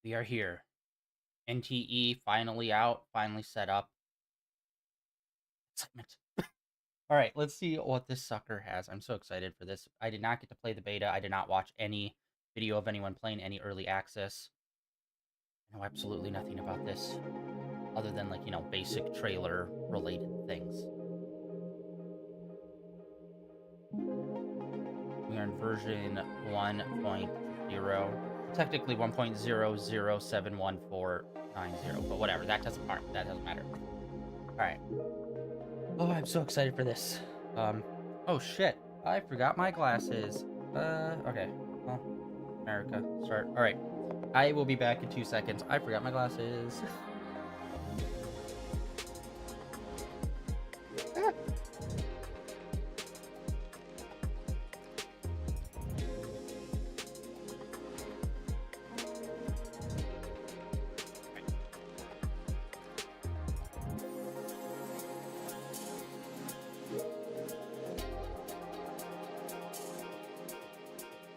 We are here. NTE finally out, finally set up. Excitement. All right, let's see what this sucker has. I'm so excited for this. I did not get to play the beta. I did not watch any video of anyone playing any early access. I know absolutely nothing about this other than, like, basic trailer related things. We are in version 1.0. Technically 1.0071490, but whatever. That doesn't matter. That doesn't matter. All right. Oh, I'm so excited for this. Oh shit. I forgot my glasses. Okay. Well, America, start. All right. I will be back in 2 seconds. I forgot my glasses.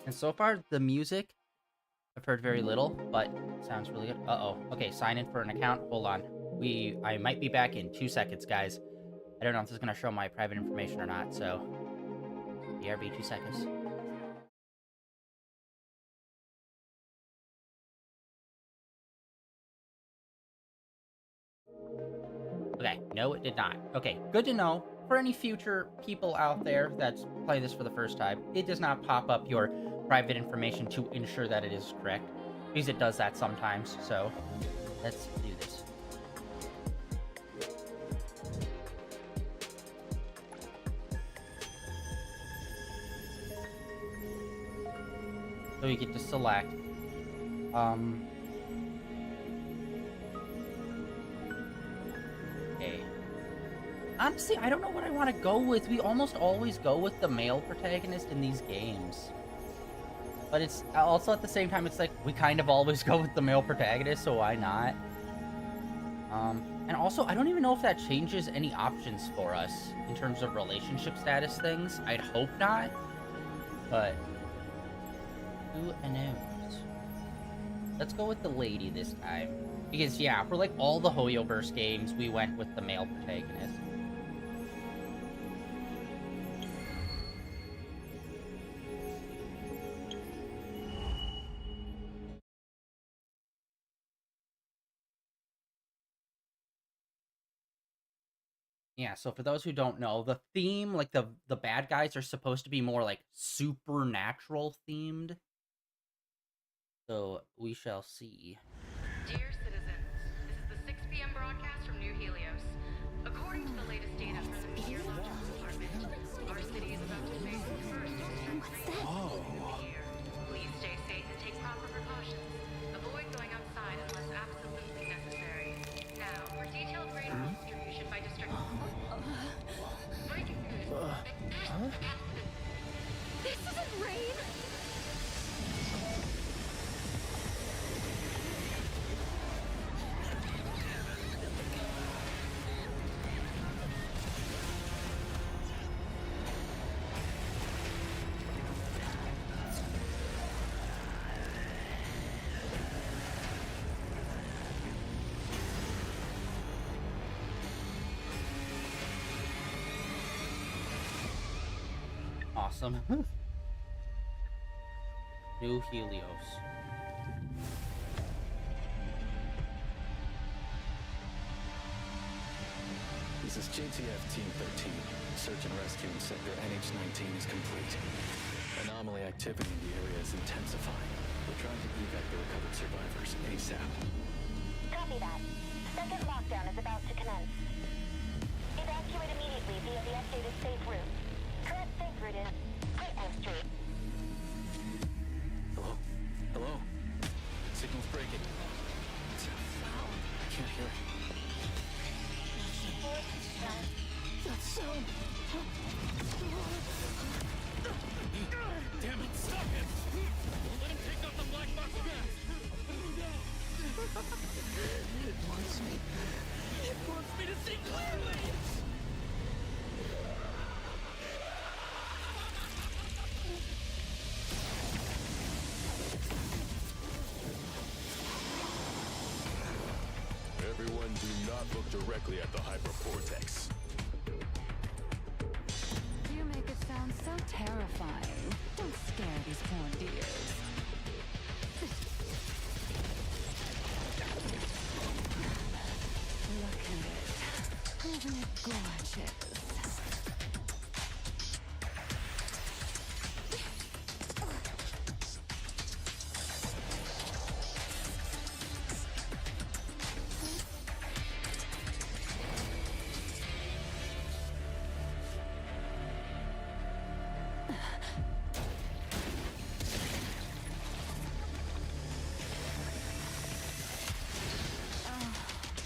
And so far, the music, I've heard very little, but it sounds really good. Uh-oh. Okay, sign in for an account. Hold on. I might be back in 2 seconds, guys. I don't know if this is going to show my private information or not, so BRB 2 seconds. Okay, no, it did not. Okay, good to know. For any future people out there that's playing this for the first time, it does not pop up your private information to ensure that it is correct, because it does that sometimes, so let's do this. So you get to select, okay. Honestly, I don't know what I want to go with. We almost always go with the male protagonist in these games. But it's also, at the same time, it's like, we kind of always go with the male protagonist, so why not? And also, I don't even know if that changes any options for us in terms of relationship status things. I'd hope not, but who knows? Let's go with the lady this time. Because, yeah, for like all the Hoyoverse games, we went with the male protagonist. Yeah, so for those who don't know, the theme, like the bad guys are supposed to be more like supernatural themed. So we shall see. Dear citizens, this is the 6 p.m. broadcast from New Helios. According to the latest data from the Meteorological Department, our city is about to face the first extreme rain of the year. Please stay safe and take proper precautions. Avoid going outside unless absolutely necessary. Now, for detailed rainfall distribution by district. Breaking news. This isn't rain! Awesome. New Helios. This is JTF Team 13. Search and rescue in sector NH-19 is complete. Anomaly activity in the area is intensifying. We're trying to evac the recovered survivors ASAP. Copy that. Second lockdown is about to commence. Evacuate immediately via the updated safe route. Current safe route is Great Oak Street. Hello? Hello? Signal's breaking. I can't hear it. That sound! Damn it, stop him! Let him take out the black box gas! It wants me. It wants me to see clearly! Everyone do not look directly at the hypercortex. You make it sound so terrifying. Don't scare these poor dears. Look at it. Isn't it gorgeous?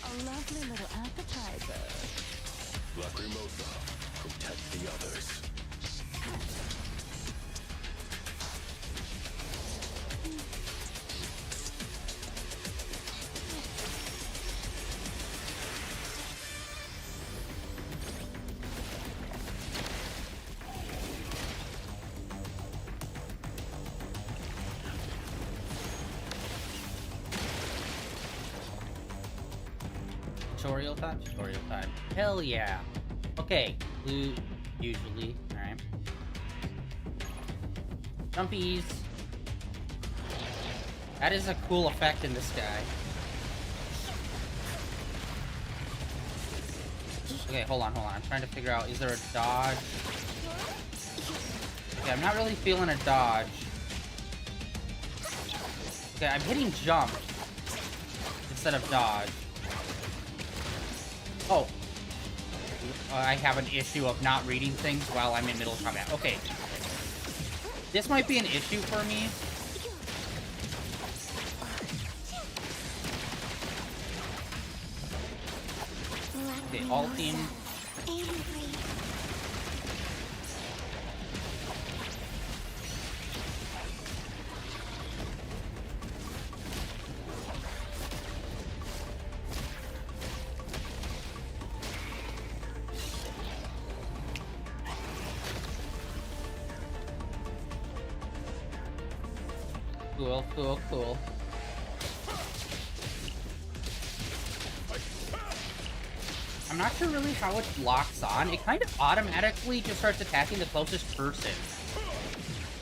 A lovely little appetizer. Lacrimosa, protect the others. Tutorial time? Tutorial time. Hell yeah. Okay, blue, usually. Alright. Jumpies. That is a cool effect in this guy. Okay, hold on. I'm trying to figure out, is there a dodge? Okay, I'm not really feeling a dodge. Okay, I'm hitting jump instead of dodge. Oh. I have an issue of not reading things while I'm in middle combat. Okay. This might be an issue for me. Okay, ulting. Cool. I'm not sure really how it locks on. It kind of automatically just starts attacking the closest person.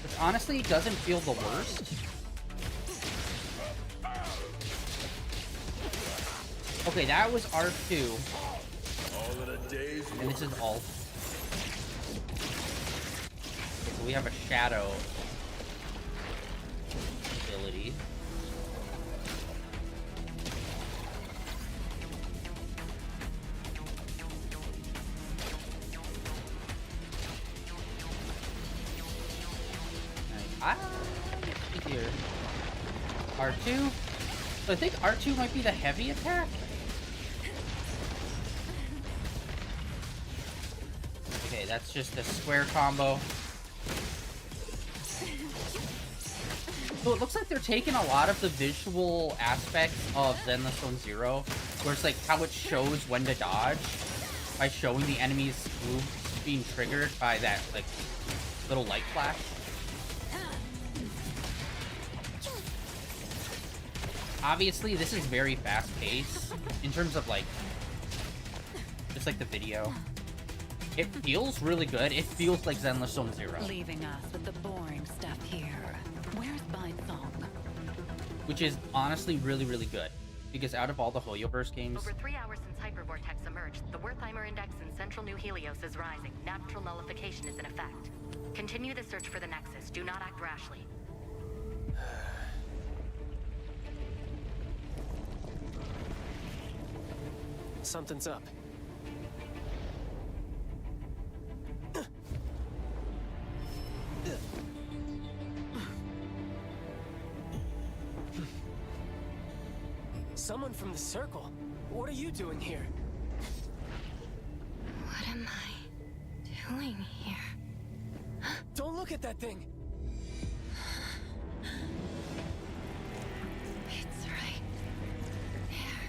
Which honestly doesn't feel the worst. Okay, that was R2. All in a day's And this is alt. Okay, so we have a shadow ability. Here. R2. So I think R2 might be the heavy attack. Okay, that's just a square combo. So it looks like they're taking a lot of the visual aspects of Zenless Zone Zero, where it's like how it shows when to dodge by showing the enemy's moves being triggered by that like little light flash. Obviously, this is very fast-paced in terms of like just like the video. It feels really good. It feels like Zenless Zone Zero. Leaving us with the boring stuff here. Where's Song? Which is honestly really, really good. Because out of all the Hoyoverse games... Over 3 hours since Hypervortex emerged, the Wertheimer Index in central New Helios is rising. Natural nullification is in effect. Continue the search for the Nexus. Do not act rashly. Something's up. Someone from the Circle. What are you doing here? What am I doing here? Don't look at that thing! It's right there.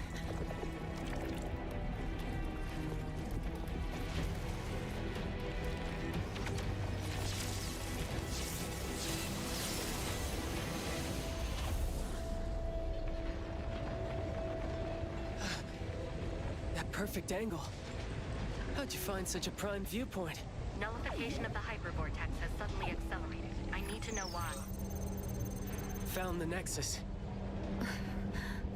perfect angle. How'd you find such a prime viewpoint? Nullification of the hypervortex has suddenly accelerated. I need to know why. Found the nexus.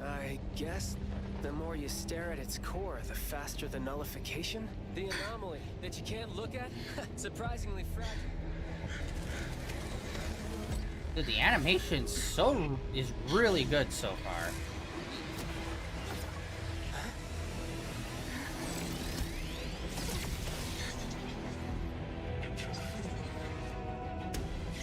I guess the more you stare at its core, the faster the nullification. The anomaly that you can't look at? Surprisingly fragile. Dude, the animation is really good so far.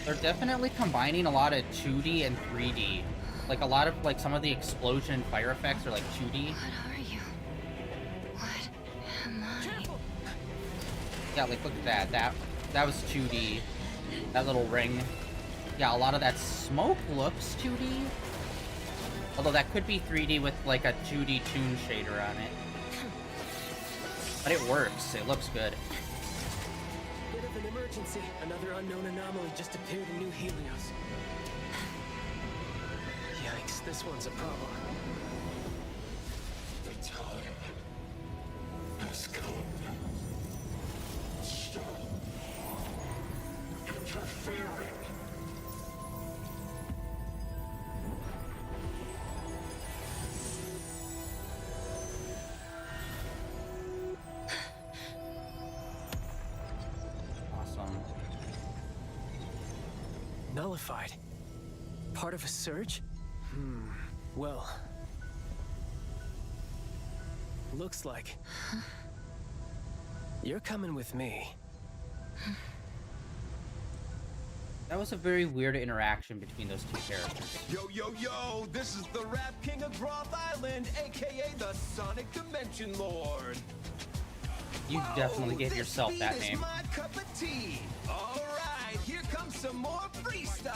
They're definitely combining a lot of 2D and 3D. Like a lot of some of the explosion and fire effects are like 2D. What are you? What am I? Yeah, like look at that. That was 2D. That little ring. Yeah, a lot of that smoke looks 2D. Although that could be 3D with like a 2D toon shader on it. But it works. It looks good. Bit of an emergency. Another unknown anomaly just appeared in New Helios. Yikes, this one's a problem. The time has come. Stop interfering. Awesome. Nullified. Part of a surge? Well. Looks like. You're coming with me. That was a very weird interaction between those two characters. Yo, yo, yo, this is the Rap King of Groth Island, aka the Sonic Dimension Lord. You definitely gave yourself this that beat name. is my cup of tea. All right, here comes some more freestyle.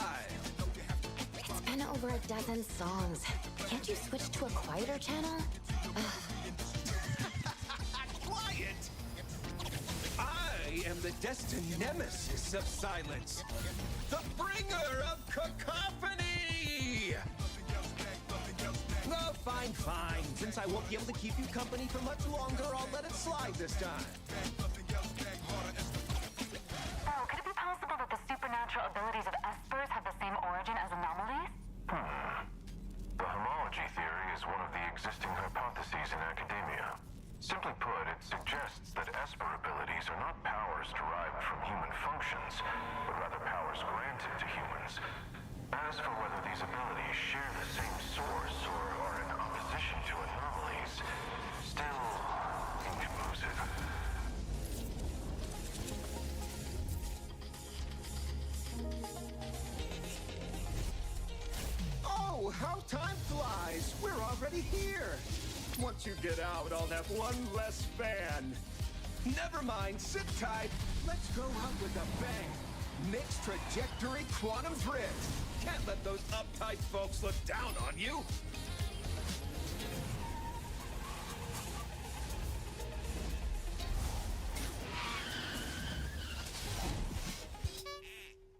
It's been over a dozen songs. Can't you switch to a quieter channel? Quiet! I am the destined nemesis of silence. The bringer of cacophony! Oh, fine, fine. Since I won't be able to keep you company for much longer, I'll let it slide this time. So, could it be possible that the supernatural abilities of Espers have the same origin as anomalies? The homology theory is one of the existing hypotheses in academia. Simply put, it suggests that Esper abilities are not powers derived from human functions, but rather powers granted to humans. As for whether these abilities share the same source or are in opposition to anomalies, still inconclusive. Oh, how time flies! We're already here! Once you get out, I'll have one less fan. Never mind, sit tight. Let's go out with a bang. Mixed trajectory quantum drift. Can't let those uptight folks look down on you.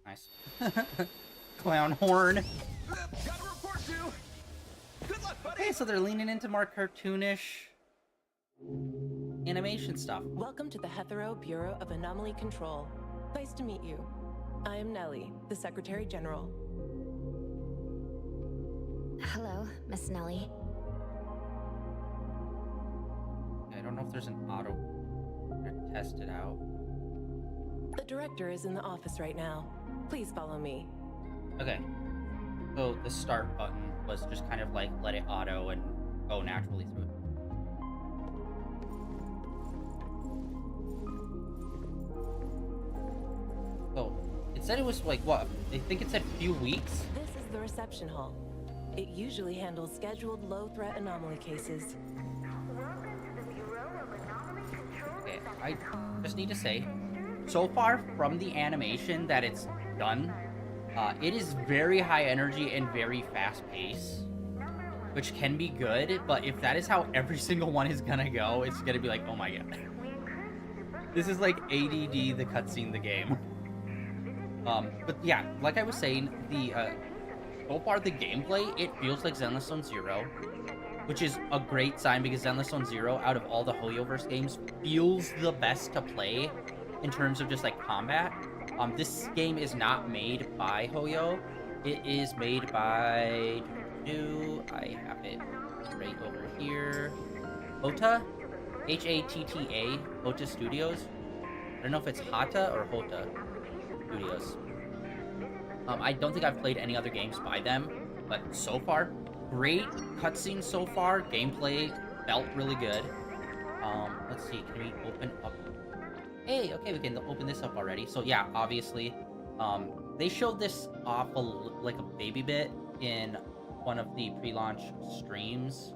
Nice. Clown horn. Got a report due. Good luck, buddy. Okay, so they're leaning into more cartoonish animation stuff. Welcome to the Hetero Bureau of Anomaly Control. Nice to meet you. I am Nellie, the Secretary General. Hello, Miss Nellie. I don't know if there's an auto to test it out. The director is in the office right now. Please follow me. Okay. So the start button was just kind of like let it auto and go naturally through it. So it said it was like what? I think it said few weeks. This is the reception hall. It usually handles scheduled low-threat anomaly cases. Okay, I just need to say, so far from the animation that it's done, it is very high energy and very fast pace, which can be good, but if that is how every single one is gonna go, it's gonna be like, oh my god. This is like ADD, the cutscene, the game. But yeah, like I was saying, so far the gameplay, it feels like Zenless Zone Zero. which is a great sign because Zenless Zone Zero, out of all the Hoyoverse games, feels the best to play in terms of just like combat. This game is not made by Hoyo. It is made by... I have it right over here. Hotta? H-A-T-T-A. Hotta Studios. I don't know if it's Hotta or Hotta Studios. I don't think I've played any other games by them, but so far, great cutscenes so far. Gameplay felt really good. Let's see, can we open up? Hey, okay, we can open this up already. So yeah, obviously, they showed this off like a baby bit in one of the pre-launch streams,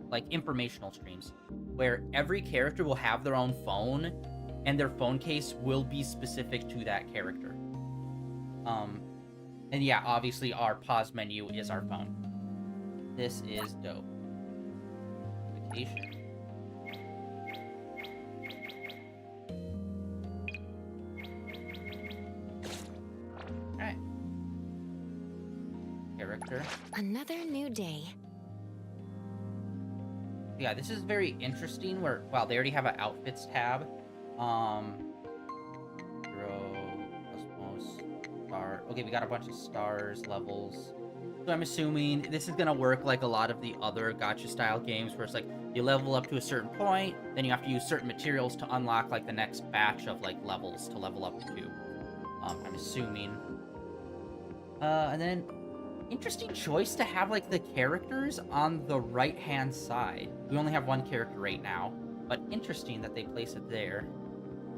like informational streams, where every character will have their own phone, and their phone case will be specific to that character. And yeah, obviously our pause menu is our phone. This is dope. Vacation. Alright. Character. Another new day. Yeah, this is very interesting where, wow, they already have an outfits tab. Okay, we got a bunch of stars, levels. So I'm assuming this is gonna work like a lot of the other gacha style games where it's like you level up to a certain point, then you have to use certain materials to unlock like the next batch of like levels to level up to. I'm assuming. And then interesting choice to have like the characters on the right hand side. We only have one character right now, but interesting that they place it there.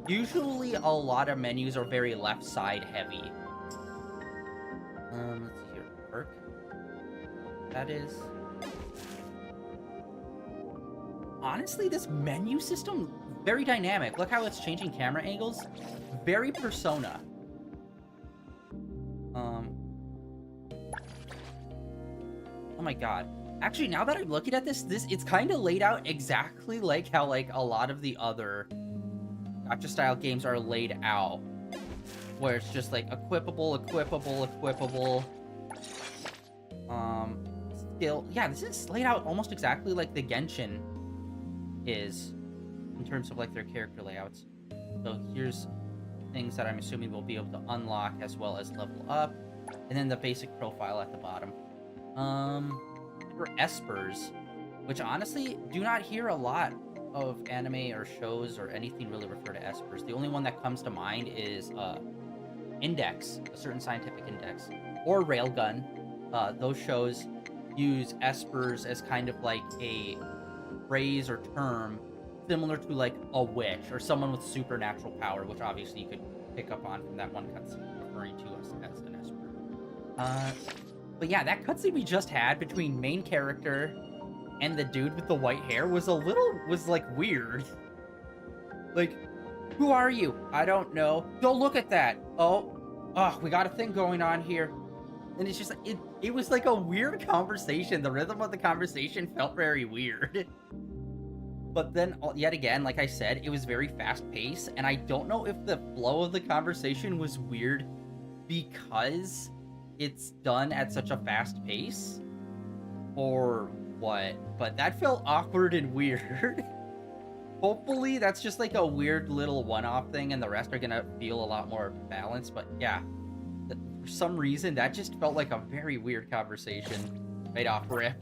Usually a lot of menus are very left side heavy. Let's see here. Perk. That is... Honestly, this menu system, very dynamic. Look how it's changing camera angles. Very Persona. Oh my god. Actually, now that I'm looking at this, it's kind of laid out exactly like how like a lot of the other gacha style games are laid out. Where it's just like equipable. Skill. Yeah, this is laid out almost exactly like the Genshin is in terms of like their character layouts. So here's things that I'm assuming we'll be able to unlock as well as level up. And then the basic profile at the bottom. For Espers, which honestly do not hear a lot of anime or shows or anything really refer to Espers. The only one that comes to mind is Index, a certain scientific index, or Railgun. Those shows use Espers as kind of like a phrase or term similar to like a witch or someone with supernatural power, which obviously you could pick up on from that one cutscene referring to us as an Esper. But yeah, that cutscene we just had between main character and the dude with the white hair was like weird. Like, who are you? I don't know. Go look at that. Oh, we got a thing going on here. And it's just like, it was like a weird conversation. The rhythm of the conversation felt very weird. But then, yet again, like I said, it was very fast-paced. And I don't know if the flow of the conversation was weird because it's done at such a fast pace or what. But that felt awkward and weird. Hopefully, that's just like a weird little one-off thing and the rest are gonna feel a lot more balanced. But yeah, for some reason, that just felt like a very weird conversation right off rip.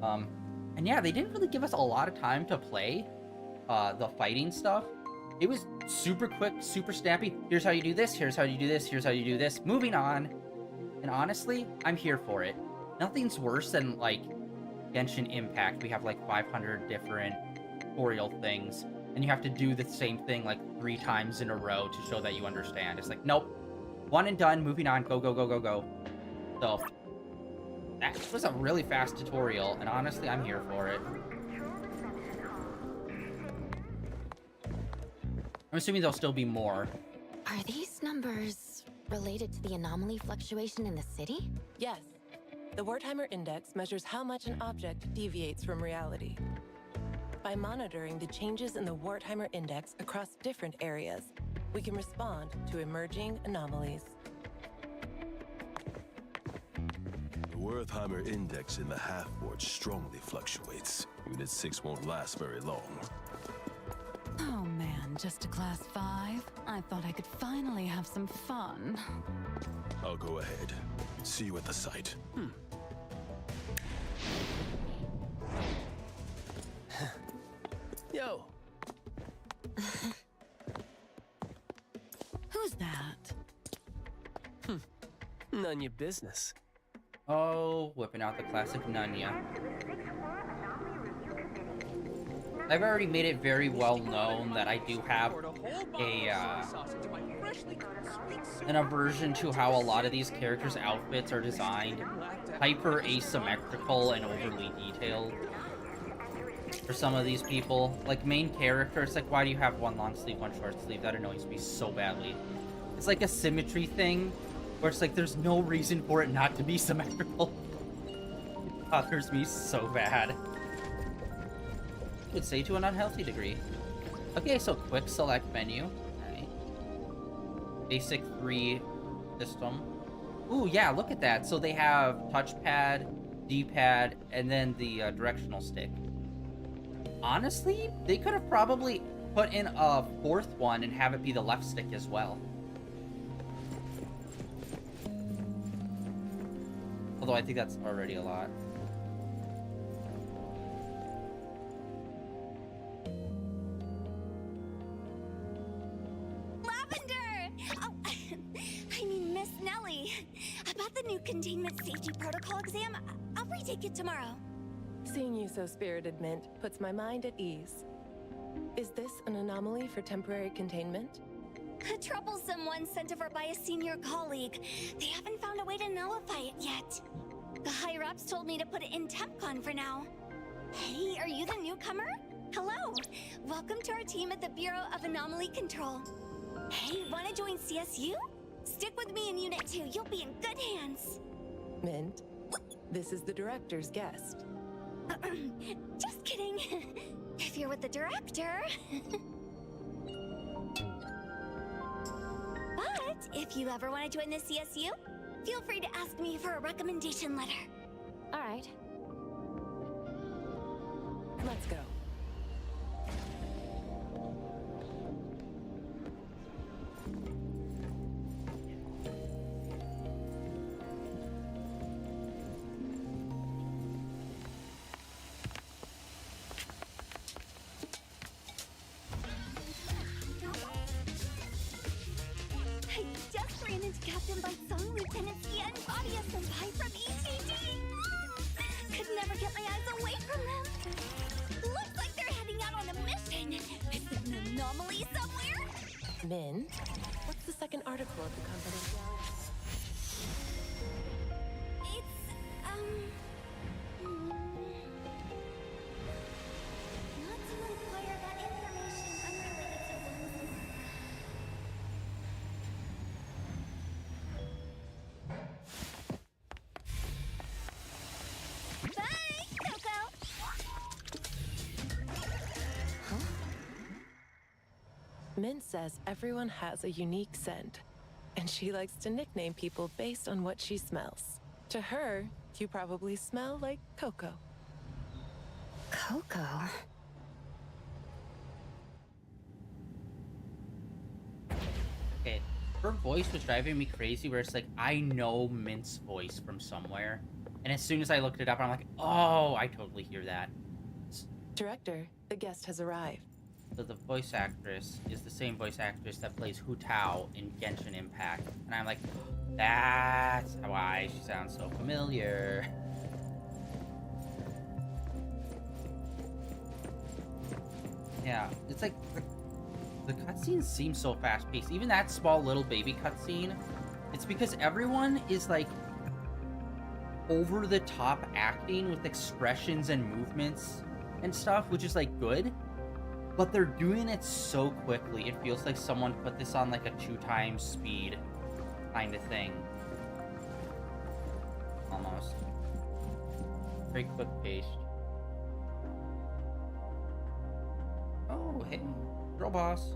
And yeah, they didn't really give us a lot of time to play the fighting stuff. It was super quick, super snappy. Here's how you do this, here's how you do this, here's how you do this. Moving on. And honestly, I'm here for it. Nothing's worse than, like, Genshin Impact. We have, like, 500 different tutorial things. And you have to do the same thing, like, 3 times in a row to show that you understand. It's like, nope. One and done, moving on, go, go, go, go, go. So, that was a really fast tutorial, and honestly, I'm here for it. I'm assuming there'll still be more. Are these numbers related to the anomaly fluctuation in the city? Yes. The Wertheimer Index measures how much an object deviates from reality. By monitoring the changes in the Wertheimer Index across different areas, we can respond to emerging anomalies. The Wertheimer index in the half-board strongly fluctuates. Unit 6 won't last very long. Oh man, just a class 5? I thought I could finally have some fun. I'll go ahead. See you at the site. Yo, Who's that? none your business. Oh, whipping out the classic Nunya. I've already made it very well known that I do have an aversion to how a lot of these characters' outfits are designed. Hyper asymmetrical and overly detailed. For some of these people. Like, main character, it's like, why do you have one long sleeve, one short sleeve? That annoys me so badly. It's like a symmetry thing, where it's like, there's no reason for it not to be symmetrical. It bothers me so bad. I would say to an unhealthy degree. Okay, so quick select menu. Alright. Basic 3 system. Ooh, yeah, look at that. So they have touchpad, D-pad, and then the directional stick. Honestly, they could have probably put in a 4th one and have it be the left stick as well. Although I think that's already a lot. Miss Nellie, about the new containment safety protocol exam, I'll retake it tomorrow. Seeing you so spirited, Mint, puts my mind at ease. Is this an anomaly for temporary containment? A troublesome one sent over by a senior colleague. They haven't found a way to nullify it yet. The higher-ups told me to put it in TempCon for now. Hey, are you the newcomer? Hello. Welcome to our team at the Bureau of Anomaly Control. Hey, wanna join CSU? Stick with me in Unit 2. You'll be in good hands. Mint, this is the director's guest. Just kidding. If you're with the director. But if you ever want to join the CSU, feel free to ask me for a recommendation letter. All right. Let's go. I just ran into Captain Bite-Song, Lieutenant Sia, and Claudia Senpai from ETD. Could never get my eyes away from them. Looks like they're heading out on a mission. Is it an anomaly somewhere? Mint, what's the second article of the company? It's, not to inquire about information unrelated to one's. Bye, Coco! Mint says everyone has a unique scent, and she likes to nickname people based on what she smells. To her, you probably smell like Coco. Coco? Okay, her voice was driving me crazy where it's like, I know Mint's voice from somewhere. And as soon as I looked it up, I'm like, oh, I totally hear that. Director, the guest has arrived. So the voice actress is the same voice actress that plays Hu Tao in Genshin Impact. And I'm like, that's why she sounds so familiar. Yeah, it's like the cutscenes seem so fast-paced. Even that small little baby cutscene, it's because everyone is like over-the-top acting with expressions and movements and stuff, which is like good. But they're doing it so quickly, it feels like someone put this on like a 2x speed kind of thing. Almost. Very quick paced. Oh, hey, girl boss.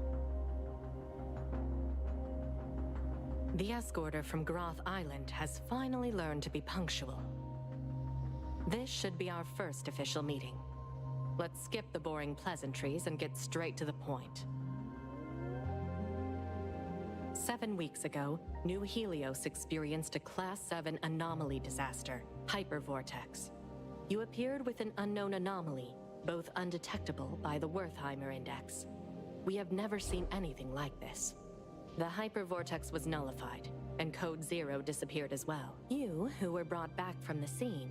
The escorter from Groth Island has finally learned to be punctual. This should be our first official meeting. Let's skip the boring pleasantries and get straight to the point. 7 weeks ago, New Helios experienced a Class 7 anomaly disaster, hypervortex. You appeared with an unknown anomaly, both undetectable by the Wertheimer Index. We have never seen anything like this. The hypervortex was nullified, and Code Zero disappeared as well. You, who were brought back from the scene,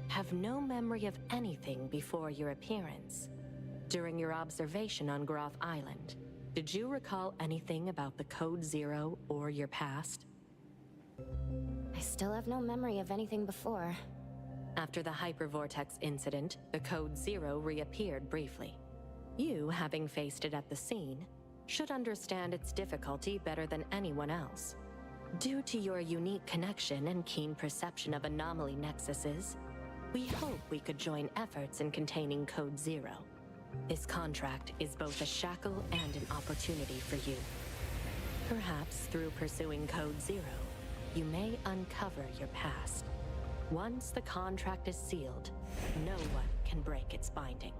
have no memory of anything before your appearance. During your observation on Groth Island, did you recall anything about the Code Zero or your past? I still have no memory of anything before. After the hypervortex incident, the Code Zero reappeared briefly. You, having faced it at the scene, should understand its difficulty better than anyone else. Due to your unique connection and keen perception of anomaly nexuses, we hope we could join efforts in containing Code Zero. This contract is both a shackle and an opportunity for you. Perhaps through pursuing Code Zero, you may uncover your past. Once the contract is sealed, no one can break its binding.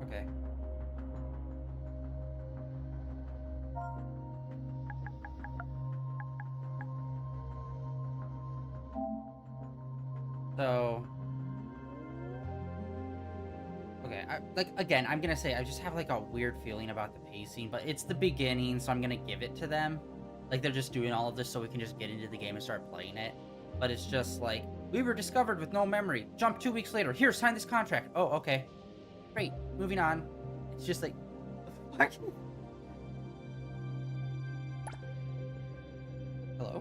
Okay. So, okay, again, I'm gonna say I just have like a weird feeling about the pacing, but it's the beginning, so I'm gonna give it to them. Like, they're just doing all of this so we can just get into the game and start playing it. But it's just like, we were discovered with no memory. Jump 2 weeks later. Here, sign this contract. Oh, okay. Great. Moving on. It's just like, what? Hello?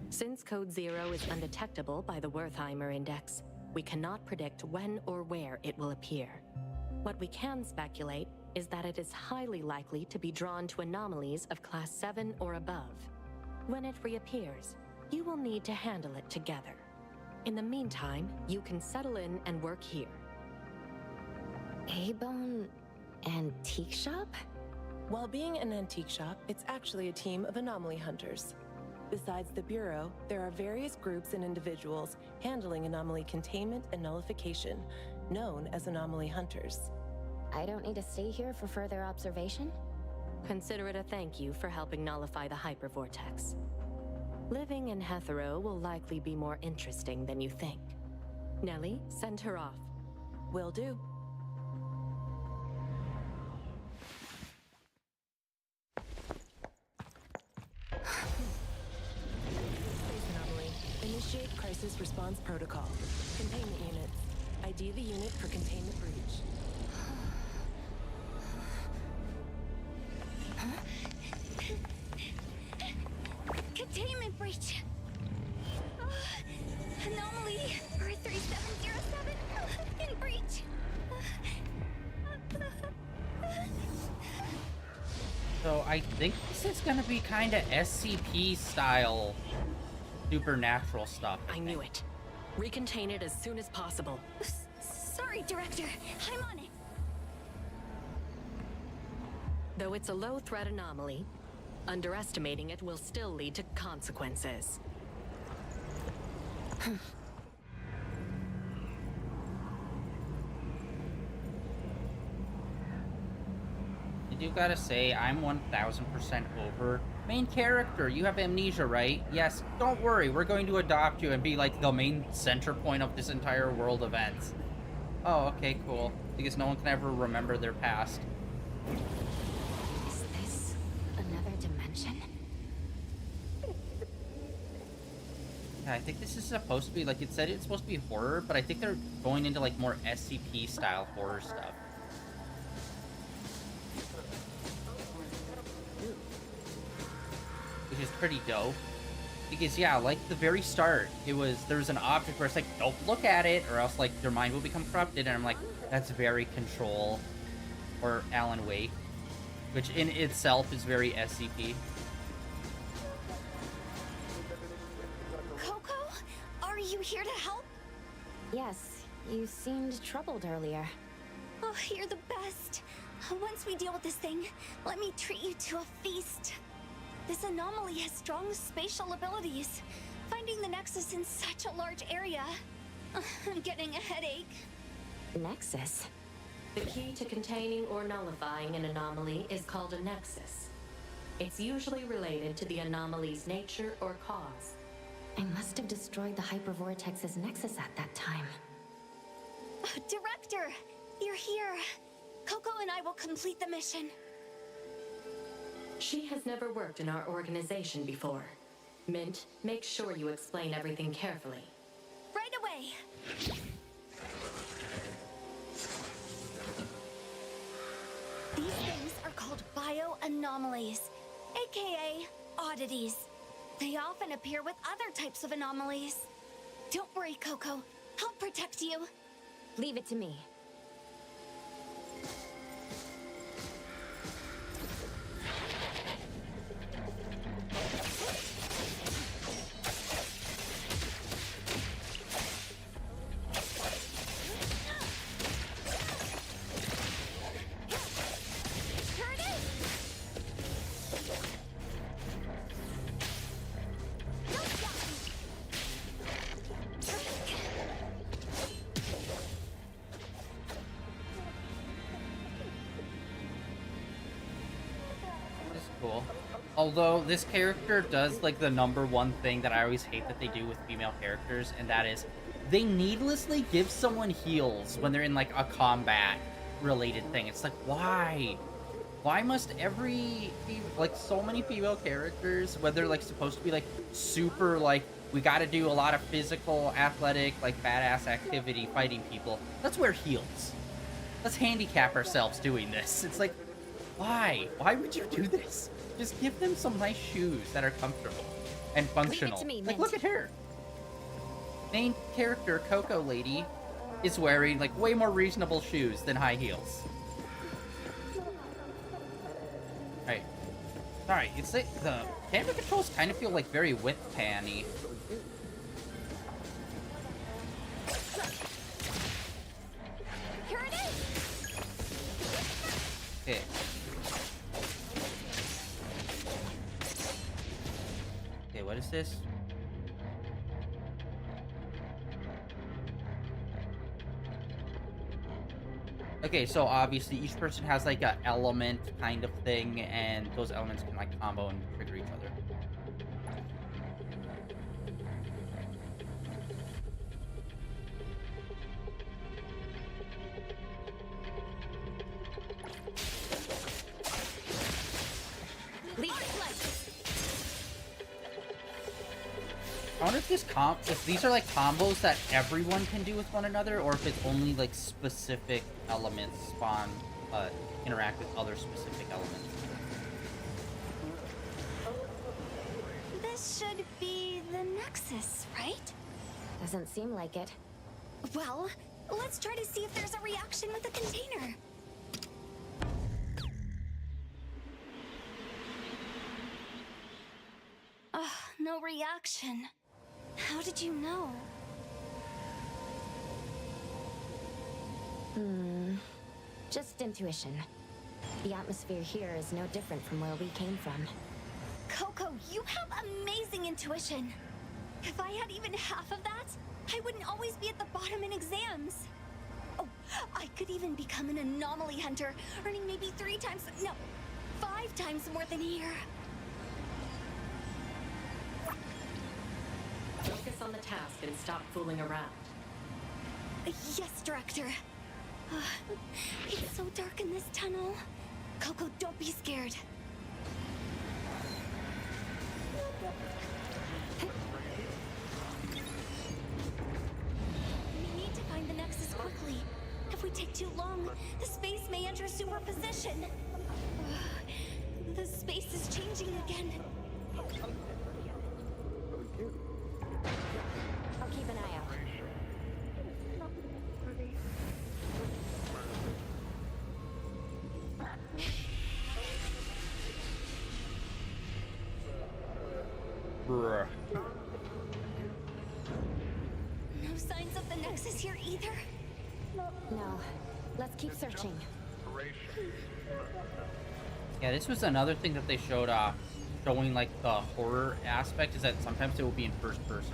Since Code Zero is undetectable by the Wertheimer Index, we cannot predict when or where it will appear. What we can speculate is that it is highly likely to be drawn to anomalies of Class 7 or above. When it reappears, you will need to handle it together. In the meantime, you can settle in and work here. A-Bone Antique Shop? While being an antique shop, it's actually a team of anomaly hunters. Besides the Bureau, there are various groups and individuals handling anomaly containment and nullification, known as anomaly hunters. I don't need to stay here for further observation? Consider it a thank you for helping nullify the hypervortex. Living in Hetero will likely be more interesting than you think. Nellie, send her off. Will do. Initiate crisis response protocol. Containment units. ID the unit for containment breach. Containment breach. Anomaly 3707 in breach. So I think this is gonna be kind of SCP style supernatural stuff. I knew it. Recontain it as soon as possible. Sorry, Director. I'm on it. Though it's a low-threat anomaly, underestimating it will still lead to consequences. I do gotta say, I'm 1000% over. Main character, you have amnesia, right? Yes, don't worry, we're going to adopt you and be like the main center point of this entire world events. Oh, okay, cool. Because no one can ever remember their past. Is this another dimension? Yeah, I think this is supposed to be, like, it said it's supposed to be horror, but I think they're going into, like, more SCP-style horror stuff. Which is pretty dope. Because, yeah, like, the very start, there was an object where it's like, don't look at it, or else, like, their mind will become corrupted, and I'm like, that's very Control, or Alan Wake, which in itself is very SCP. Coco, are you here to help? Yes, You seemed troubled earlier. Oh, you're the best. Once we deal with this thing, let me treat you to a feast. This anomaly has strong spatial abilities. Finding the Nexus in such a large area. I'm getting a headache. Nexus? The key to containing or nullifying an anomaly is called a nexus. It's usually related to the anomaly's nature or cause. I must have destroyed the Hypervortex's nexus at that time. Oh, Director, you're here. Coco and I will complete the mission. She has never worked in our organization before. Mint, make sure you explain everything carefully. Right away. These things are called bioanomalies, aka oddities. They often appear with other types of anomalies. Don't worry, Coco. I'll protect you. Leave it to me. Cool. Although this character does like the #1 thing that I always hate that they do with female characters, and that is they needlessly give someone heals when they're in like a combat related thing. It's like, why? Why must like so many female characters, when they're like supposed to be like super like we gotta do a lot of physical, athletic, like badass activity fighting people, let's wear heels. Let's handicap ourselves doing this. It's like, why? Why would you do this? Just give them some nice shoes that are comfortable and functional. Leave it to me, Like, Mint. look at her. Main character, Coco Lady, is wearing, like, way more reasonable shoes than high heels. Alright. Alright, it's like, the camera controls kind of feel, like, very whip-pan-y. Here it is. Okay. Okay, what is this? Okay, so obviously each person has like a element kind of thing, and those elements can like combo and trigger each other. I wonder if if these are like combos that everyone can do with one another, or if it's only like specific elements spawn interact with other specific elements. This should be the Nexus, right? Doesn't seem like it. Well, let's try to see if there's a reaction with the container. No reaction. How did you know? Just intuition. The atmosphere here is no different from where we came from. Coco, you have amazing intuition. If I had even half of that, I wouldn't always be at the bottom in exams. Oh, I could even become an anomaly hunter, earning maybe 5 times more than here. Focus on the task and stop fooling around. Yes, Director. It's so dark in this tunnel. Coco, don't be scared. We need to find the Nexus quickly. If we take too long, the space may enter superposition. The space is changing again. I'll keep an eye out. Bruh. No signs of the Nexus here either. No. Let's keep searching. Yeah, this was another thing that they showed off, showing like the horror aspect, is that sometimes it will be in first person.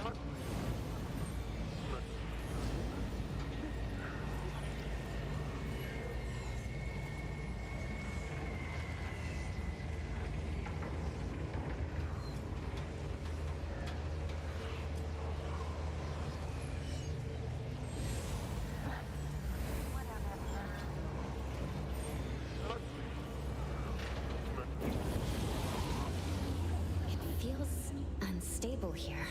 Feels unstable here.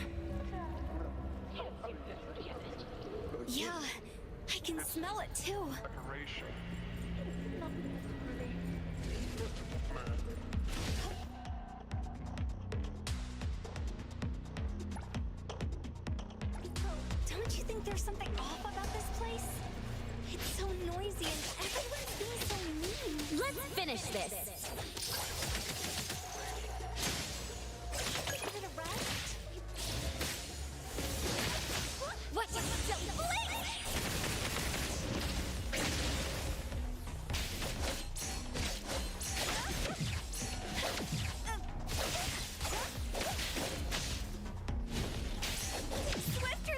Yeah, I can smell it too. Don't you think there's something off about this place? It's so noisy and everyone's being so mean. Let's finish this. Give it a rest? What? Swifter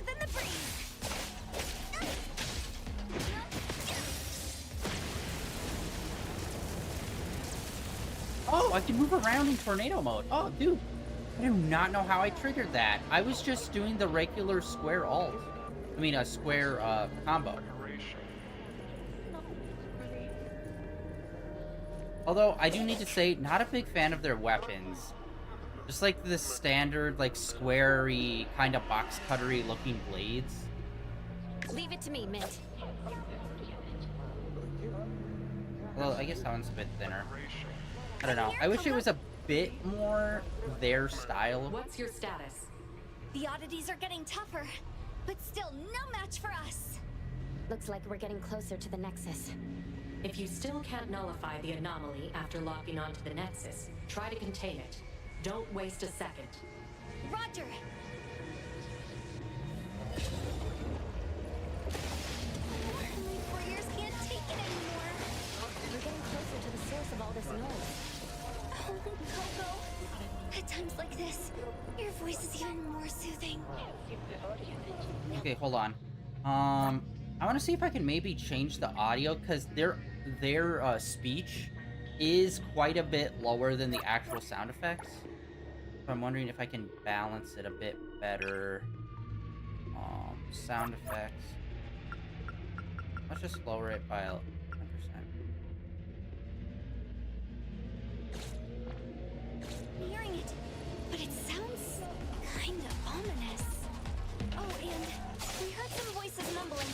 than the breeze. Oh, I can move around in tornado mode. Oh, dude. I do not know how I triggered that. I was just doing the regular square alt. I mean, a square combo. Although, I do need to say, not a big fan of their weapons. Just like the standard, like, square-y, kind of box cuttery looking blades. Leave it to me, Mint. Well, I guess that one's a bit thinner. I don't know. I wish it was a bit more their style. What's your status? The oddities are getting tougher, but still no match for us. Looks like we're getting closer to the Nexus. If you still can't nullify the anomaly after logging onto the Nexus, try to contain it. Don't waste a second. Roger. My warriors can't take it anymore. We're getting closer to the source of all this noise. Oh, Coco. At times like this, your voice is even more soothing. Okay, hold on. I want to see if I can maybe change the audio, because their speech is quite a bit lower than the actual sound effects. So I'm wondering if I can balance it a bit better. Sound effects. Let's just lower it by 10%. I'm hearing it, but it sounds kind of ominous. Oh, and we heard some voices mumbling.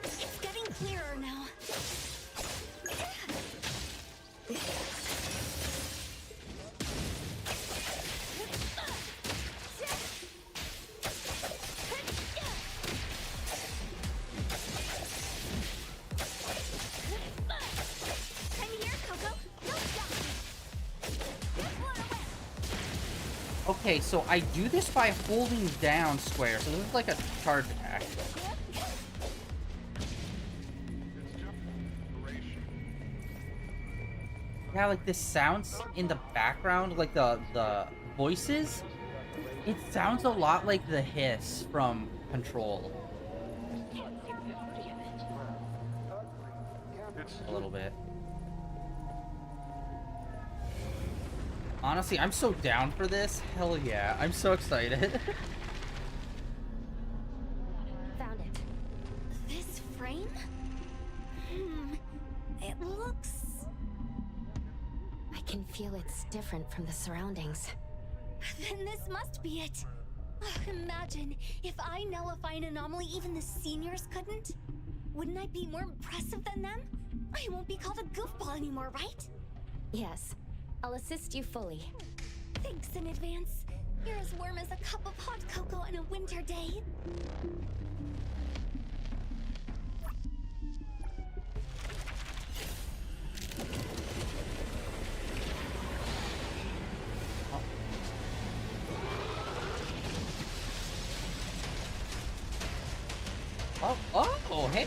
It's getting clearer now. I'm here, Coco. Don't stop me. Blown away. Okay, so I do this by holding down square, so this is like a charge attack. Yeah, like the sounds in the background, like the voices, it sounds a lot like the hiss from Control. A little bit. Honestly, I'm so down for this. Hell yeah, I'm so excited. Found it. This frame? It looks... I can feel it's different from the surroundings. Then this must be it. Imagine if I nullify an anomaly even the seniors couldn't. Wouldn't I be more impressive than them? I won't be called a goofball anymore, right? Yes. I'll assist you fully. Thanks in advance. You're as warm as a cup of hot cocoa on a winter day. Oh, hey.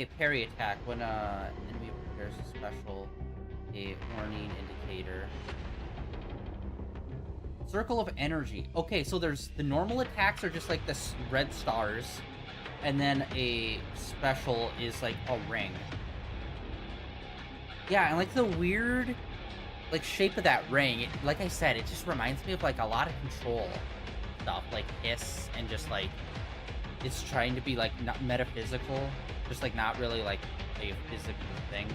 Okay, parry attack. When enemy prepares a special, a warning indicator. Circle of energy. Okay, so there's the normal attacks are just like the red stars, and then a special is like a ring. Yeah, and like the weird like shape of that ring, like I said, it just reminds me of like a lot of control stuff, like hiss, and just like it's trying to be like not metaphysical, just like not really like a physical thing.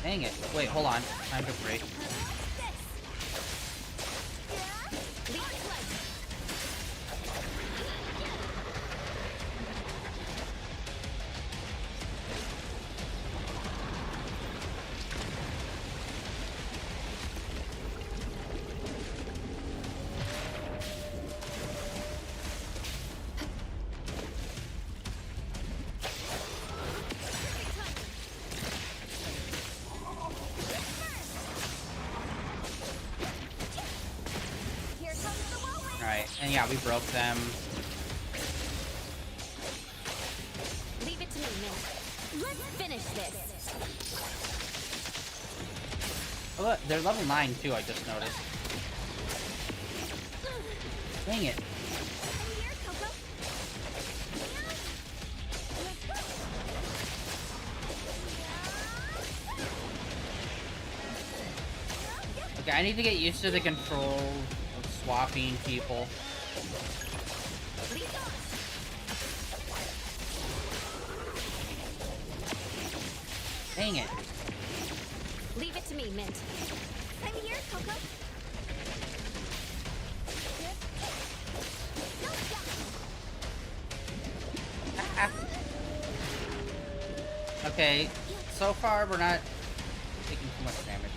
Dang it. Wait, hold on. Time to break. And yeah, we broke them. Leave it to me, Mill. Let's finish this. Oh, look, they're level 9 too, I just noticed. Dang it. Okay, I need to get used to the control of swapping people. Dang it. Leave it to me, Mint. I'm here, Coco. Okay, so far we're not taking too much damage.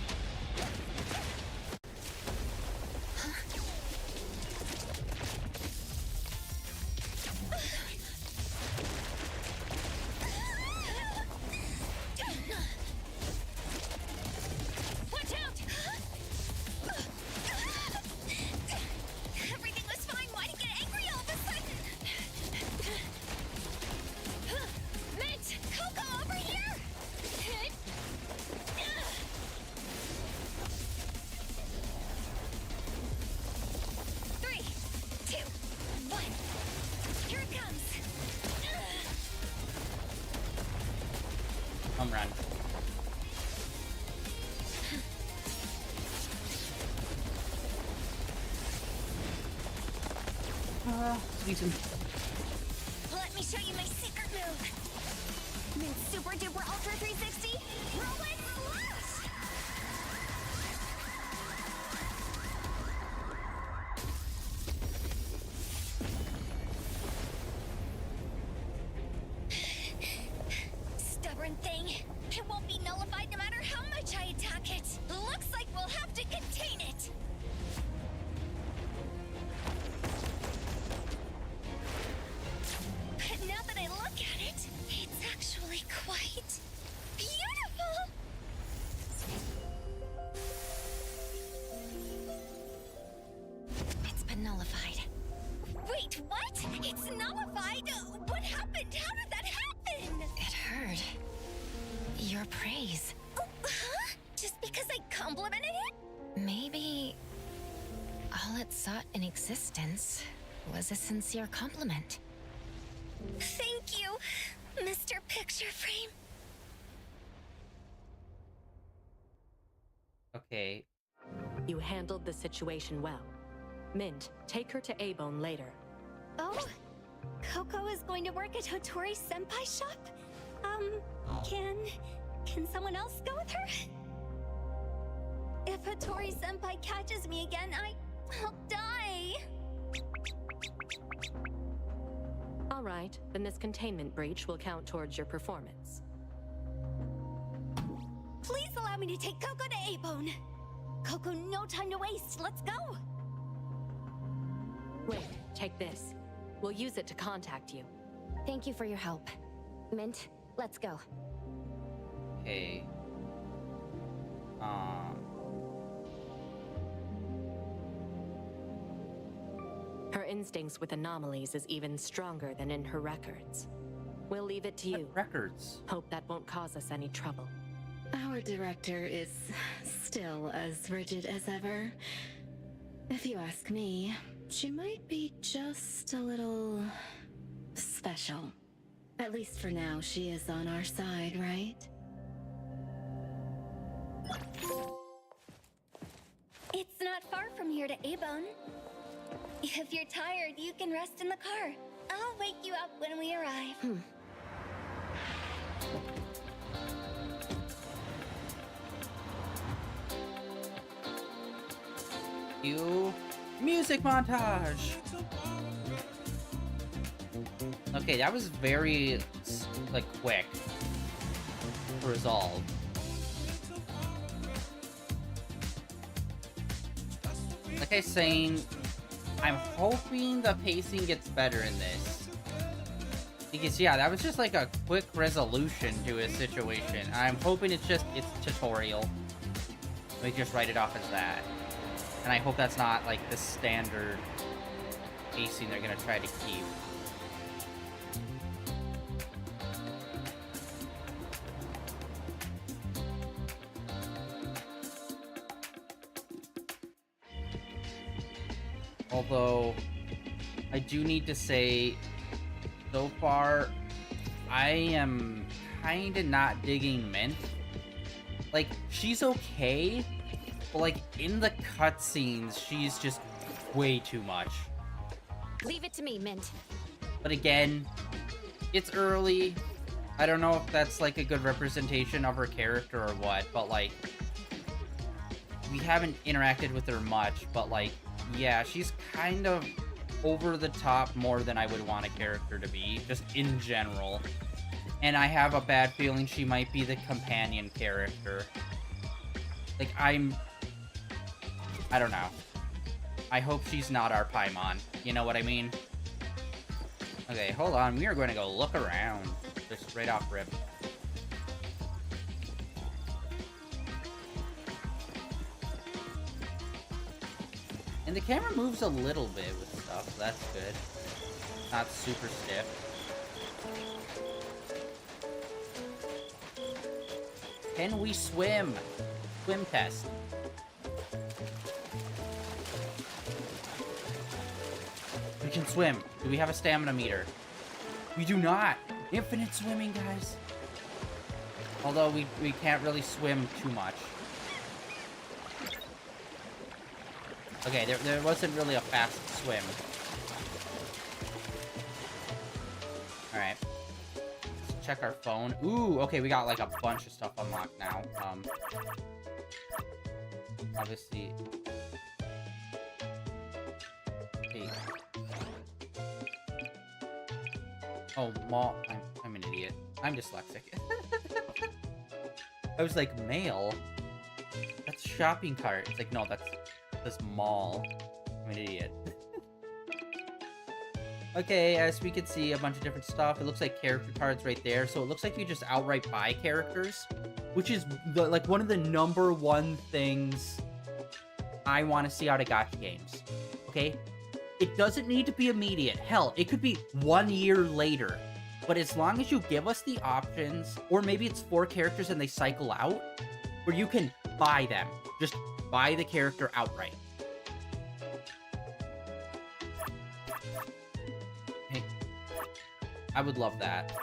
Home run. Decent. Let me show you my secret move. Mint Super Duper Ultra 360. Roll it, slash! Stubborn thing. It won't be nullified no matter how much I attack it. Looks like we'll have to contain it. But now that I look at it, it's actually quite beautiful. It's been nullified. Wait, what? It's nullified? What happened? How did that happen? It heard your praise. Huh? Just because I complimented it? Maybe all it sought in existence was a sincere compliment. Thank you, Mr. Picture Frame. Okay. You handled the situation well. Mint, take her to A-Bone later. Oh, Coco is going to work at Hotori's senpai shop? Can someone else go with her? If Hotori senpai catches me again, I'll die. All right, then this containment breach will count towards your performance. Please allow me to take Coco to A-Bone. Coco, no time to waste. Let's go. Wait, take this. We'll use it to contact you. Thank you for your help. Mint, let's go. Okay. Her instincts with anomalies is even stronger than in her records. We'll leave it to you. Records. Hope that won't cause us any trouble. Our director is still as rigid as ever. If you ask me, she might be just a little special. At least for now, she is on our side, right? It's not far from here to A-Bone. If you're tired, you can rest in the car. I'll wake you up when we arrive. Music montage. Okay, that was very like quick to resolve. Like I was saying, I'm hoping the pacing gets better in this. Because yeah, that was just like a quick resolution to a situation. I'm hoping it's tutorial. We just write it off as that. And I hope that's not like the standard pacing they're gonna try to keep. Although, I do need to say, so far, I am kinda not digging Mint. Like, she's okay, but like, in the cutscenes, she's just way too much. Leave it to me, Mint. But again, it's early. I don't know if that's like a good representation of her character or what, but like, we haven't interacted with her much, but like, yeah, she's kind of over the top more than I would want a character to be, just in general. And I have a bad feeling she might be the companion character. Like, I don't know. I hope she's not our Paimon. You know what I mean? Okay, hold on. We are going to go look around. Just straight off rip. And the camera moves a little bit with stuff, so that's good. Not super stiff. Can we swim? Swim test. We can swim. Do we have a stamina meter? We do not. Infinite swimming, guys. Although we can't really swim too much. Okay, there wasn't really a fast swim. Alright. Let's check our phone. Ooh, okay, we got like a bunch of stuff unlocked now. Obviously. Hey. Oh, I'm an idiot. I'm dyslexic. I was like, mail? That's shopping cart. It's like, no, that's this mall. I'm an idiot. Okay, as we can see, a bunch of different stuff. It looks like character cards right there. So it looks like you just outright buy characters, which is like one of the #1 things I want to see out of gacha games. Okay? It doesn't need to be immediate. Hell, it could be 1 year later. But as long as you give us the options, or maybe it's 4 characters and they cycle out, where you can buy them. Just buy the character outright. Hey, I would love that.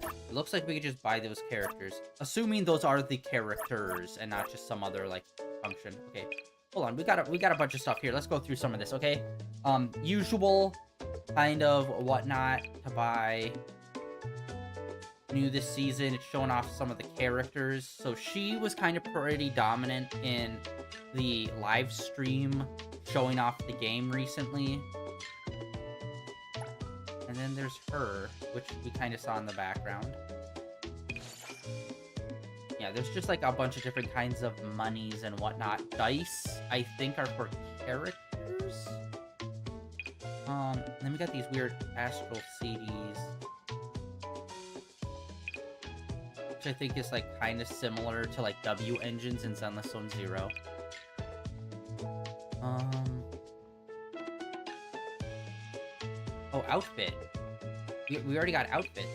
It looks like we could just buy those characters. Assuming those are the characters and not just some other, like, function. Okay, hold on. We got a bunch of stuff here. Let's go through some of this, okay? Usual kind of whatnot to buy. New this season, it's showing off some of the characters. So she was kind of pretty dominant in the live stream showing off the game recently. And then there's her, which we kind of saw in the background. Yeah, yeah, there's just like a bunch of different kinds of monies and whatnot. Dice, I think, are for characters. Then we got these weird astral CDs, which I think is like kind of similar to like W engines in Zenless Zone Zero. Oh, outfit. We already got outfits.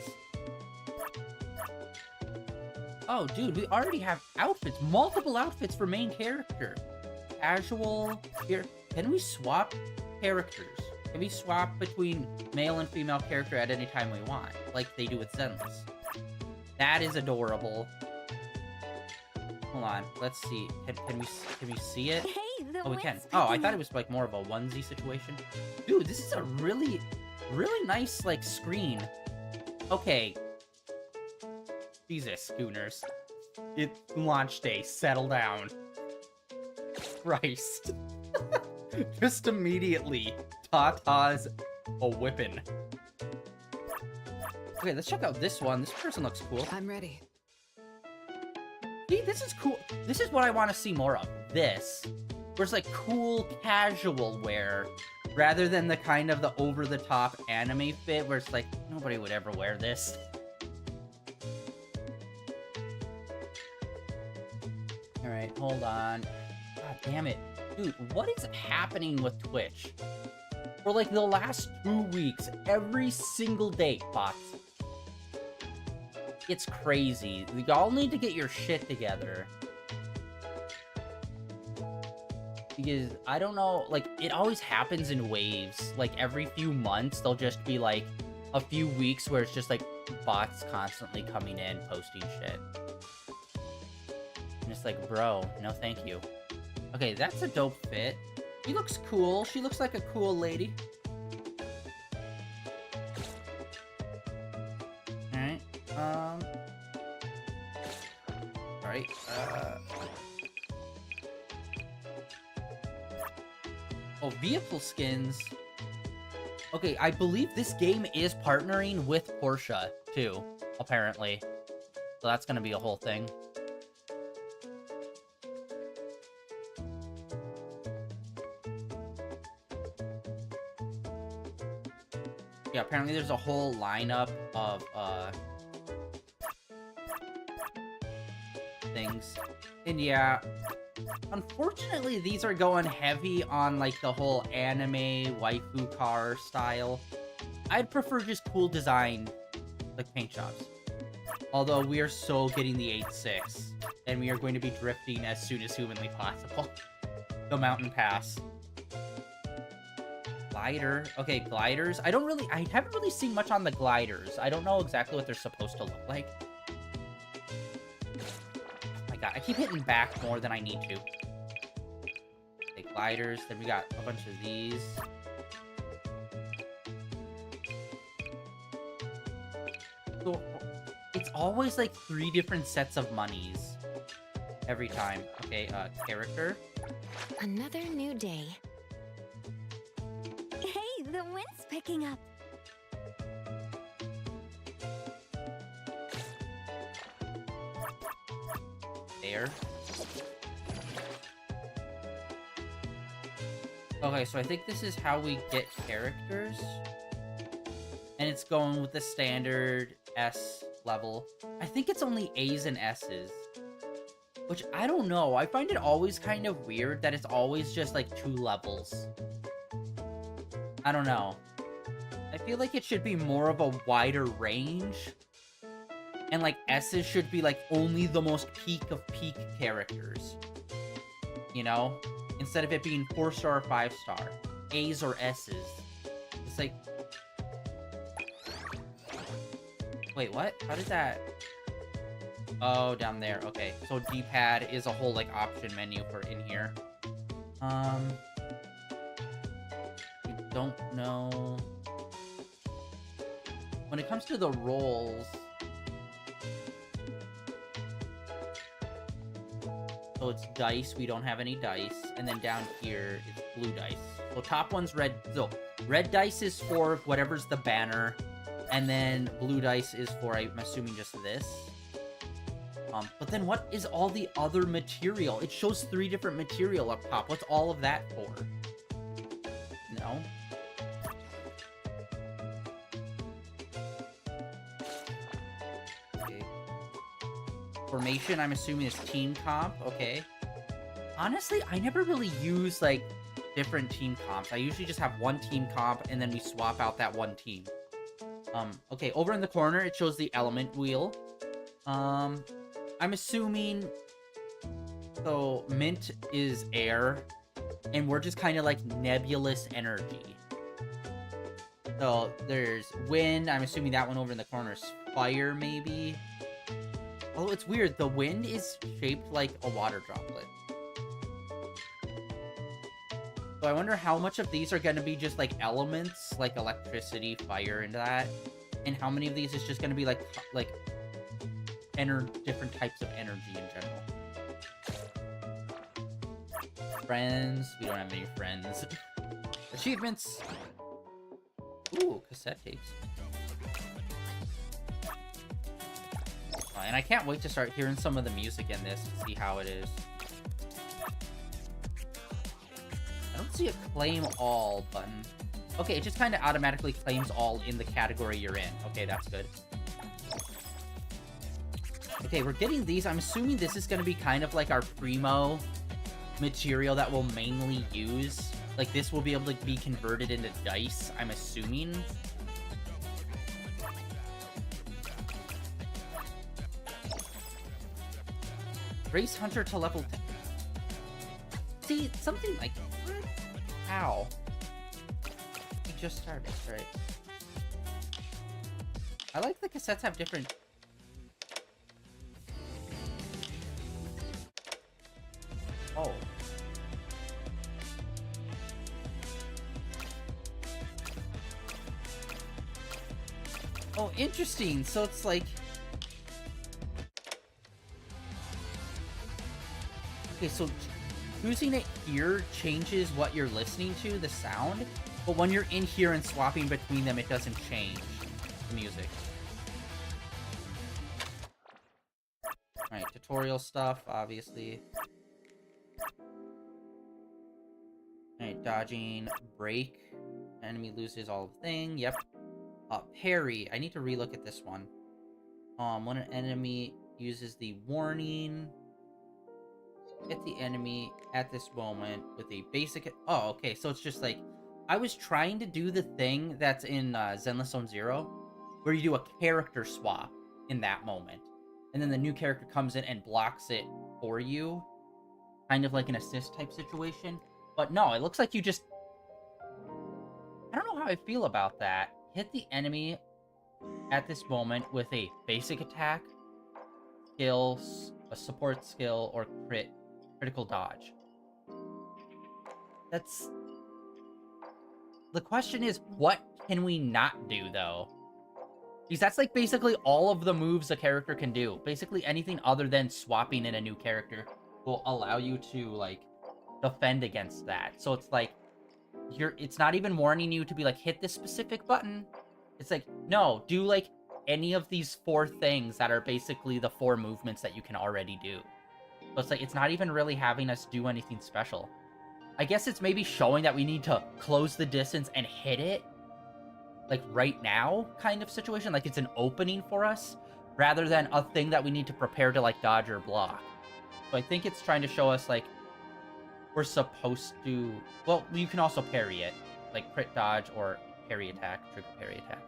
Oh, dude, we already have outfits. Multiple outfits for main character. Casual. Here, can we swap characters? Can we swap between male and female character at any time we want, like they do with Zenless? That is adorable. Hold on, let's see. Can we see it? Hey, Oh, we can. Oh, I thought it was like more of a onesie situation. Dude, this is a really nice like screen. Okay. Jesus, Schooners. It's launch day. Settle down. Christ. Just immediately, Tata's a whippin'. Okay, let's check out this one. This person looks cool. I'm ready. See, this is cool. This is what I want to see more of. This. Where it's like cool casual wear, rather than the kind of the over-the-top anime fit where it's like, nobody would ever wear this. Alright, hold on. God damn it. Dude, what is happening with Twitch? For like the last 2 weeks, every single day, bots. It's crazy. Y'all need to get your shit together. Because, I don't know, like, it always happens in waves. Like, every few months, there'll just be, like, a few weeks where it's just, like, bots constantly coming in, posting shit. And it's like, bro, no thank you. Okay, that's a dope fit. She looks cool. She looks like a cool lady. Alright, Alright, Oh, vehicle skins. Okay, I believe this game is partnering with Porsche, too, apparently. So that's gonna be a whole thing. Yeah, apparently there's a whole lineup of, things. And yeah, unfortunately, these are going heavy on, like, the whole anime waifu car style. I'd prefer just cool design, like, paint jobs. Although, we are so getting the 8.6, and we are going to be drifting as soon as humanly possible. The mountain pass. Glider. Okay, gliders. I haven't really seen much on the gliders. I don't know exactly what they're supposed to look like. Oh my god, I keep hitting back more than I need to. Okay, gliders. Then we got a bunch of these. So, it's always like 3 different sets of monies. Every time. Okay, character. Another new day. Hey, the wind's picking up. There. Okay, so I think this is how we get characters. And it's going with the standard S level. I think it's only A's and S's. Which, I don't know. I find it always kind of weird that it's always just, like, 2 levels. I don't know. I feel like it should be more of a wider range. And, like, S's should be, like, only the most peak of peak characters. You know? Instead of it being 4-star or 5-star. A's or S's. It's like... Wait, what? How did that... Oh, down there. Okay. So D-pad is a whole, like, option menu for in here. I don't know... When it comes to the roles... So it's dice. We don't have any dice. And then down here, it's blue dice. So top one's red. So red dice is for whatever's the banner. And then blue dice is for, I'm assuming, just this. But then what is all the other material? It shows 3 different material up top. What's all of that for? No? Okay. Formation, I'm assuming, is team comp. Okay. Honestly, I never really use, like, different team comps. I usually just have one team comp, and then we swap out that one team. Okay, over in the corner, it shows the element wheel. I'm assuming... So, mint is air, and we're just kind of like nebulous energy. So, there's wind. I'm assuming that one over in the corner is fire, maybe. Oh, it's weird. The wind is shaped like a water droplet. So I wonder how much of these are going to be just like elements, like electricity, fire, and that. And how many of these is just going to be like different types of energy in general. Friends. We don't have any friends. Achievements. Ooh, cassette tapes. And I can't wait to start hearing some of the music in this to see how it is. I don't see a claim all button. Okay, it just kind of automatically claims all in the category you're in. Okay, that's good. Okay, we're getting these. I'm assuming this is going to be kind of like our primo material that we'll mainly use. Like, this will be able to be converted into dice, I'm assuming. Race Hunter to level 10. See, something like... How? We just started, right? I like the cassettes have different... Oh. Oh, interesting. So it's like... Okay, so choosing it here changes what you're listening to, the sound, but when you're in here and swapping between them, it doesn't change the music. Alright, tutorial stuff, obviously. Alright, dodging, break. Enemy loses all the thing, yep. Parry, I need to relook at this one. When an enemy uses the warning... Hit the enemy at this moment with a basic... Oh, okay, so it's just like... I was trying to do the thing that's in Zenless Zone Zero, where you do a character swap in that moment. And then the new character comes in and blocks it for you. Kind of like an assist type situation. But no, it looks like you just... I don't know how I feel about that. Hit the enemy at this moment with a basic attack, skills, a support skill, or critical dodge. That's... The question is, what can we not do, though? Because that's, like, basically all of the moves a character can do. Basically anything other than swapping in a new character will allow you to, like, defend against that. So it's like, it's not even warning you to be like, hit this specific button. It's like, no, do, like, any of these 4 things that are basically the 4 movements that you can already do. So it's like, it's not even really having us do anything special. I guess it's maybe showing that we need to close the distance and hit it, like, right now kind of situation. Like, it's an opening for us, rather than a thing that we need to prepare to, like, dodge or block. So I think it's trying to show us, like, we're supposed to... Well, you can also parry it, like crit dodge or parry attack, trigger parry attack.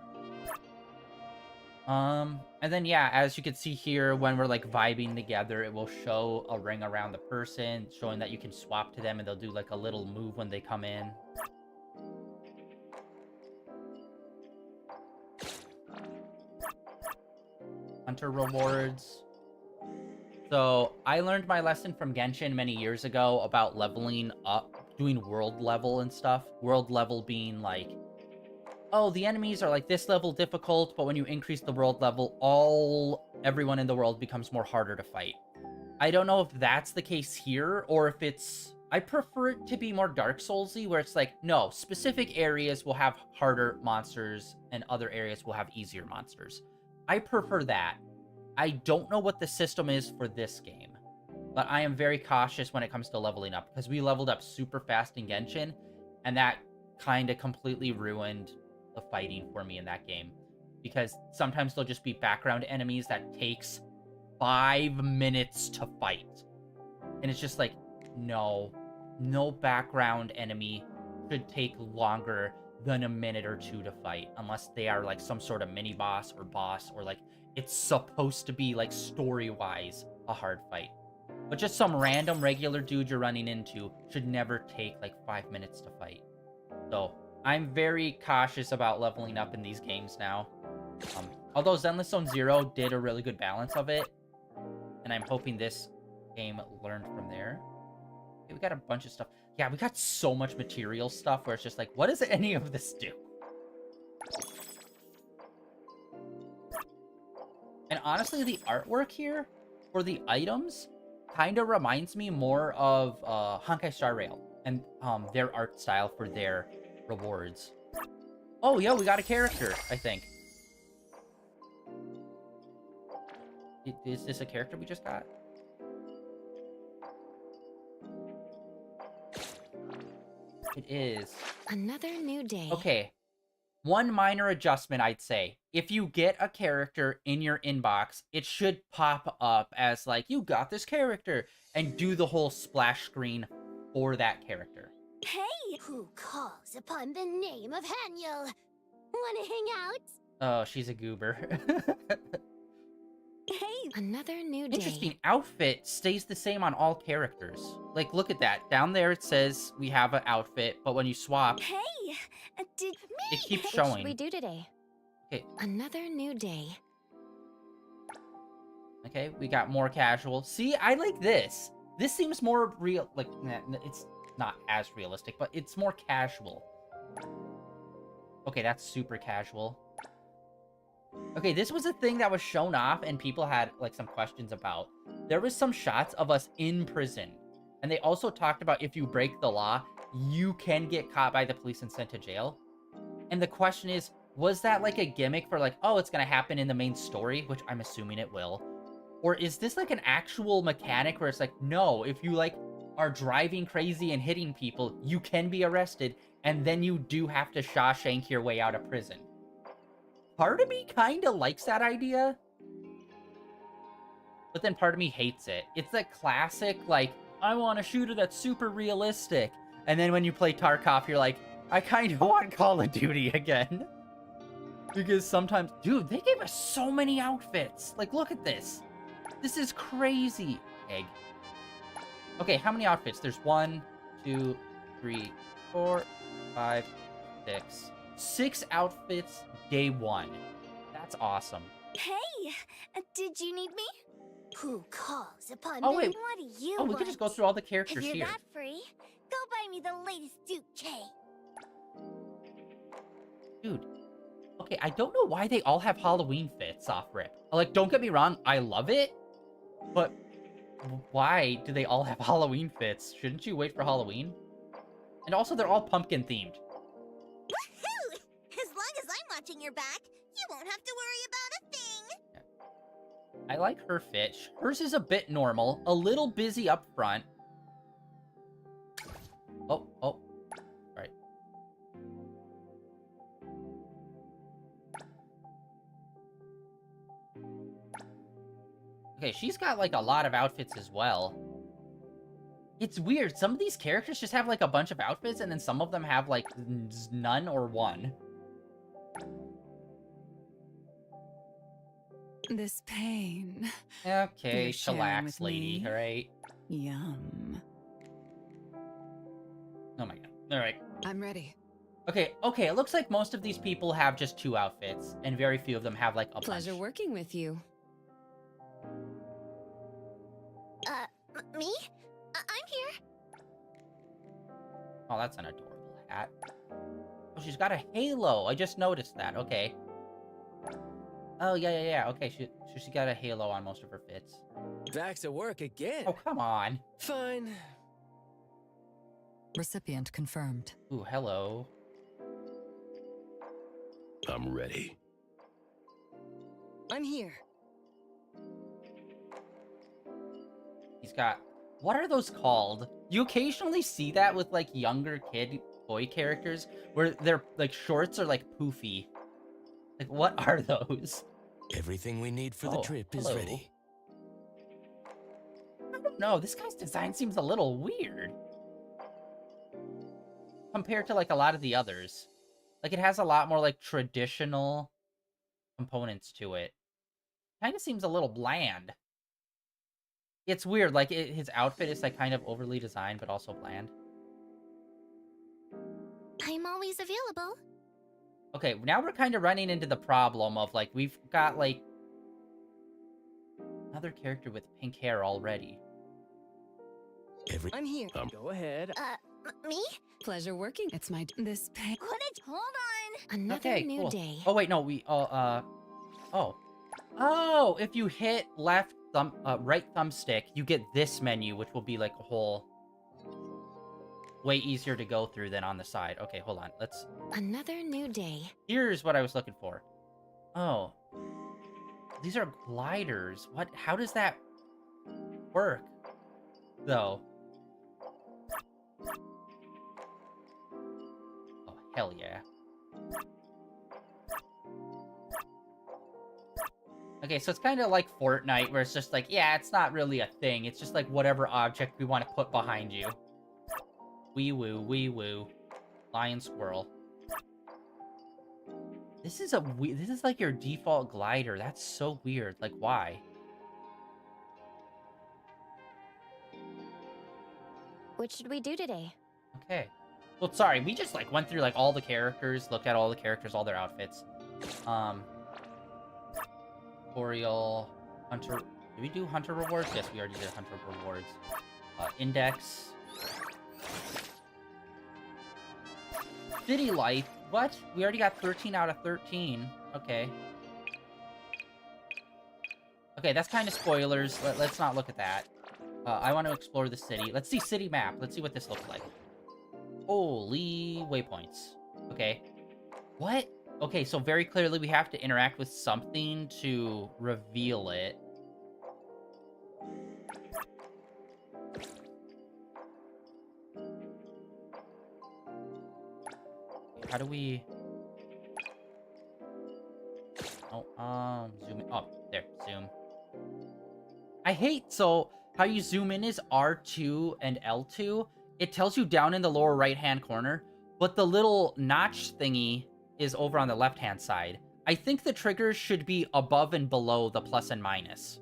And then, yeah, as you can see here, when we're, like, vibing together, it will show a ring around the person, showing that you can swap to them, and they'll do, like, a little move when they come in. Hunter rewards. So, I learned my lesson from Genshin many years ago about leveling up, doing world level and stuff. World level being, like... Oh, the enemies are like this level difficult, but when you increase the world level, everyone in the world becomes more harder to fight. I don't know if that's the case here, or if it's... I prefer it to be more Dark Souls-y, where it's like, no, specific areas will have harder monsters, and other areas will have easier monsters. I prefer that. I don't know what the system is for this game, but I am very cautious when it comes to leveling up, because we leveled up super fast in Genshin, and that kind of completely ruined the fighting for me in that game, because sometimes there'll just be background enemies that takes 5 minutes to fight, and it's just like, no background enemy should take longer than a minute or two to fight, unless they are like some sort of mini boss, or like it's supposed to be like story-wise a hard fight. But just some random regular dude you're running into should never take like 5 minutes to fight. So I'm very cautious about leveling up in these games now. Although Zenless Zone Zero did a really good balance of it, and I'm hoping this game learned from there. Okay, we got a bunch of stuff. Yeah, we got so much material stuff where it's just like, what does any of this do? And honestly, the artwork here for the items kind of reminds me more of Honkai Star Rail and their art style for their rewards. Oh, yeah, we got a character, I think. Is this a character we just got? It is. Another new day. Okay. One minor adjustment, I'd say. If you get a character in your inbox, it should pop up as like, you got this character, and do the whole splash screen for that character. Hey! Who calls upon the name of Haniel? Wanna hang out? Oh, she's a goober. Hey! Another new day. Interesting. Outfit stays the same on all characters. Like, look at that. Down there it says we have an outfit, but when you swap... Hey! Did me? It keeps What showing. should we do today? Okay. Another new day. Okay, we got more casual. See, I like this. This seems more real. Like, it's not as realistic, but it's more casual. Okay, that's super casual. Okay, this was a thing that was shown off and people had, like, some questions about. There was some shots of us in prison. And they also talked about if you break the law, you can get caught by the police and sent to jail. And the question is, was that, like, a gimmick for, like, oh, it's gonna happen in the main story, which I'm assuming it will. Or is this, like, an actual mechanic where it's like, no, if you, like, are driving crazy and hitting people, you can be arrested, and then you do have to Shawshank your way out of prison. Part of me kind of likes that idea, but then part of me hates it. It's a classic, like, I want a shooter that's super realistic. And then when you play Tarkov, you're like, I kind of want Call of Duty again. Because sometimes, dude, they gave us so many outfits. Like, look at this. This is crazy. Egg. Okay, how many outfits? There's 1, 2, 3, 4, 5, 6. 6 outfits day 1. That's awesome. Hey! Did you need me? Who calls upon Oh, me? wait. What do you Oh, we want? could just go through all the characters If you're here. that free, go buy me the latest Duke K. Dude. Okay, I don't know why they all have Halloween fits off rip. Like, don't get me wrong, I love it, but why do they all have Halloween fits? Shouldn't you wait for Halloween? And also, they're all pumpkin themed. Woohoo! As long as I'm watching your back, you won't have to worry about a thing. I like her fit. Hers is a bit normal, a little busy up front. Oh. Right. Okay, she's got, like, a lot of outfits as well. It's weird. Some of these characters just have, like, a bunch of outfits, and then some of them have, like, none or one. This pain. Okay, You're sharing chillax, with lady, me? alright? Yum. Oh my god. Alright. I'm ready. Okay, it looks like most of these people have just 2 outfits, and very few of them have, like, a Pleasure bunch. working with you. Me? I'm here. Oh, that's an adorable hat. Oh, she's got a halo. I just noticed that. Okay. Oh, yeah. Okay, she got a halo on most of her fits. Back to work again. Oh, come on. Fine. Recipient confirmed. Ooh, hello. I'm ready. I'm here. got... What are those called? You occasionally see that with, like, younger kid toy characters, where their, like, shorts are, like, poofy. Like, what are those? Everything we need for the trip is ready. I don't know, this guy's design seems a little weird. Compared to, like, a lot of the others. Like, it has a lot more, like, traditional components to it. Kind of seems a little bland. It's weird, like, his outfit is, like, kind of overly designed, but also bland. I'm always available. Okay, now we're kind of running into the problem of, like, we've got, like, another character with pink hair already. I'm here. Go ahead. Me? Pleasure working. It's my this pay. Hold on. Another Okay, new cool. day. Oh, wait, no, Oh, if you hit left thumb, right thumbstick, you get this menu, which will be, like, a whole... way easier to go through than on the side. Okay, hold on. Let's... Another new day. Here's what I was looking for. Oh. These are gliders. What? How does that work, though? Oh, hell yeah. Okay, so it's kind of like Fortnite, where it's just like, yeah, it's not really a thing. It's just like whatever object we want to put behind you. Wee woo, wee woo. Lion squirrel. This is like your default glider. That's so weird. Like, why? What should we do today? Okay. Well, sorry, we just, like, went through, like, all the characters, looked at all the characters, all their outfits. Tutorial, Hunter... Did we do Hunter rewards? Yes, we already did Hunter rewards. Index. City life. What? We already got 13 out of 13. Okay. Okay, that's kind of spoilers. Let's not look at that. I want to explore the city. Let's see city map. Let's see what this looks like. Holy waypoints. Okay. What? Okay, so very clearly we have to interact with something to reveal it. How do we... Oh, zoom in. Oh, there, zoom. I hate, so, how you zoom in is R2 and L2. It tells you down in the lower right-hand corner, but the little notch thingy is over on the left-hand side. I think the triggers should be above and below the plus and minus.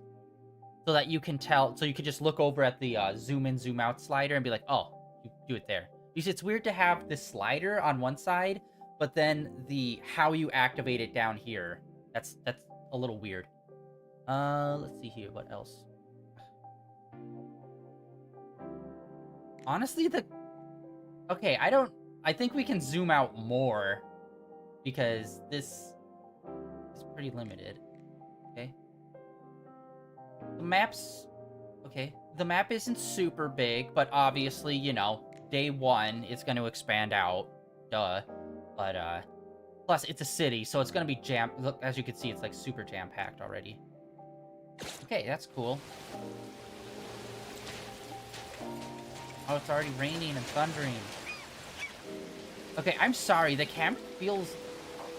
So that you can tell, so you can just look over at the zoom in, zoom out slider and be like, oh, you do it there. Because it's weird to have the slider on one side, but then the how you activate it down here. That's a little weird. Let's see here, what else? Honestly, okay, I think we can zoom out more because this is pretty limited. Okay. The map's okay. The map isn't super big, but obviously, you know, day one, it's going to expand out. Duh. But, plus, it's a city, so it's going to be look, as you can see, it's, like, super jam-packed already. Okay, that's cool. Oh, it's already raining and thundering. Okay, I'm sorry. The camera feels...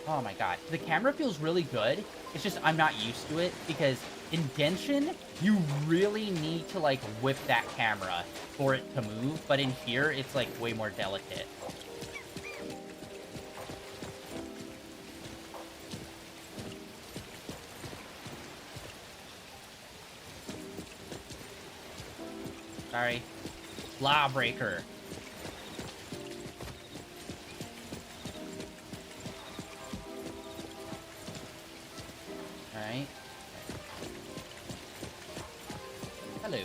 Oh, my God. The camera feels really good. It's just I'm not used to it, because in Genshin, you really need to, like, whip that camera for it to move, but in here, it's, like, way more delicate. Sorry. Lawbreaker. Alright. Hello.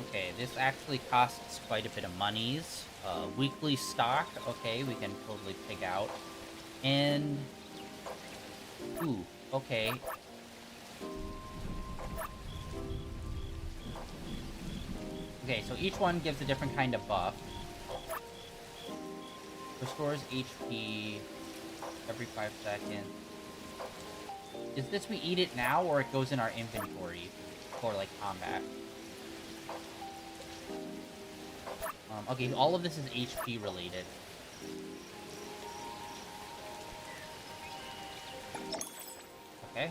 Okay, this actually costs quite a bit of monies. Weekly stock, okay, we can totally pick out. And... Ooh, okay. Okay, so each one gives a different kind of buff. Restores HP every 5 seconds. Is this we eat it now, or it goes in our inventory for, like, combat? Okay, all of this is HP related. Okay.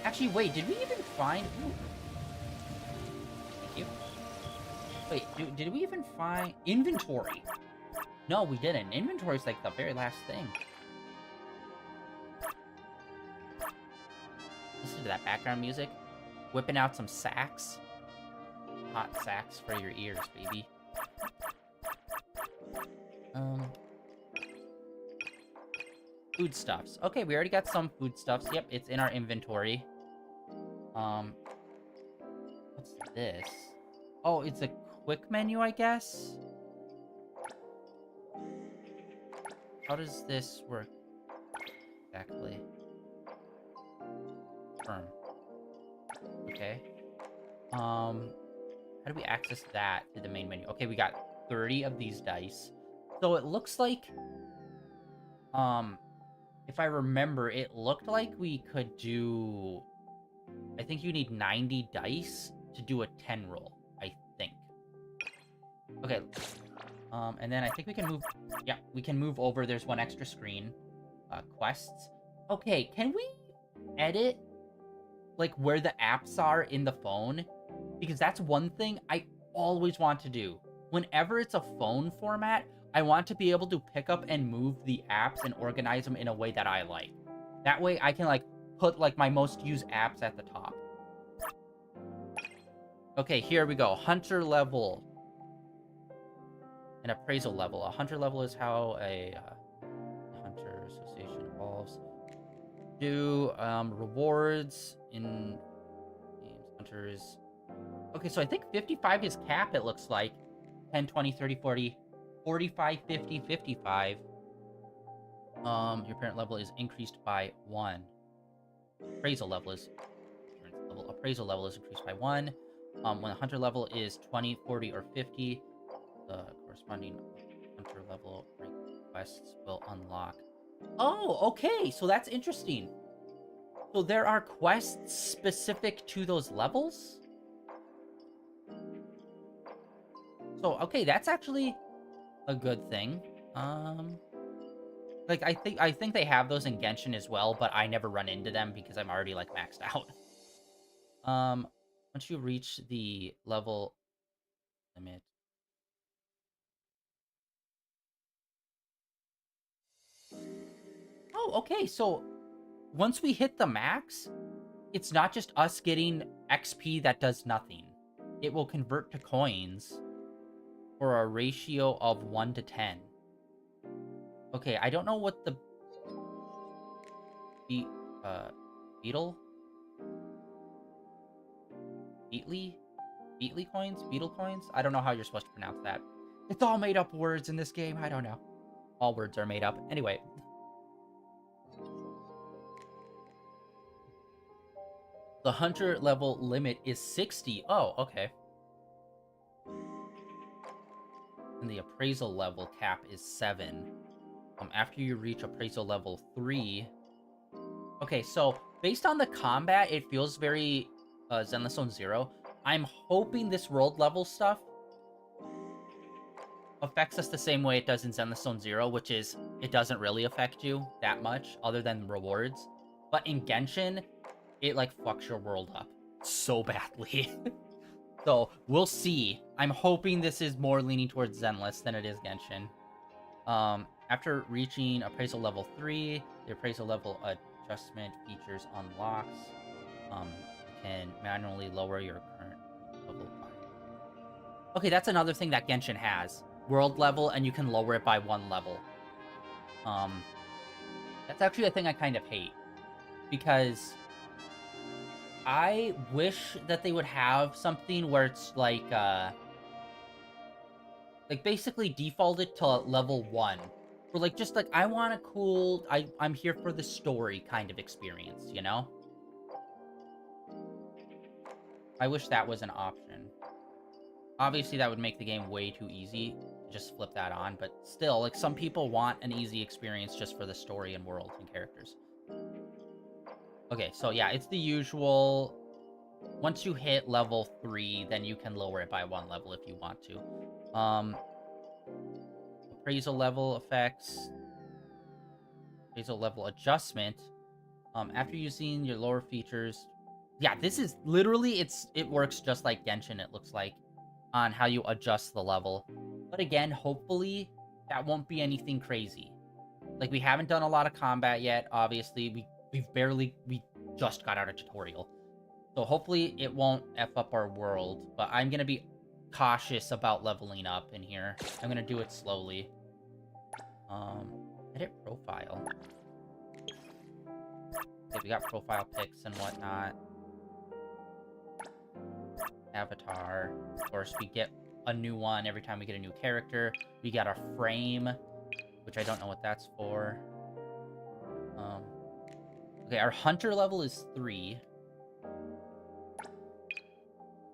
Actually, wait, did we even find... Ooh. Thank you. Wait, did we even find... Inventory? No, we didn't. Inventory's like the very last thing. Listen to that background music. Whipping out some sax. Hot sax for your ears, baby. Foodstuffs. Okay, we already got some foodstuffs. Yep, it's in our inventory. What's this? Oh, it's a quick menu, I guess? How does this work exactly? Firm. Okay. How do we access that to the main menu? Okay, we got 30 of these dice. So it looks like, if I remember, it looked like we could do... I think you need 90 dice to do a 10 roll, I think. Okay. And then I think we can move... Yeah, we can move over. There's one extra screen. Quests. Okay, can we edit, like, where the apps are in the phone? Because that's one thing I always want to do. Whenever it's a phone format, I want to be able to pick up and move the apps and organize them in a way that I like. That way I can, like, put, like, my most used apps at the top. Okay, here we go. Hunter level. An appraisal level. A hunter level is how a hunter association evolves. Do rewards in games. Hunters. Okay, so I think 55 is cap, it looks like. 10, 20, 30, 40, 45, 50, 55. Your parent level is increased by 1. Appraisal level is increased by 1. When the hunter level is 20, 40, or 50, the corresponding hunter level requests will unlock. Oh, okay, so that's interesting. So there are quests specific to those levels? So, okay, that's actually a good thing. Like, I think they have those in Genshin as well, but I never run into them because I'm already, like, maxed out. Once you reach the level limit... Oh, okay, so once we hit the max, it's not just us getting XP that does nothing. It will convert to coins for a ratio of 1 to 10. Okay, I don't know what the... Beetle? Beetle coins? Beetle coins? I don't know how you're supposed to pronounce that. It's all made up words in this game, I don't know. All words are made up. Anyway. The hunter level limit is 60. Oh, okay. And the appraisal level cap is 7. After you reach appraisal level 3... Okay, so based on the combat, it feels very Zenless Zone Zero. I'm hoping this world level stuff affects us the same way it does in Zenless Zone Zero, which is it doesn't really affect you that much, other than rewards. But in Genshin, it, like, fucks your world up so badly. So, we'll see. I'm hoping this is more leaning towards Zenless than it is Genshin. After reaching appraisal level 3, the appraisal level adjustment features unlocks. You can manually lower your current level by... Okay, that's another thing that Genshin has. World level, and you can lower it by 1 level. That's actually a thing I kind of hate. Because I wish that they would have something where it's like basically defaulted to level 1 Or, like, just, like, I want a cool, I'm here for the story kind of experience, you know? I wish that was an option. Obviously, that would make the game way too easy to just flip that on, but still, like, some people want an easy experience just for the story and world and characters. Okay, so yeah, it's the usual. Once you hit level 3, then you can lower it by 1 level if you want to. Appraisal level effects. Appraisal level adjustment. After using your lower features. Yeah, this is literally, it works just like Genshin, it looks like, on how you adjust the level. But again, hopefully, that won't be anything crazy. Like, we haven't done a lot of combat yet, obviously. We just got out of tutorial. So hopefully it won't F up our world, but I'm going to be cautious about leveling up in here. I'm going to do it slowly. Edit profile. Okay, we got profile pics and whatnot. Avatar. Of course, we get a new one every time we get a new character. We got a frame, which I don't know what that's for. Okay, our hunter level is 3.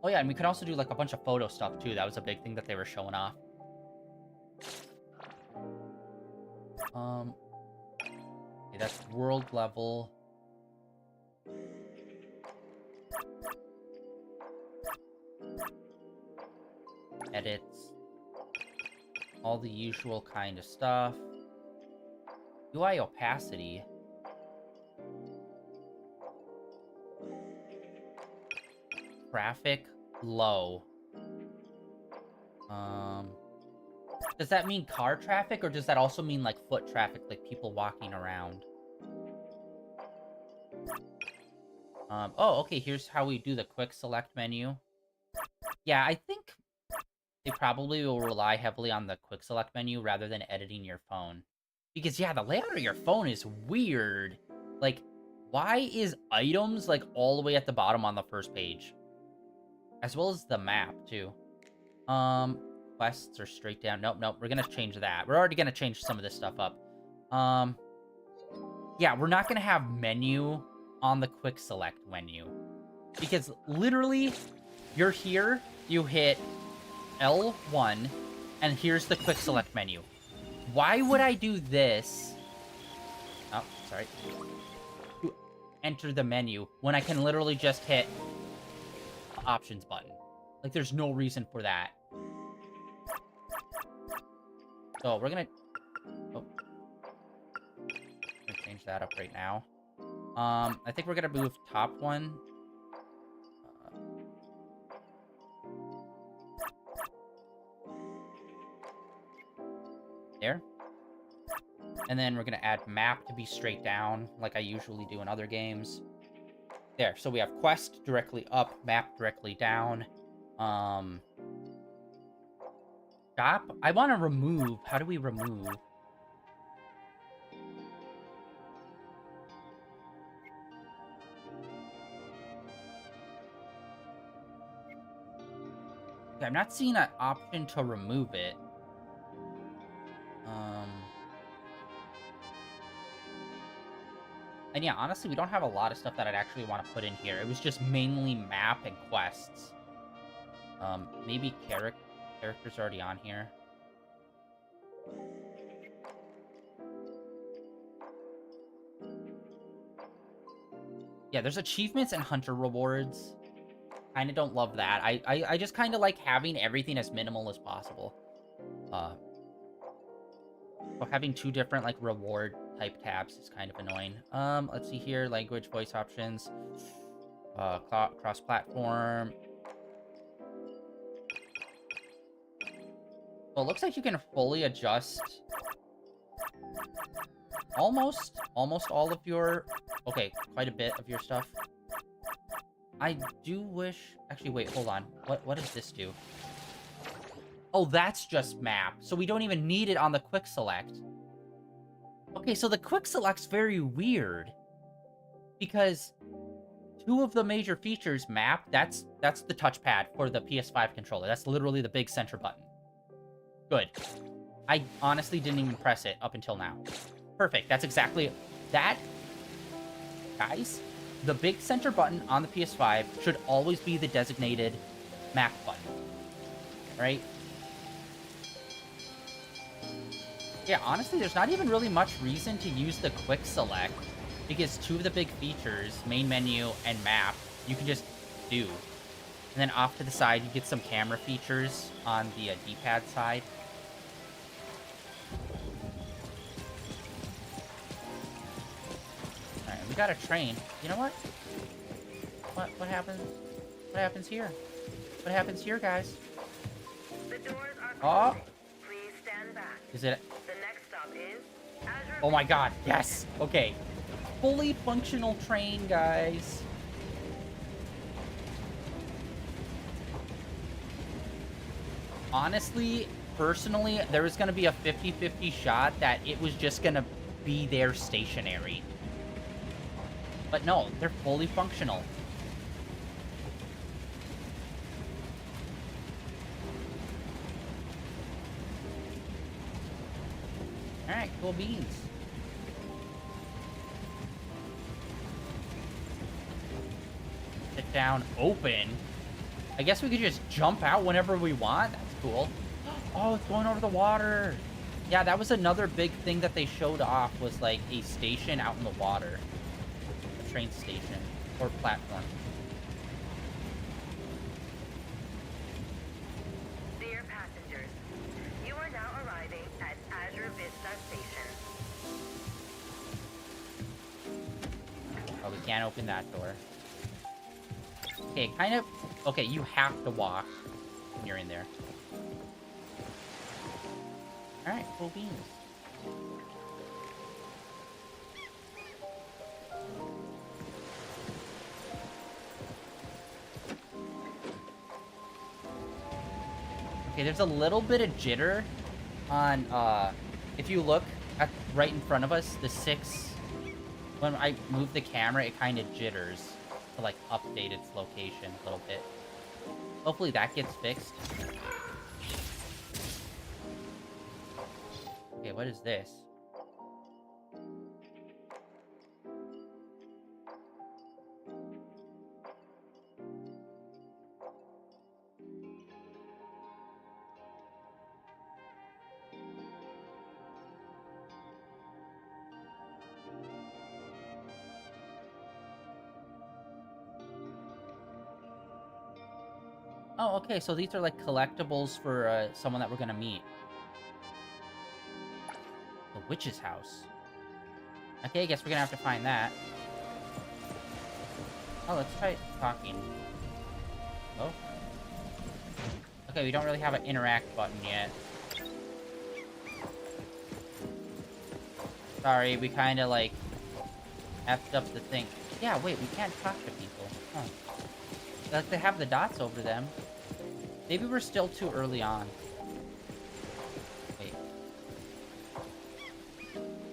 Oh yeah, and we could also do like a bunch of photo stuff too. That was a big thing that they were showing off. Okay, that's world level. Edits. All the usual kind of stuff. UI opacity. Traffic low. Does that mean car traffic, or does that also mean like foot traffic, like people walking around? Oh, okay, here's how we do the quick select menu. Yeah, I think they probably will rely heavily on the quick select menu rather than editing your phone. Because, yeah, the layout of your phone is weird. Like, why is items, like, all the way at the bottom on the first page? As well as the map, too. Quests are straight down. Nope, we're gonna change that. We're already gonna change some of this stuff up. Yeah, we're not gonna have menu on the quick select menu. Because, literally, you're here, you hit L1, and here's the quick select menu. Why would I do this? Oh, sorry. To enter the menu when I can literally just hit the options button. Like, there's no reason for that. So, we're gonna... Oh. I'm gonna change that up right now. I think we're gonna move top one. There. And then we're gonna add map to be straight down, like I usually do in other games. There, so we have quest directly up, map directly down. Shop? I want to remove. How do we remove? Okay, I'm not seeing an option to remove it. And yeah, honestly, we don't have a lot of stuff that I'd actually want to put in here. It was just mainly map and quests. Maybe characters already on here. Yeah, there's achievements and hunter rewards. Kind of don't love that. I just kind of like having everything as minimal as possible. So having 2 different, like, reward type tabs is kind of annoying. Let's see here. Language, voice options. Cross-platform. So it looks like you can fully adjust almost all of your... Okay, quite a bit of your stuff. I do wish... Actually, wait, hold on. What does this do? Oh, that's just map. So we don't even need it on the quick select. Okay, so the quick select's very weird. Because 2 of the major features, map, that's the touchpad for the PS5 controller. That's literally the big center button. Good. I honestly didn't even press it up until now. Perfect. That's exactly that. Guys, the big center button on the PS5 should always be the designated map button. Right? Yeah, honestly, there's not even really much reason to use the quick select, because two of the big features, main menu and map, you can just do. And then off to the side, you get some camera features on the D-pad side. Alright, we got a train. You know what? What happens? What happens here? What happens here, guys? The doors are Oh! Please stand back. Is it... The next stop is Azure. Oh my god, yes! Okay. Fully functional train, guys. Honestly, personally, there was going to be a 50-50 shot that it was just going to be there stationary. But no, they're fully functional. Alright, cool beans. Sit down, open. I guess we could just jump out whenever we want. That's cool. Oh, it's going over the water. Yeah, that was another big thing that they showed off, was like a station out in the water. A train station or platform. Dear passengers, you are now arriving at Azure Vista Station. Oh, we can't open that door. Okay, kind of... Okay, you have to walk when you're in there. Alright, cool beans. Okay, there's a little bit of jitter on, if you look at right in front of us, the 6... When I move the camera, it kind of jitters to, like, update its location a little bit. Hopefully that gets fixed. Okay, what is this? Oh, okay, so these are like collectibles for someone that we're gonna meet. The witch's house. Okay, I guess we're gonna have to find that. Oh, let's try talking. Oh. Okay, we don't really have an interact button yet. Sorry, we kind of like effed up the thing. Yeah, wait, we can't talk to people. Huh. Like, they have the dots over them. Maybe we're still too early on. Wait.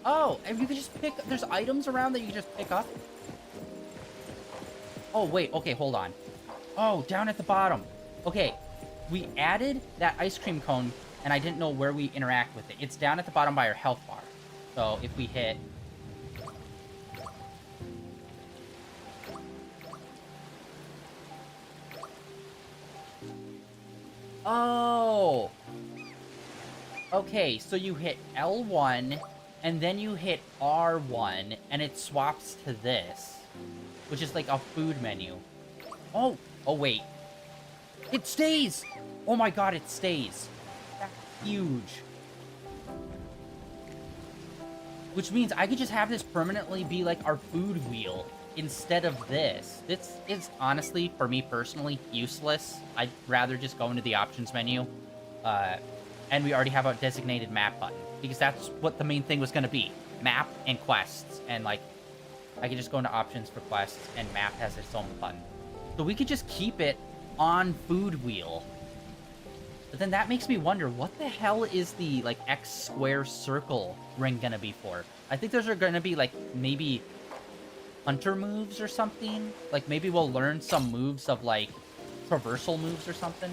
Oh, and you can just pick... There's items around that you can just pick up? Oh, wait. Okay, hold on. Oh, down at the bottom. Okay, we added that ice cream cone, and I didn't know where we interact with it. It's down at the bottom by our health bar. So, if we hit... Oh! Okay, so you hit L1, and then you hit R1, and it swaps to this, which is like a food menu. Oh! Oh, wait. It stays! Oh my god, it stays. That's huge. Which means I could just have this permanently be like our food wheel instead of this. This is honestly, for me personally, useless. I'd rather just go into the options menu. And we already have a designated map button, because that's what the main thing was going to be. Map and quests. And like, I could just go into options for quests, and map has its own button. So we could just keep it on food wheel. But then that makes me wonder, what the hell is the like X square circle ring gonna be for? I think those are gonna be like maybe hunter moves or something. Like maybe we'll learn some moves of like traversal moves or something.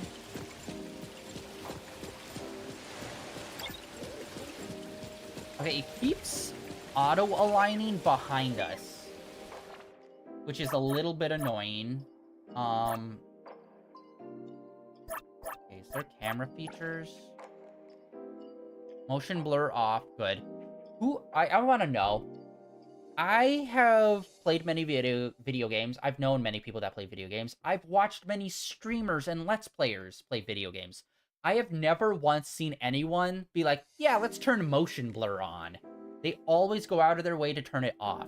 Okay, it keeps auto-aligning behind us, which is a little bit annoying. Okay, is there camera features? Motion blur off, good. I want to know. I have played many video games. I've known many people that play video games. I've watched many streamers and Let's Players play video games. I have never once seen anyone be like, yeah, let's turn motion blur on. They always go out of their way to turn it off.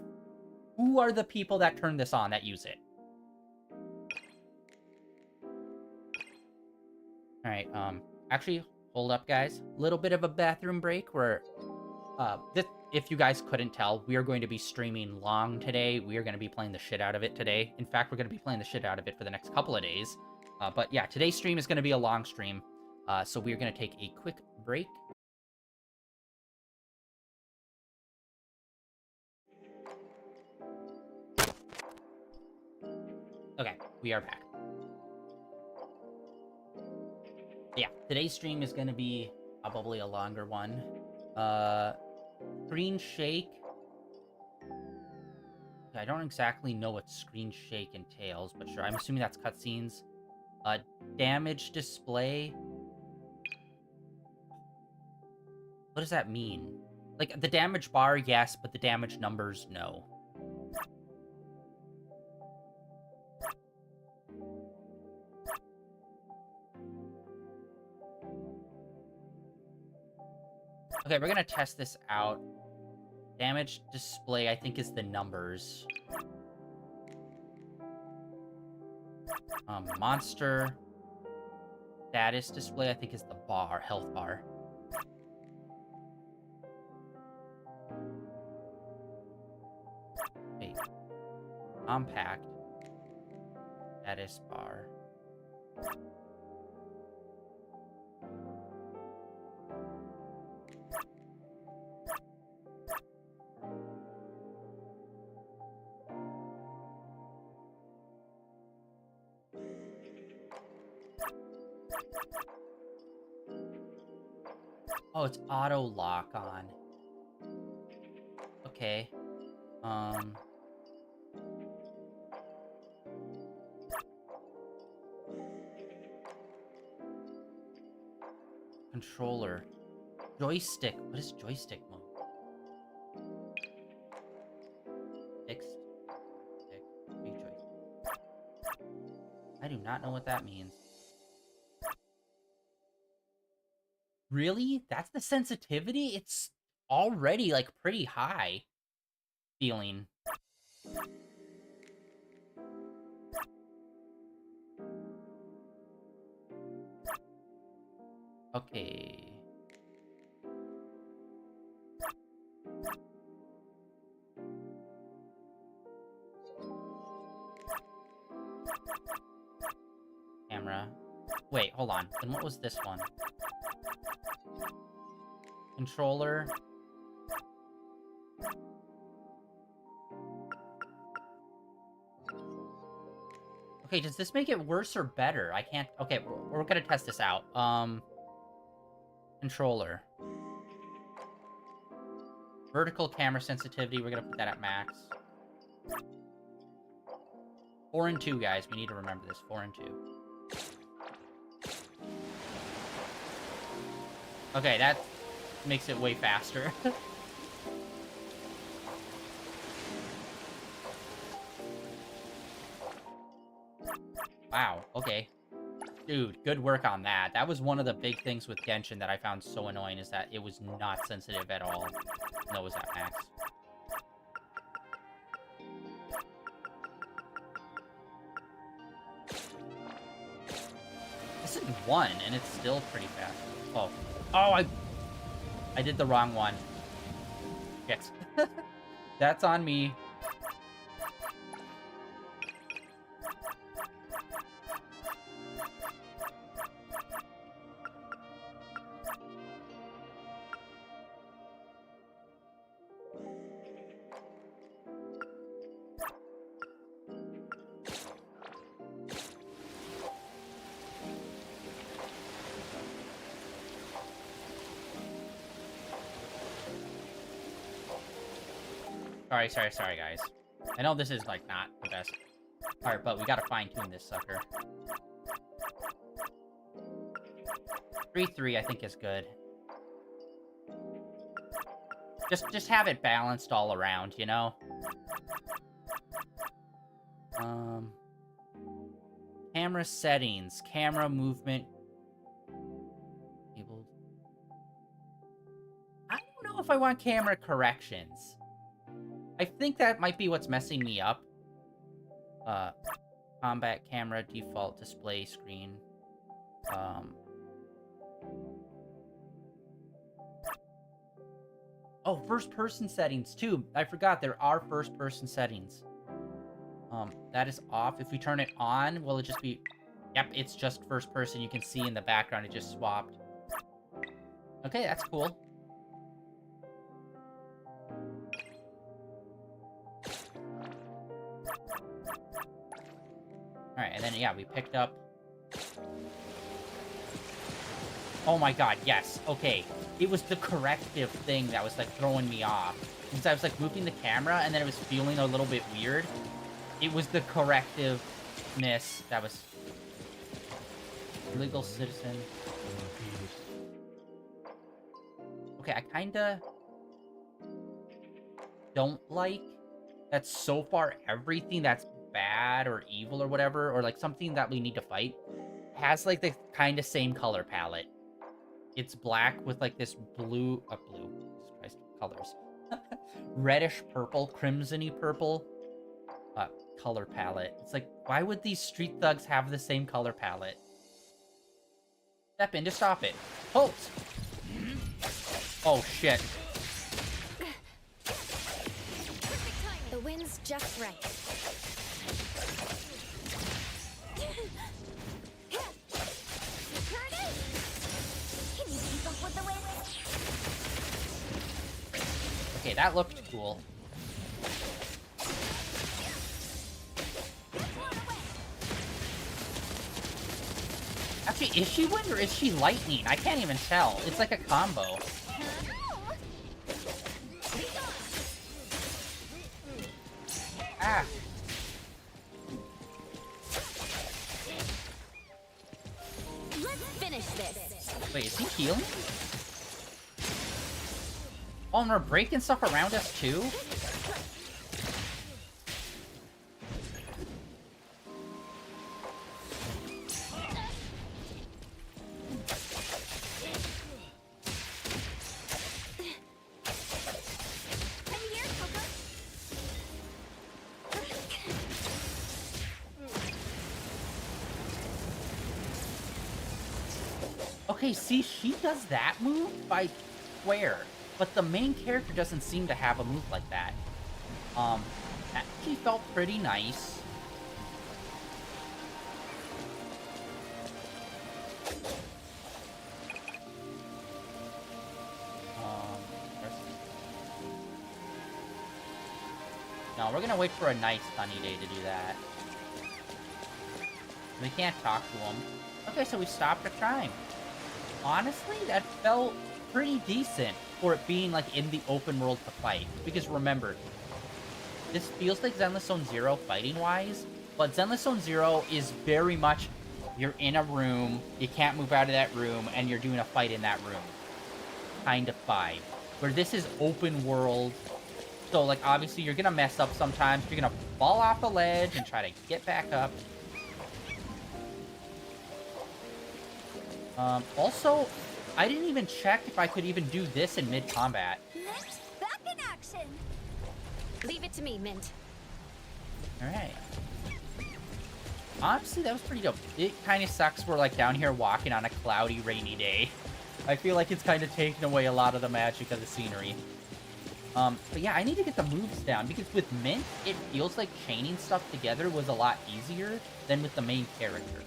Who are the people that turn this on, that use it? Alright, actually, hold up, guys. Little bit of a bathroom break where, if you guys couldn't tell, we are going to be streaming long today. We are going to be playing the shit out of it today. In fact, we're going to be playing the shit out of it for the next couple of days. But yeah, today's stream is going to be a long stream. So we're going to take a quick break. Okay, we are back. Yeah, today's stream is going to be probably a longer one. Screen shake. I don't exactly know what screen shake entails, but sure, I'm assuming that's cutscenes. Damage display. What does that mean? Like, the damage bar, yes, but the damage numbers, no. Okay, we're gonna test this out. Damage display, I think, is the numbers. Monster status display, I think, is the bar, health bar. Wait. Compact status bar. Oh, it's auto lock on. Okay. Controller. Joystick. What is joystick mode? Fixed. Rejoystick. I do not know what that means. Really? That's the sensitivity? It's already, like, pretty high feeling. Okay. Camera. Wait, hold on. Then what was this one? Controller. Okay, does this make it worse or better? I can't... Okay, we're gonna test this out. Controller. Vertical camera sensitivity, we're gonna put that at max. 4 and 2, guys. We need to remember this. 4 and 2. Okay, that makes it way faster. Wow, okay. Dude, good work on that. That was one of the big things with Genshin that I found so annoying, is that it was not sensitive at all. No, it was at max. This is 1, and it's still pretty fast. Oh. Oh, I did the wrong one. Yes. That's on me. Sorry, guys. I know this is, like, not the best part, but we gotta fine-tune this sucker. 3-3, I think, is good. Just have it balanced all around, you know? Camera settings. Camera movement. Enabled. I don't know if I want camera corrections. I think that might be what's messing me up. Combat camera default display screen. Oh, first-person settings, too. I forgot, there are first-person settings. That is off. If we turn it on, will it just be... Yep, it's just first-person. You can see in the background it just swapped. Okay, that's cool. Alright, and then, yeah, we picked up... Oh my god, yes. Okay. It was the corrective thing that was, like, throwing me off. Because I was, like, moving the camera, and then it was feeling a little bit weird. It was the correctiveness that was... Legal citizen. Okay, I kinda... don't like that so far everything that's bad or evil or whatever, or, like, something that we need to fight, has, like, the kind of same color palette. It's black with, like, this blue... blue. Jesus Christ, colors. Reddish purple, crimson-y purple color palette. It's like, why would these street thugs have the same color palette? Step in to stop it. Halt! Oh, shit. The wind's just right. Okay, that looked cool. Actually, is she wind or is she lightning? I can't even tell. It's like a combo. Ah. Let's finish this. Wait, is he healing? Oh, and we're breaking stuff around us, too? Okay, see, she does that move by square. But the main character doesn't seem to have a move like that. That actually felt pretty nice. No, we're gonna wait for a nice sunny day to do that. We can't talk to him. Okay, so we stopped a crime. Honestly, that felt pretty decent for it being, like, in the open world to fight. Because remember, this feels like Zenless Zone Zero fighting-wise, but Zenless Zone Zero is very much, you're in a room, you can't move out of that room, and you're doing a fight in that room. Kind of vibe. Where this is open world, so, like, obviously you're gonna mess up sometimes, you're gonna fall off the ledge and try to get back up. Also, I didn't even check if I could even do this in mid-combat. Mint, back in action. Leave it to me, Mint. Alright. Honestly, that was pretty dope. It kind of sucks we're, like, down here walking on a cloudy, rainy day. I feel like it's kind of taken away a lot of the magic of the scenery. But yeah, I need to get the moves down, because with Mint, it feels like chaining stuff together was a lot easier than with the main character.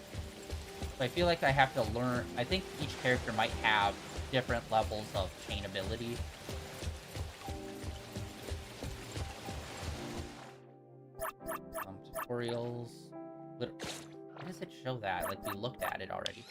So I feel like I have to learn... I think each character might have different levels of chainability. Tutorials... Why does it show that? Like, we looked at it already.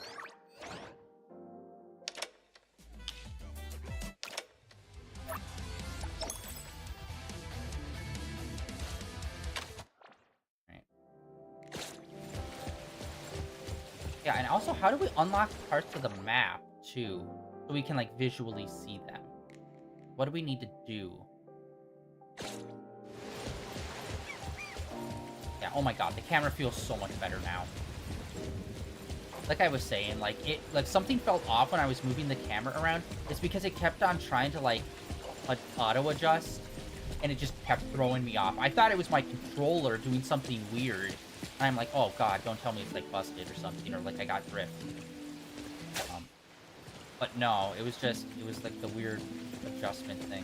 And also, how do we unlock parts of the map, too? So we can, like, visually see them. What do we need to do? Yeah, oh my god, the camera feels so much better now. Like I was saying, like, something felt off when I was moving the camera around. It's because it kept on trying to, like auto-adjust, and it just kept throwing me off. I thought it was my controller doing something weird. And I'm like, oh god, don't tell me it's, like, busted or something, or, like, I got drift. But no, it was just, it was, like, the weird adjustment thing.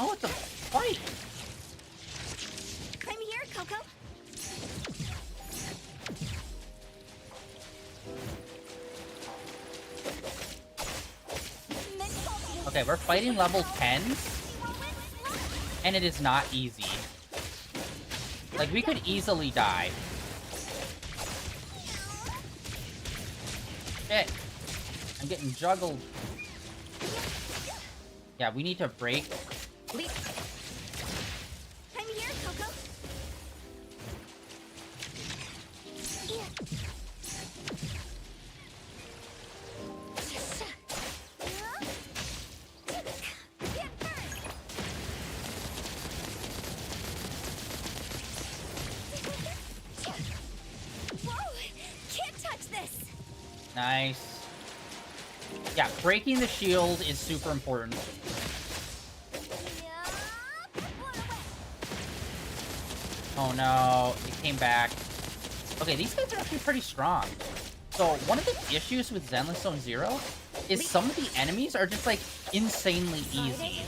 Oh, it's a fight! I'm here, Coco. Okay, we're fighting level 10s, and it is not easy. Like, we could easily die. Shit! I'm getting juggled. Yeah, we need to break. I'm here, Coco. Whoa! Can't touch this. Nice. Yeah, breaking the shield is super important. Oh no, it came back. Okay, these guys are actually pretty strong. So, one of the issues with Zenless Zone Zero is some of the enemies are just, like, insanely easy.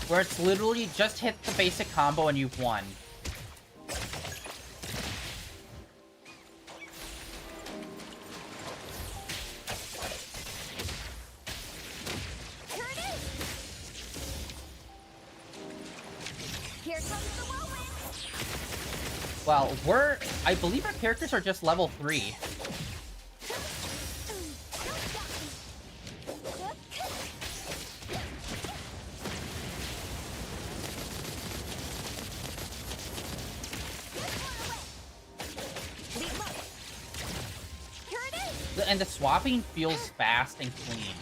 Where it's literally just hit the basic combo and you've won. Here comes the whirlwind. Well, I believe our characters are just level 3. And the swapping feels fast and clean.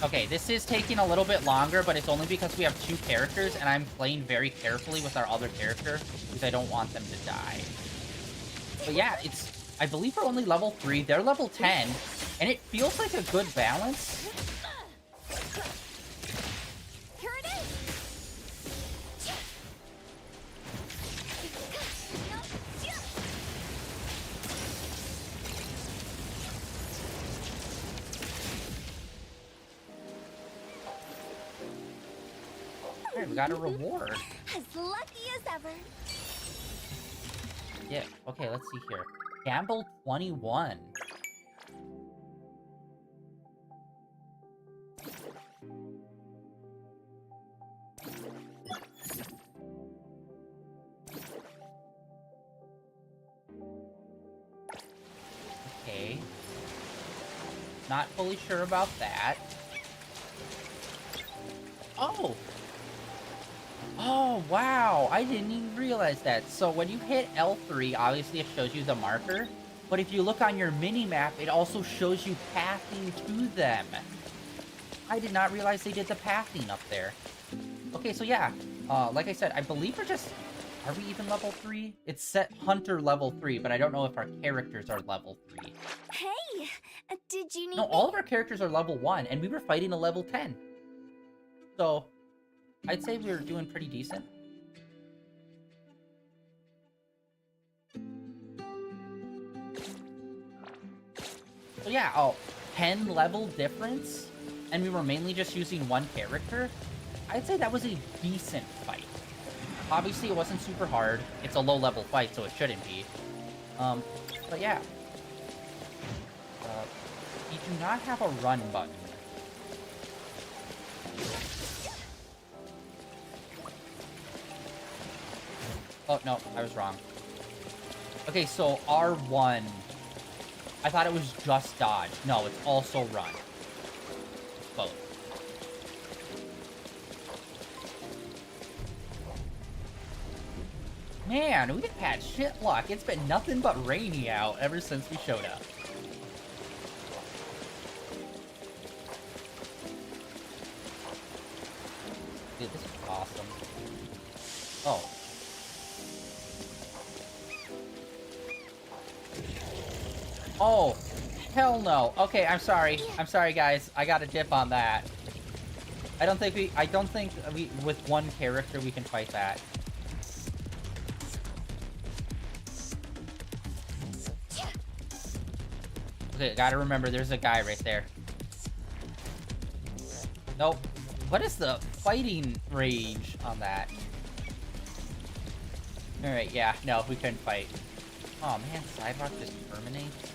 Okay, this is taking a little bit longer, but it's only because we have 2 characters, and I'm playing very carefully with our other character, because I don't want them to die. But yeah, I believe we're only level 3, they're level 10, and it feels like a good balance. We got a reward. As lucky as ever. Yeah, okay, let's see here. Gamble 21. Okay. Not fully sure about that. Oh! Oh, wow! I didn't even realize that. So when you hit L3, obviously it shows you the marker. But if you look on your mini-map, it also shows you pathing to them. I did not realize they did the pathing up there. Okay, so yeah. Like I said, I believe we're just... Are we even level 3? It's set Hunter level 3, but I don't know if our characters are level 3. Hey! Did you need No, all of our characters are level 1, and we were fighting a level 10. So... I'd say we're doing pretty decent. So yeah, 10 level difference, and we were mainly just using 1 character. I'd say that was a decent fight. Obviously, it wasn't super hard. It's a low-level fight, so it shouldn't be. But yeah. You do not have a run button. Oh, no, I was wrong. Okay, so R1. I thought it was just dodge. No, it's also run. It's both. Man, we've had shit luck. It's been nothing but rainy out ever since we showed up. Dude, this is awesome. Oh. Oh, hell no. Okay, I'm sorry. I'm sorry, guys. I got a dip on that. I don't think we, with one character, we can fight that. Okay, gotta remember, there's a guy right there. Nope. What is the fighting range on that? Alright, yeah, no, we couldn't fight. Oh man, Sidewalk just terminates.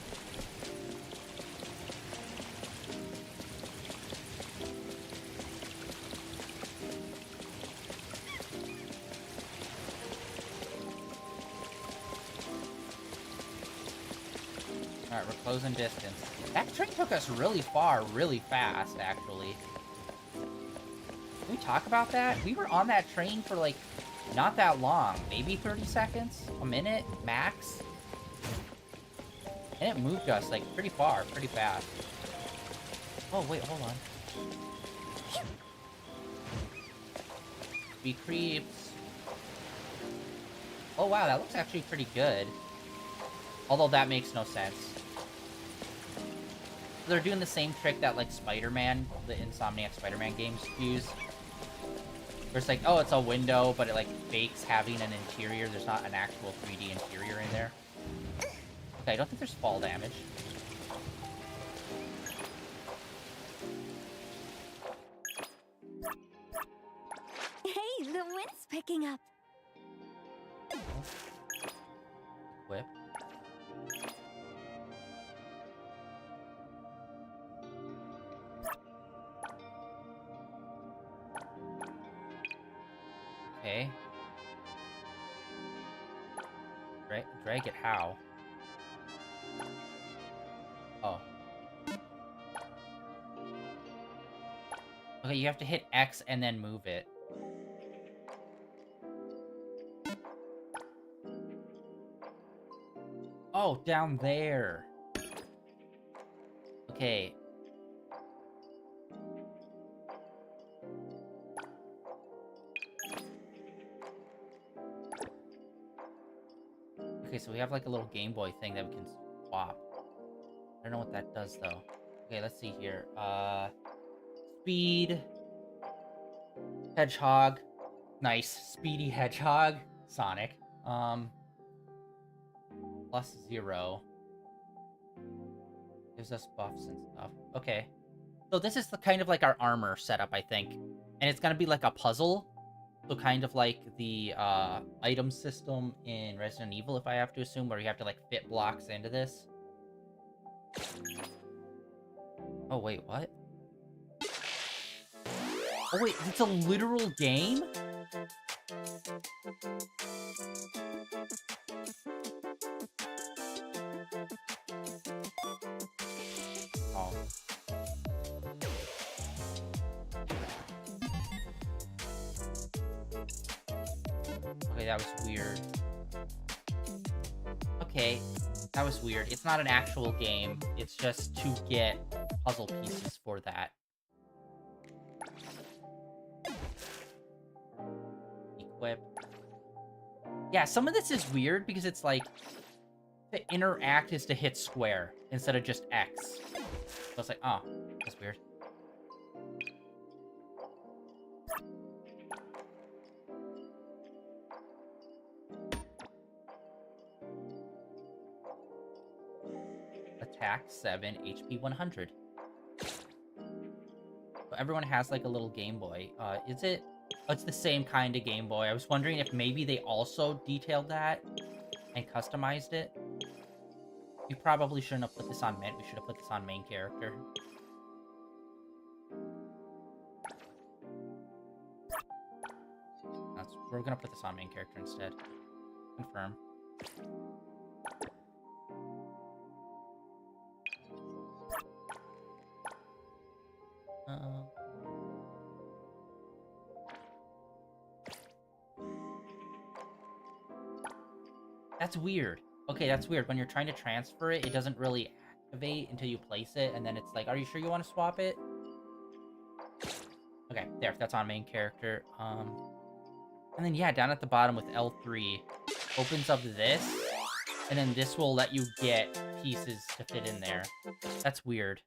Alright, we're closing distance. That train took us really far, really fast, actually. Can we talk about that? We were on that train for, like, not that long. Maybe 30 seconds? A minute? Max? And it moved us, like, pretty far, pretty fast. Oh, wait, hold on. Be creeps. Oh, wow, that looks actually pretty good. Although that makes no sense. They're doing the same trick that, like, Spider-Man, the Insomniac Spider-Man games use. Where it's like, oh, it's a window, but it, like, fakes having an interior. There's not an actual 3D interior in there. Okay, I don't think there's fall damage. Hey, the wind's picking up. Whip. Okay. Drag it how? Oh. Okay, you have to hit X and then move it. Oh, down there. Okay. Okay, so we have like a little Game Boy thing that we can swap. I don't know what that does though. Okay, let's see here. Speed. Hedgehog. Nice. Speedy Hedgehog. Sonic. +0. Gives us buffs and stuff. Okay. So this is the kind of like our armor setup, I think. And it's gonna be like a puzzle. So kind of like the item system in Resident Evil, if I have to assume, where you have to like fit blocks into this. Oh wait, what? Oh wait, it's a literal game? Oh. Okay, that was weird. Okay, that was weird. It's not an actual game. It's just to get puzzle pieces for that. Equip. Yeah, some of this is weird because it's like to interact is to hit square instead of just X. So it's like, oh, that's weird. Attack 7, HP 100. Everyone has like a little Game Boy. Is it? Oh, it's the same kind of Game Boy. I was wondering if maybe they also detailed that and customized it. We probably shouldn't have put this on Mint. We should have put this on main character. We're gonna put this on main character instead. Confirm. That's weird. Okay, that's weird. When you're trying to transfer it, it doesn't really activate until you place it, and then it's like, are you sure you want to swap it? Okay, there. That's on main character. And then, yeah, down at the bottom with L3, opens up this, and then this will let you get pieces to fit in there. That's weird.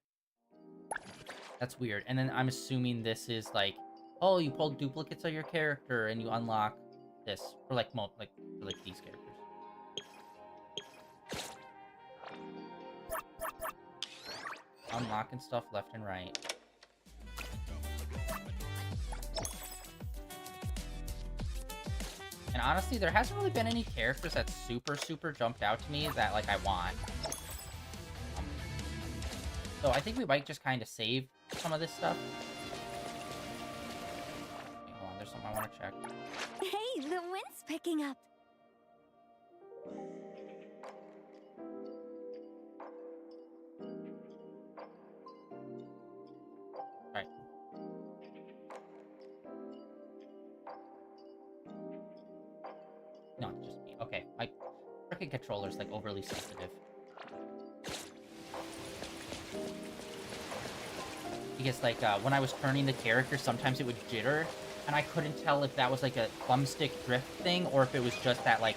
That's weird. And then I'm assuming this is like, oh, you pulled duplicates of your character, and you unlock this. For like, for these characters. Unlocking stuff left and right. And honestly, there hasn't really been any characters that super jumped out to me that, like, I want. So I think we might just kind of save some of this stuff. Wait, hold on, there's something I want to check. Hey, the wind's picking up. Alright. No, it's just me. Okay, my freaking controller's like overly sensitive. Because like when I was turning the character, sometimes it would jitter, and I couldn't tell if that was like a thumbstick drift thing or if it was just that like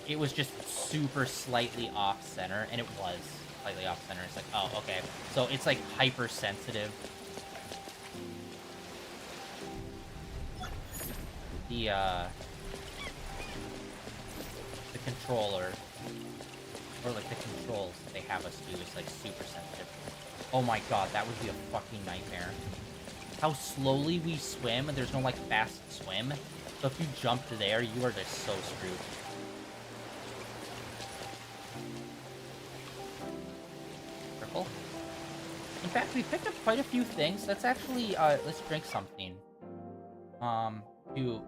it was just super slightly off center, and it was slightly off center. It's like, oh, okay, so it's like hypersensitive. The controller, or like the controls that they have us do is like super sensitive. Oh my god, that would be a fucking nightmare. How slowly we swim, and there's no like fast swim. So if you jump there, you are just so screwed. Purple. In fact, we picked up quite a few things. Let's actually let's drink something. Do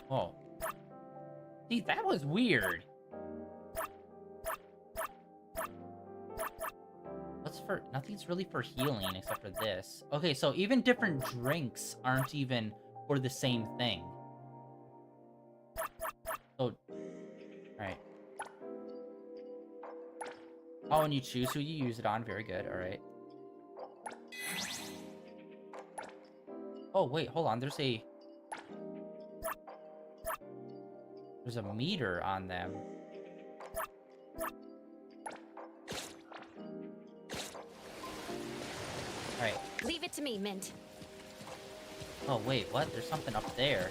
whoa. See, that was weird. What's for... Nothing's really for healing except for this. Okay, so even different drinks aren't even for the same thing. So... Alright. Oh, and you choose who you use it on. Very good. Alright. Oh, wait. Hold on. There's a meter on them. Alright. Leave it to me, Mint. Oh, wait, what? There's something up there.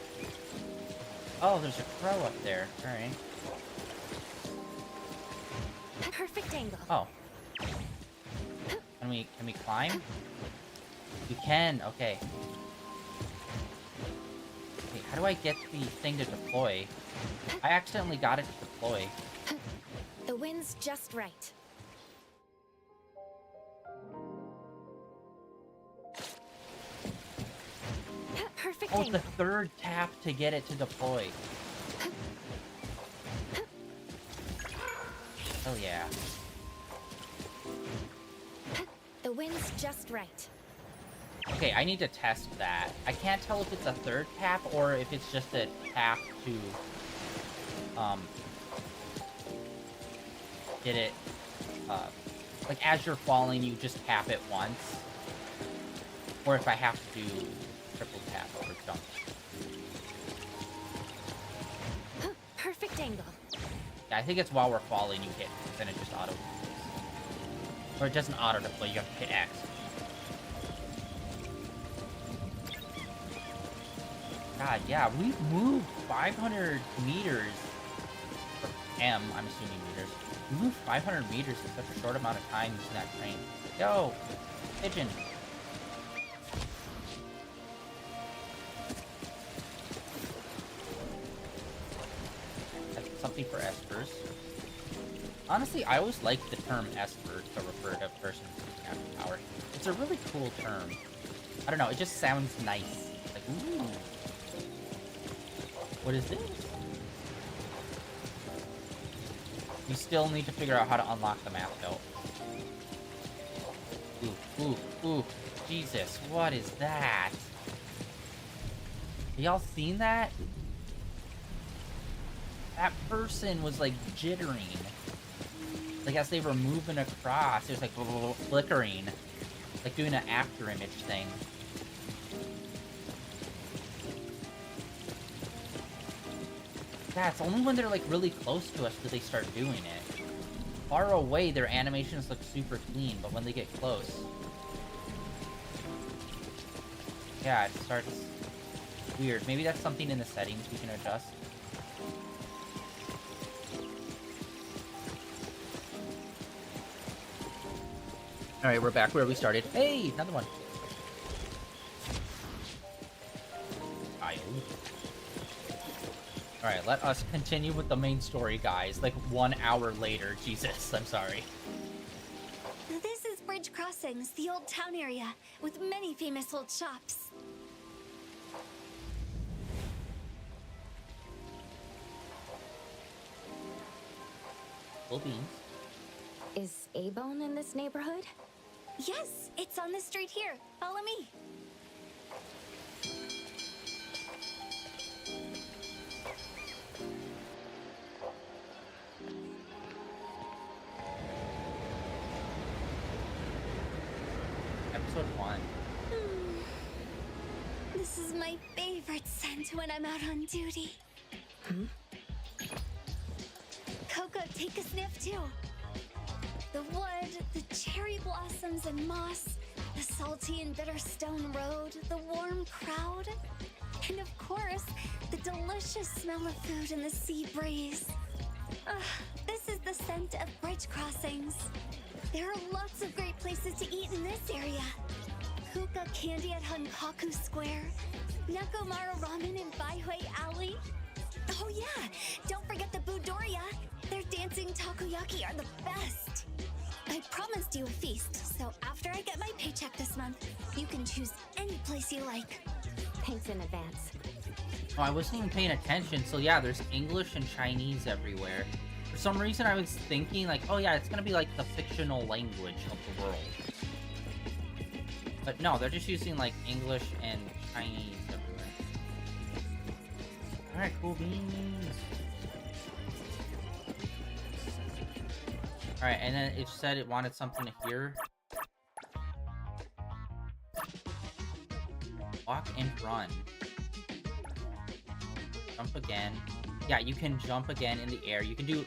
Oh, there's a crow up there. Alright. Perfect angle. Oh. Can we climb? We can, okay. Wait, how do I get the thing to deploy? I accidentally got it to deploy. The wind's just right. Perfect Oh, angle. the third tap to get it to deploy. Oh yeah. The wind's just right. Okay, I need to test that. I can't tell if it's a third tap or if it's just a tap to get it like as you're falling you just tap it once. Or if I have to do triple tap or jump. Perfect angle. Yeah, I think it's while we're falling you hit, then it just auto deploys. Or it doesn't auto deploy, you have to hit X. God, yeah, we've moved 500 meters I'm assuming meters. We moved 500 meters in such a short amount of time using that train. Yo! Pigeon! That's something for espers. Honestly, I always like the term Esper to refer to a person with natural power. It's a really cool term. I don't know, it just sounds nice. Like, ooh. What is this? We still need to figure out how to unlock the map, though. Ooh. Jesus, what is that? Y'all seen that? That person was, like, jittering. Like, as they were moving across, it was, like, flickering. Like, doing an after image thing. Yeah, it's only when they're, like, really close to us do they start doing it. Far away, their animations look super clean, but when they get close... Yeah, it starts... weird. Maybe that's something in the settings we can adjust. Alright, we're back where we started. Hey, another one. Alright, let us continue with the main story, guys. Like, 1 hour later. Jesus, I'm sorry. This is Bridge Crossings, the old town area, with many famous old shops. Cool beans. Is A-Bone in this neighborhood? Yes, it's on the street here. Follow me. Episode 1. This is my favorite scent when I'm out on duty. Coco, take a sniff too. The wood, the cherry blossoms and moss, the salty and bitter stone road, the warm crowd, and of course, the delicious smell of food in the sea breeze. This is the scent of Bridge Crossings. There are lots of great places to eat in this area. Hookah Candy at Hunkaku Square, Nakomara Ramen in Baihui Alley. Oh yeah, don't forget the Budoria. Their dancing takoyaki are the best. I promised you a feast, so after I get my paycheck this month, you can choose any place you like. Thanks in advance. Oh, I wasn't even paying attention, so yeah, there's English and Chinese everywhere. For some reason, I was thinking, like, oh yeah, it's gonna be like the fictional language of the world. But no, they're just using, like, English and Chinese everywhere. Alright, cool beans. Alright, and then it said it wanted something here. Walk and run. Jump again. Yeah, you can jump again in the air. You can do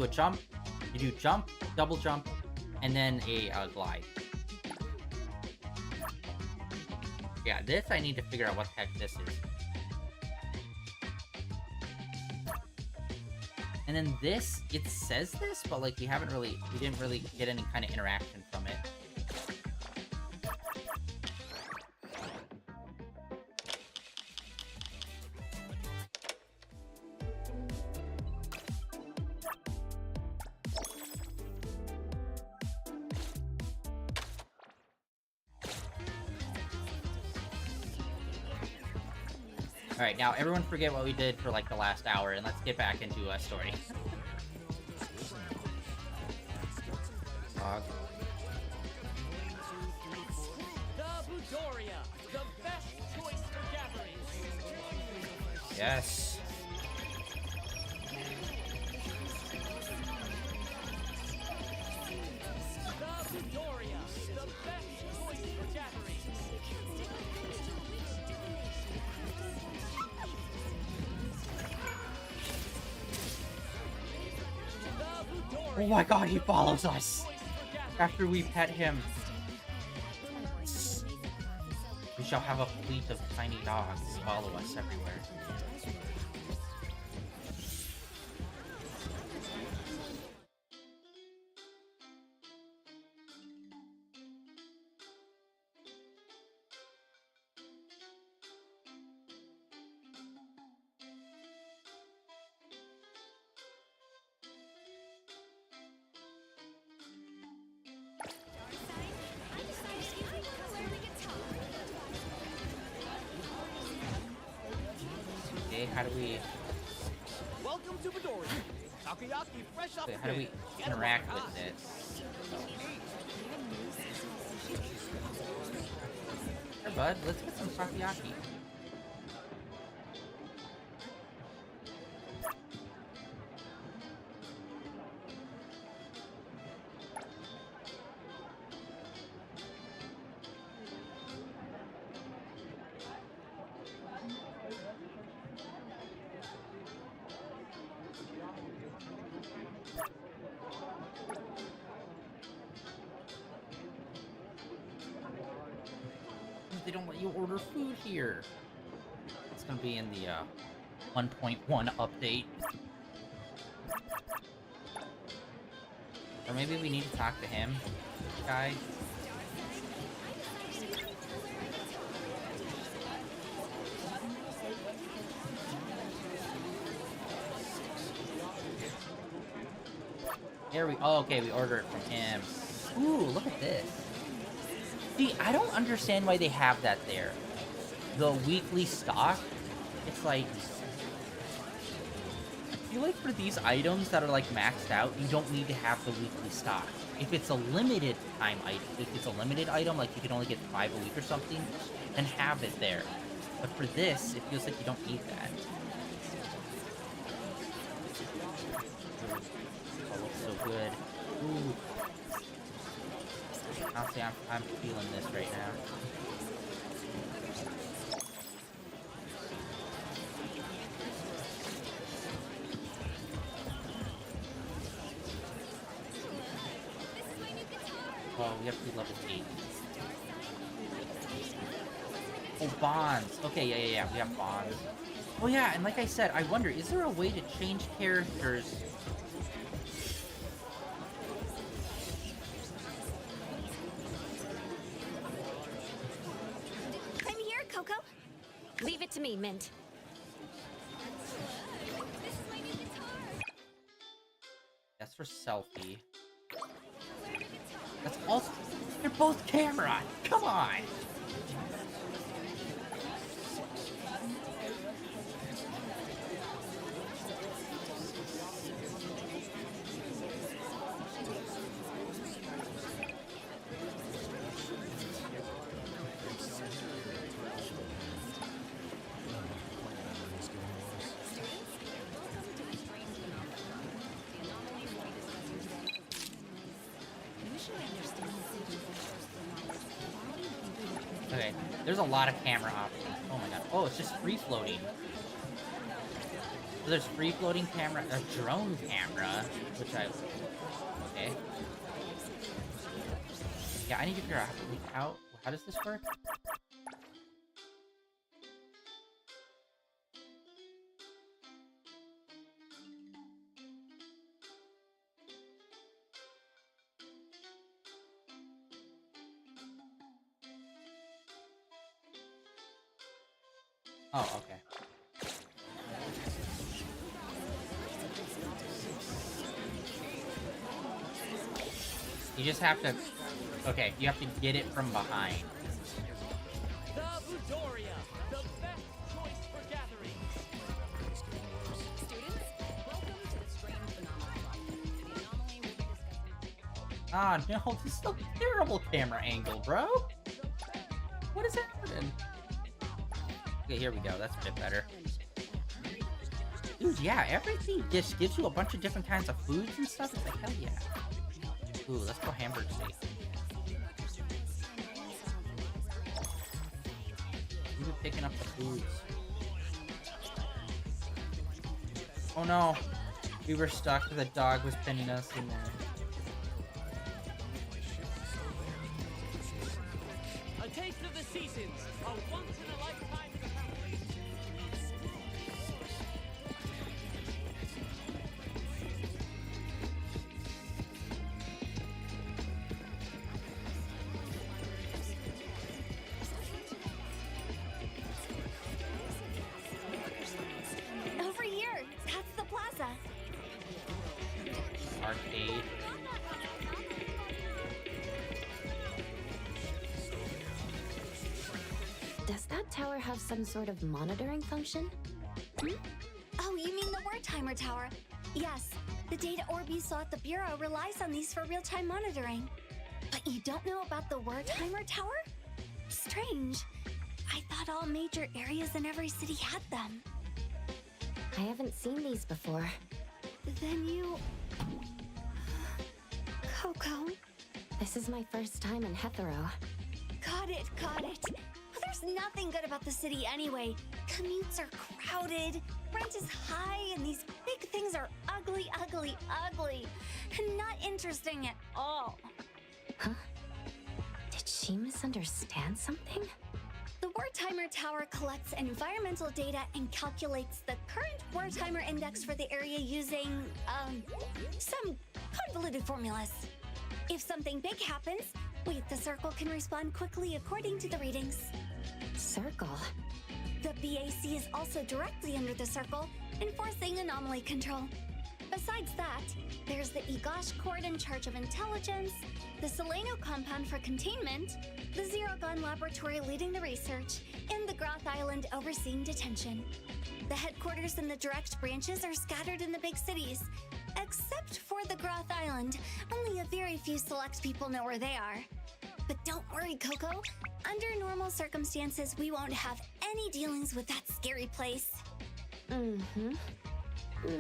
a jump. You do jump, double jump, and then a glide. Yeah, this I need to figure out what the heck this is. And then this, it says this, but like we didn't really get any kind of interaction from it. Alright, now everyone forget what we did for like the last hour and let's get back into a story. The Budoria, the best choice for gatherings. Yes. The Budoria, the best choice for gatherings. Oh my god, he follows us! After we pet him. We shall have a fleet of tiny dogs follow us everywhere. how do we... Welcome to Midori. Takoyaki fresh off Wait, how do we interact with this? Here, bud, let's get some takoyaki. They don't let you order food here. It's gonna be in the 1.1 update. Or maybe we need to talk to him, guy. Here we... Oh, okay, we order it from him. Ooh, look at this. See, I don't understand why they have that there. The weekly stock, it's like... I feel like for these items that are like maxed out, you don't need to have the weekly stock. If it's a limited time item, if it's a limited item, like you can only get 5 a week or something, then have it there. But for this, it feels like you don't need that. Oh, looks so good. Ooh. Honestly, I'm feeling this right now. Oh, we have to be level 8. Oh, bonds. Okay, yeah. We have bonds. Oh yeah, and like I said, I wonder, is there a way to change characters? Leave it to me, Mint. That's for selfie. That's also... They're both camera! Come on! Okay, there's a lot of camera options. Oh my god. Oh, it's just free floating. So there's free floating camera, a drone camera, which I... Okay. Yeah, I need to figure out how does this work? Oh, okay. You just have to... Okay, you have to get it from behind. The Budoria, the best choice for gatherings. Students, welcome to the Strange Phenomenon Project. The anomaly will be discussed. Ah, no, this is a terrible camera angle, bro. What is happening? Okay, here we go. That's a bit better. Dude, yeah, everything just gives you a bunch of different kinds of foods and stuff. It's like, hell yeah. Ooh, let's go hamburger steak. We've been picking up the foods. Oh no. We were stuck. The dog was pinning us in there. A taste of the seasons, a once-in-a-lifetime encounter. Over here! That's the plaza! Arcade. Does that tower have some sort of monitoring function? Hmm? Oh, you mean the Wertheimer Tower? Yes, the data orb you saw at the Bureau relies on these for real-time monitoring. But you don't know about the Wertheimer Tower? Strange. I thought all major areas in every city had them. I haven't seen these before. Then you... Coco? This is my first time in Hetero. Got it, got it. Well, there's nothing good about the city anyway. Commutes are crowded, rent is high, and these big things are ugly, ugly, ugly. And not interesting at all. Huh? Did she misunderstand something? The Wertheimer Tower collects environmental data and calculates the current Wertheimer index for the area using, some convoluted formulas. If something big happens, we at the Circle can respond quickly according to the readings. Circle? The BAC is also directly under the Circle, enforcing anomaly control. Besides that, there's the Egosh Court in charge of intelligence, the Seleno compound for containment, the Zerogon laboratory leading the research, and the Groth Island overseeing detention. The headquarters and the direct branches are scattered in the big cities. Except for the Groth Island, only a very few select people know where they are. But don't worry, Coco. Under normal circumstances, we won't have any dealings with that scary place. Mm-hmm.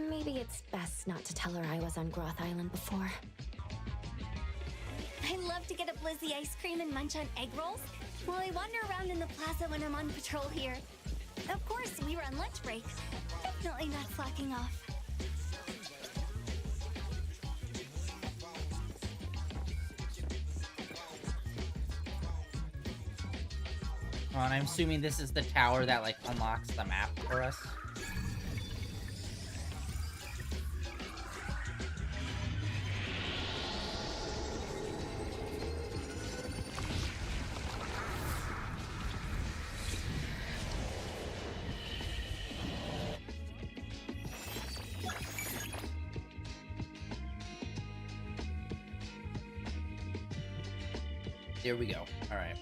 Maybe it's best not to tell her I was on Groth Island before. I love to get a Blizzy ice cream and munch on egg rolls while I wander around in the plaza when I'm on patrol here. Of course, we run lunch break. Definitely not slacking off. Oh, and I'm assuming this is the tower that, like, unlocks the map for us. Here we go. All right.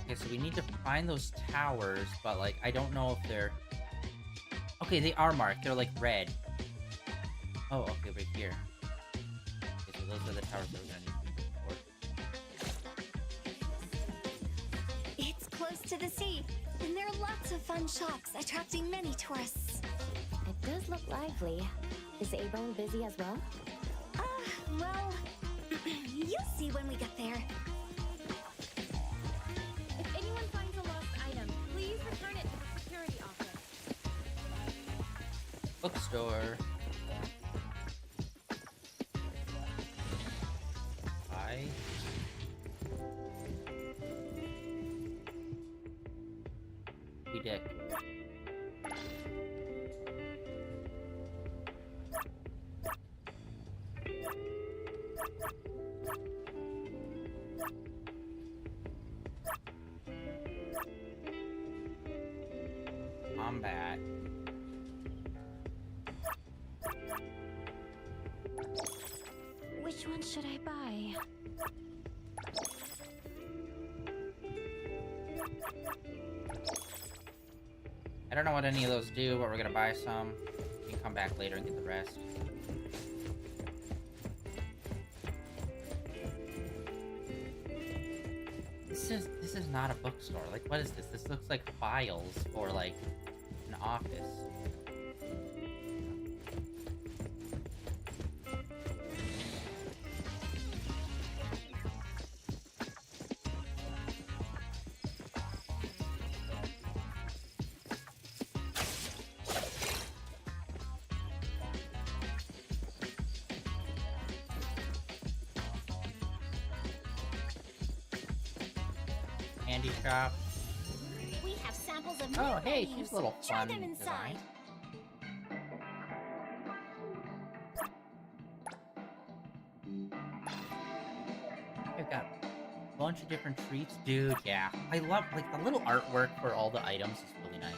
Okay, so we need to find those towers, but, like, I don't know if they're... Okay, they are marked. They're, like, red. Oh, okay, right here. Okay, so those are the towers that we're gonna need for. It's close to the sea, and there are lots of fun shops attracting many tourists. It does look lively. Is A-Bone busy as well? Well, you'll see when we get there. If anyone finds a lost item, please return it to the security office. Bookstore. Hi. Ridiculous. Combat. Which one should I buy? I don't know what any of those do, but we're gonna buy some. We can come back later and get the rest. This is not a bookstore. Like, what is this? This looks like files for, like, an office. Candy shop. We have samples of Oh, new hey, menus. she's a little Try fun them inside. We've got Bunch of different treats. Dude, yeah. I love, like, the little artwork for all the items is really nice.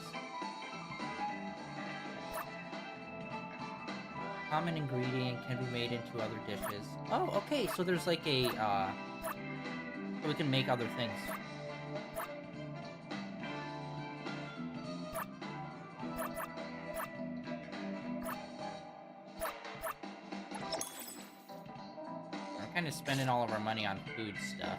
Common ingredient can be made into other dishes. Oh, okay, so there's like a, so we can make other things. We're kind of spending all of our money on food stuff.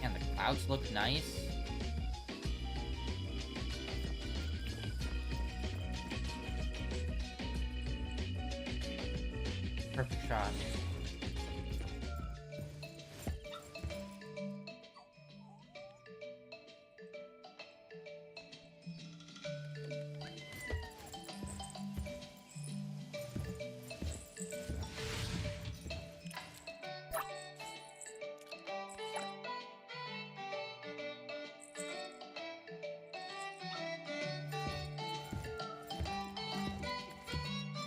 And the clouds look nice. Perfect shot.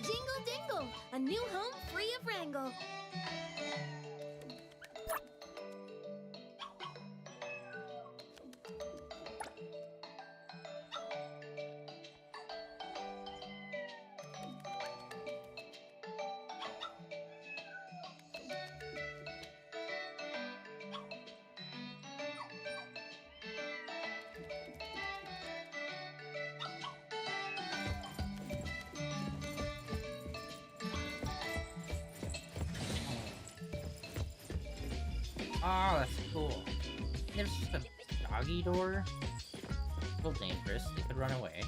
Jingle dingle, a new home free of wrangle. Oh, that's cool. There's just a doggy door. A little dangerous. They could run away.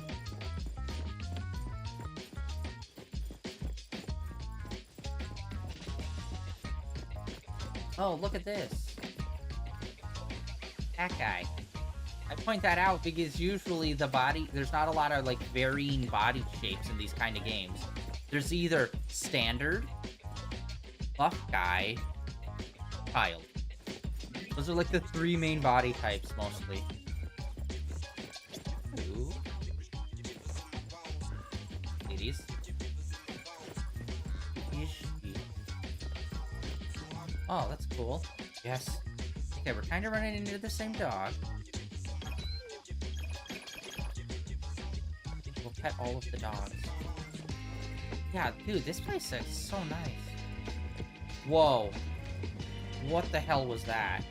Oh, look at this. That guy. I point that out because usually the body, there's not a lot of, like, varying body shapes in these kind of games. There's either standard, buff guy, child. Those are like the three main body types, mostly. Ooh. Ladies. Oh, that's cool. Yes. Okay, we're kind of running into the same dog. We'll pet all of the dogs. Yeah, dude, this place is so nice. Whoa. What the hell was that?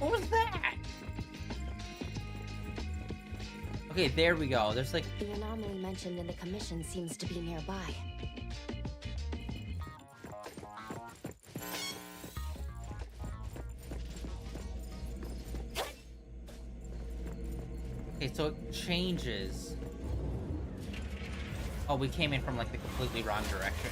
What was that? Okay, there we go. There's like... The anomaly mentioned in the commission seems to be nearby. Okay, so it changes. Oh, we came in from like the completely wrong direction.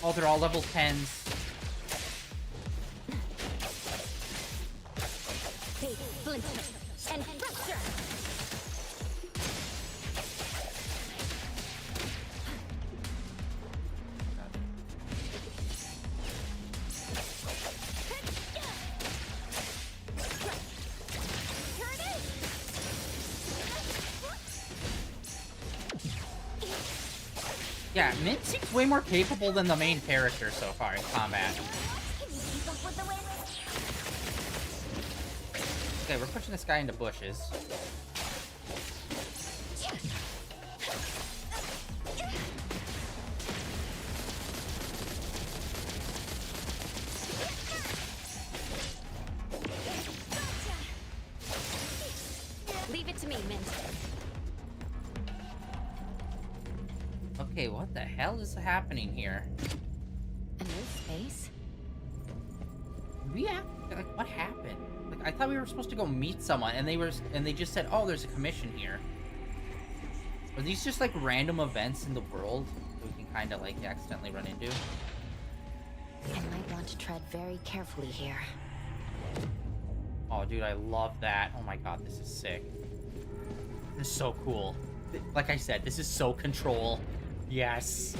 Oh, they're all level 10s. Big flint and fracture. Yeah, Mint seems way more capable than the main character so far in combat. Okay, we're pushing this guy into bushes. Leave it to me, Mint. Okay, what the hell is happening here? A new space? Yeah, like, what happened? Like, I thought we were supposed to go meet someone, and they just said, "Oh, there's a commission here." Are these just like random events in the world that we can kind of like accidentally run into? I might want to tread very carefully here. Oh, dude, I love that. Oh my god, this is sick. This is so cool. Like I said, this is so Control. Yes.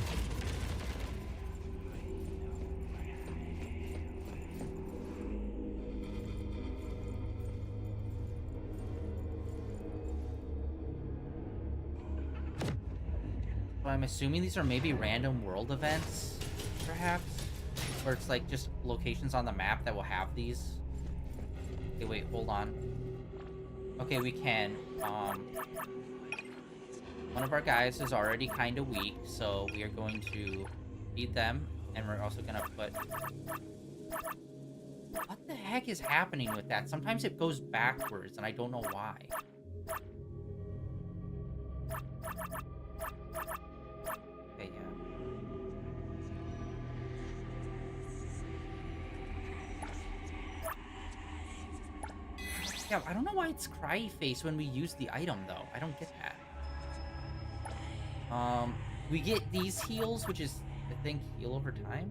assuming these are maybe random world events, perhaps? Where it's like just locations on the map that will have these. Okay, wait, hold on. Okay, we can. One of our guys is already kind of weak, so we are going to feed them, and we're also gonna put... What the heck is happening with that? Sometimes it goes backwards, and I don't know why. Okay, yeah. Yeah, I don't know why it's cry face when we use the item, though. I don't get that. We get these heals, which is, I think, heal over time?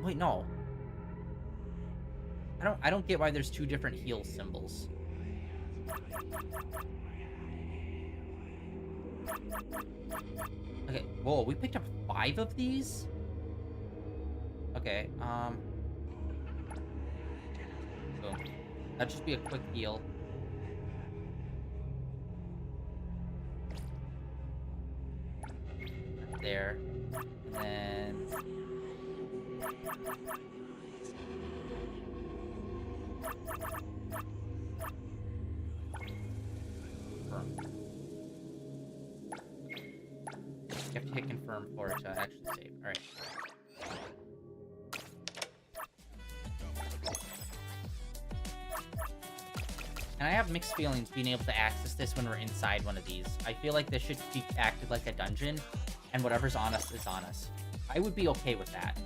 Wait, no. I don't get why there's two different heal symbols. Okay, whoa, we picked up 5 of these? Okay, boom. That'd just be a quick heal. There. And then... Confirm. You have to hit confirm for it to actually save. Alright. And I have mixed feelings being able to access this when we're inside one of these. I feel like this should be acted like a dungeon, and whatever's on us is on us. I would be okay with that.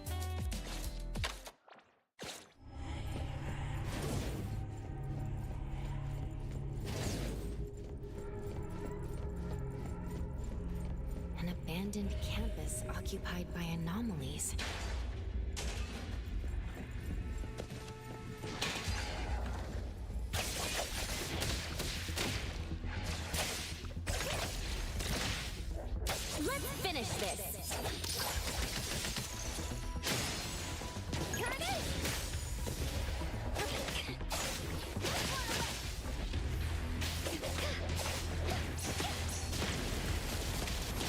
An abandoned campus occupied by anomalies. Let's finish this. Here it is.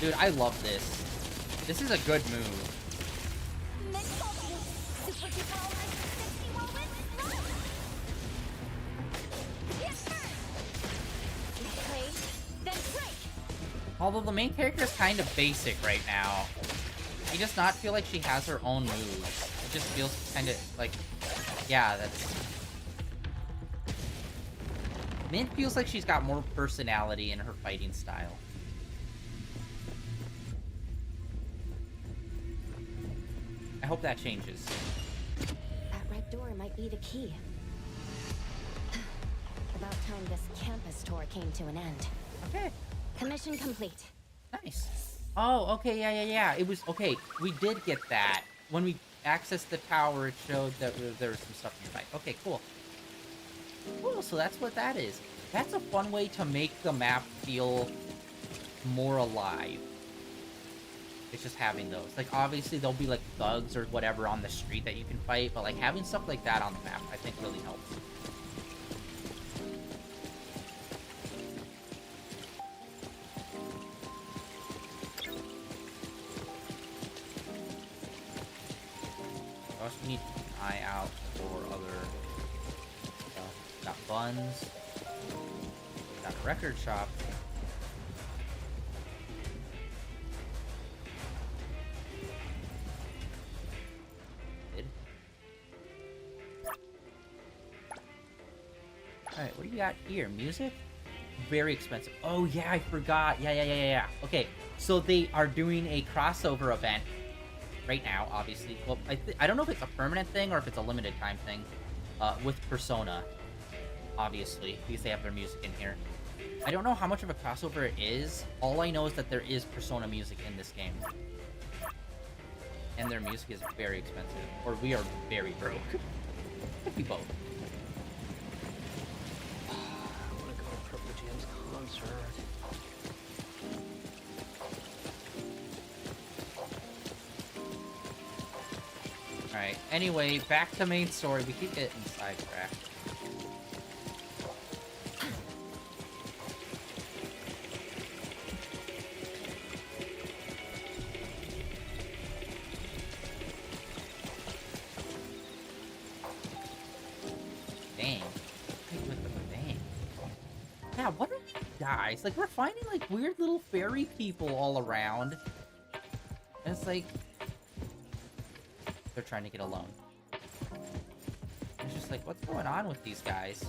Dude, I love this. This is a good move. Although the main character is kind of basic right now. I does not feel like she has her own moves. It just feels kind of like... Yeah, that's... Mint feels like she's got more personality in her fighting style. I hope that changes. That red door might be the key. About time this campus tour came to an end. Okay. Commission complete. Nice. Oh, okay, yeah. It was, okay, we did get that. When we accessed the tower, it showed that there was some stuff nearby. Okay, cool. Cool, so that's what that is. That's a fun way to make the map feel more alive. It's just having those. Like, obviously, there'll be, like, thugs or whatever on the street that you can fight, but, like, having stuff like that on the map, I think really helps. We need to keep an eye out for other stuff. Got buns. Got a record shop. Alright, what do you got here? Music? Very expensive. Oh yeah, I forgot. Yeah. Okay, so they are doing a crossover event right now, obviously. Well, I don't know if it's a permanent thing or if it's a limited time thing with Persona, obviously, because they have their music in here. I don't know how much of a crossover it is. All I know is that there is Persona music in this game. And their music is very expensive. Or we are very broke. Could be both. I want to go to Purple Jam's concert. Alright, anyway, back to main story. We keep getting sidetracked. guys. Like, we're finding, like, weird little fairy people all around. And it's like... They're trying to get alone. It's just like, what's going on with these guys?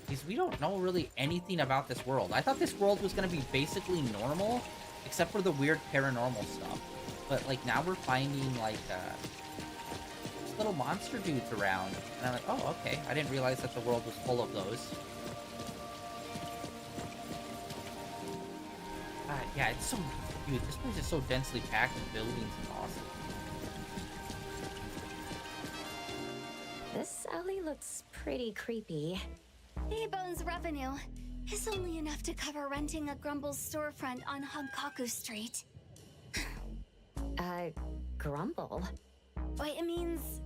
Because we don't know really anything about this world. I thought this world was going to be basically normal, except for the weird paranormal stuff. But, like, now we're finding, like, just little monster dudes around. And I'm like, oh, okay. I didn't realize that the world was full of those. Yeah, it's so... Dude, this place is so densely packed with buildings and awesome. This alley looks pretty creepy. A-Bone's revenue is only enough to cover renting a Grumble's storefront on Hankaku Street. Grumble? Why, it means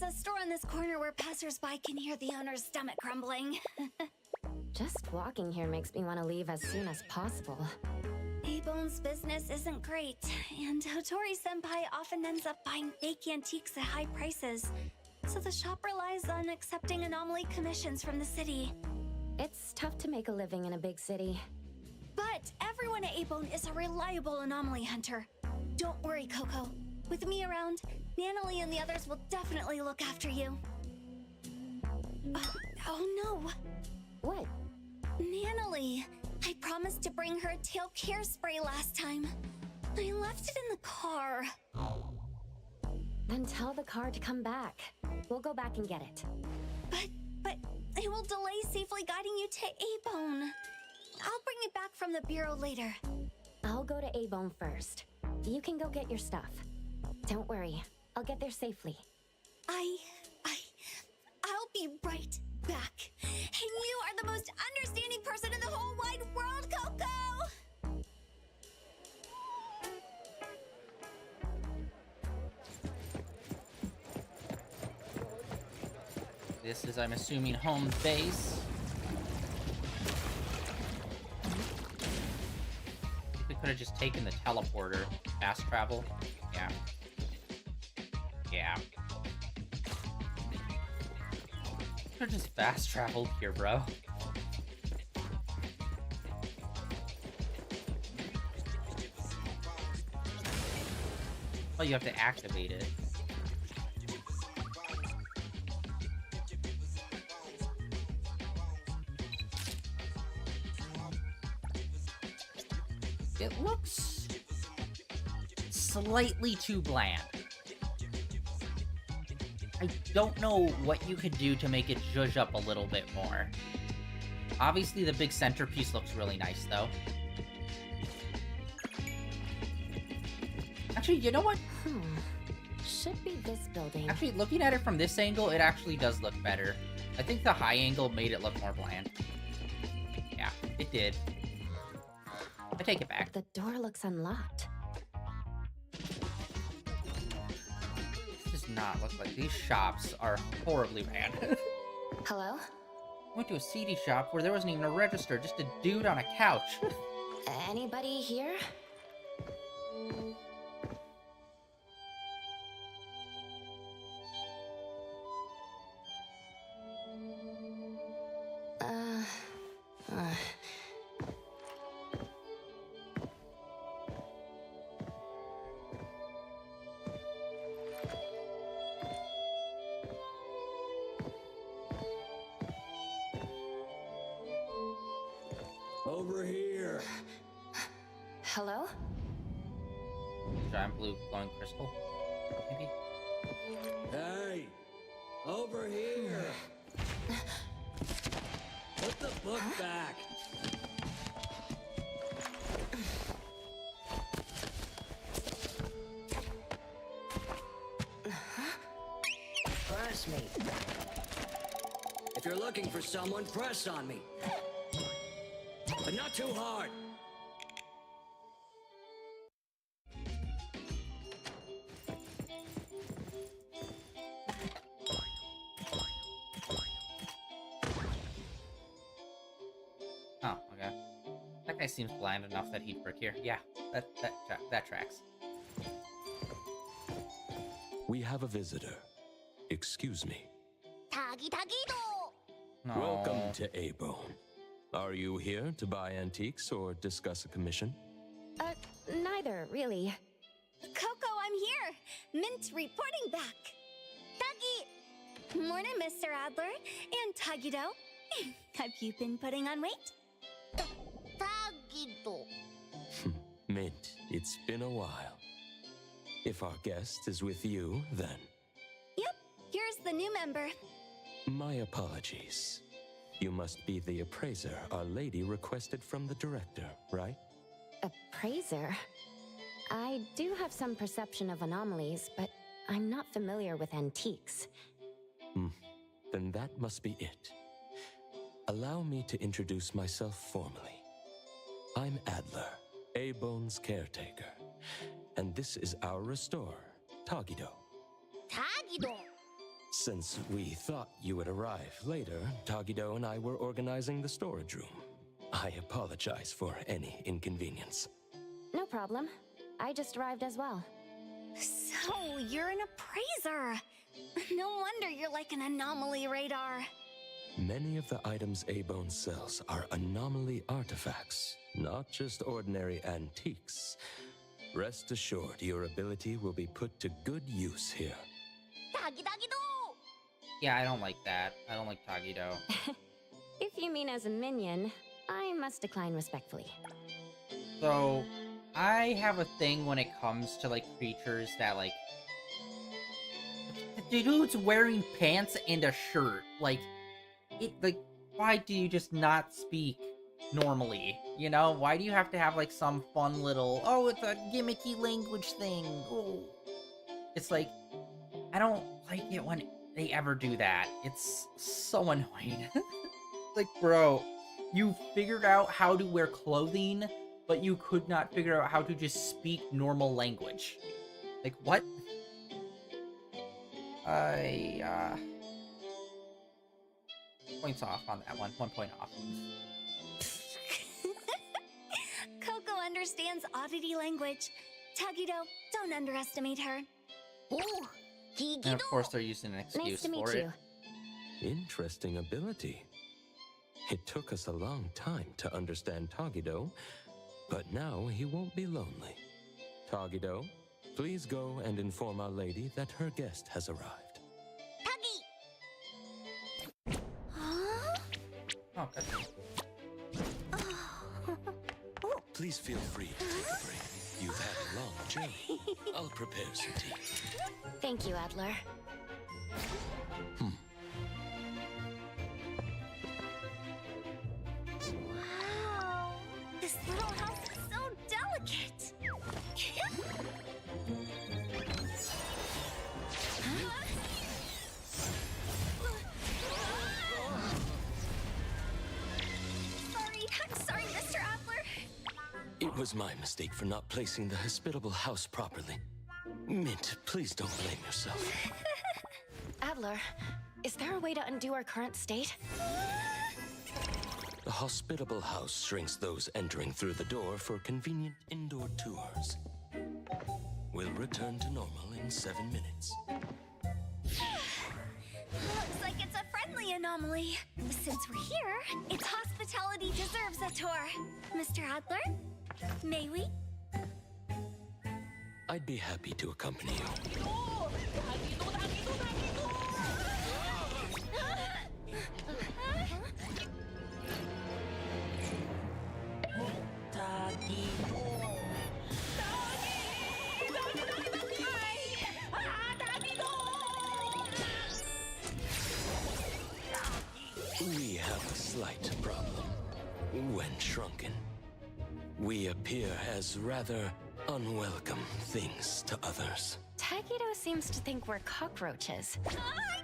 a store on this corner where passersby can hear the owner's stomach grumbling. Just walking here makes me want to leave as soon as possible. A-Bone's business isn't great, and Hotori-senpai often ends up buying fake antiques at high prices, so the shop relies on accepting anomaly commissions from the city. It's tough to make a living in a big city. But everyone at A-Bone is a reliable anomaly hunter. Don't worry, Coco. With me around, Nanalie and the others will definitely look after you. Oh no. What? Nanalie. I promised to bring her a tail care spray last time. I left it in the car. Then tell the car to come back. We'll go back and get it. But it will delay safely guiding you to A-Bone. I'll bring it back from the bureau later. I'll go to A-Bone first. You can go get your stuff. Don't worry, I'll get there safely. I'll be right back. And you are the most understanding person in the whole wide world, Coco! This is, I'm assuming, home base. We could have just taken the teleporter. Fast travel. Yeah. Yeah. Could have just fast traveled here, bro. Oh, you have to activate it. It looks slightly too bland. I don't know what you could do to make it zhuzh up a little bit more. Obviously, the big centerpiece looks really nice, though. Actually, you know what? Should be this building. Actually, looking at it from this angle, it actually does look better. I think the high angle made it look more bland. Yeah, it did. I take it back. The door looks unlocked. This does not look like... These shops are horribly bad. Hello? Went to a CD shop where there wasn't even a register, just a dude on a couch. Anybody here? Over here. Hello? Giant blue glowing crystal, maybe? Hey, over here. Put the book back. Press me. If you're looking for someone, press on me. But not too hard. Oh, okay. That guy seems bland enough that he'd work here. Yeah, that tracks. We have a visitor. Excuse me. Tagi Tagido! Welcome to A-Bone. Are you here to buy antiques or discuss a commission? Neither, really. Coco, I'm here! Mint reporting back! Tagi! Morning, Mr. Adler. And Tagido. Have you been putting on weight? Tagido. Mint, it's been a while. If our guest is with you, then... Yep, here's the new member. My apologies. You must be the appraiser our lady requested from the director, right? Appraiser? I do have some perception of anomalies, but I'm not familiar with antiques. Then that must be it. Allow me to introduce myself formally. I'm Adler, A-Bone's caretaker. And this is our restorer, Tagido. Tagido! Since we thought you would arrive later, Tagido and I were organizing the storage room. I apologize for any inconvenience. No problem. I just arrived as well. So, you're an appraiser. No wonder you're like an anomaly radar. Many of the items A-Bone sells are anomaly artifacts, not just ordinary antiques. Rest assured, your ability will be put to good use here. Tagidagido! Yeah, I don't like that. I don't like Tagido. If you mean as a minion, I must decline respectfully. So, I have a thing when it comes to, like, creatures that, like... The dude's wearing pants and a shirt. Like, why do you just not speak normally? You know? Why do you have to have, like, some fun little, oh, it's a gimmicky language thing. Oh. It's like, I don't like it when they ever do that. It's so annoying. Like, bro, you figured out how to wear clothing, but you could not figure out how to just speak normal language. Like, what? Points off on that one. 1 point off. Coco understands oddity language. Tagido, don't underestimate her. Ooh, And of course they're using an excuse Nice to meet for it. you. Interesting ability. It took us a long time to understand Tagido, but now he won't be lonely. Tagido, please go and inform our lady that her guest has arrived. Tagi! Huh? Oh, that's Please feel free to take a break. You've had a long journey. I'll prepare some tea. Thank you, Adler. Wow, this little house is so delicate. I'm sorry, Mr. Adler. It was my mistake for not placing the hospitable house properly. Mint, please don't blame yourself. Adler, is there a way to undo our current state? The hospitable house shrinks those entering through the door for convenient indoor tours. We'll return to normal in 7 minutes. Looks like it's a friendly anomaly. Since we're here, its hospitality deserves a tour. Mr. Adler, may we? I'd be happy to accompany you. We have a slight problem. When shrunken, we appear as rather unwelcome things to others. Tagido seems to think we're cockroaches. I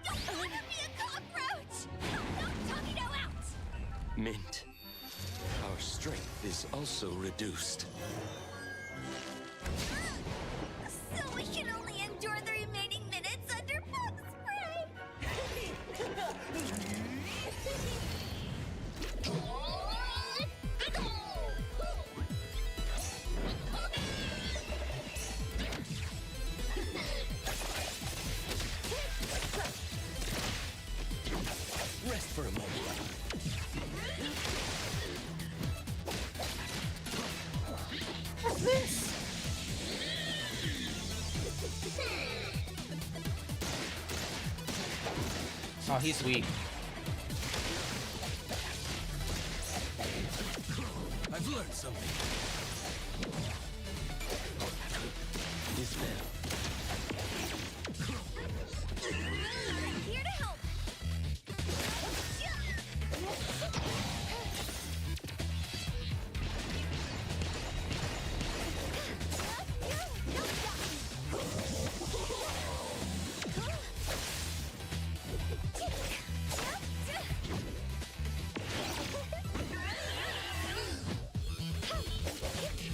don't want to be a cockroach! Knock Tagido out! Mint, our strength is also reduced. So we can only endure the remaining minutes under bug spray! Rest for a moment. Oh, he's weak. I've learned something. Is there? I'm here to help.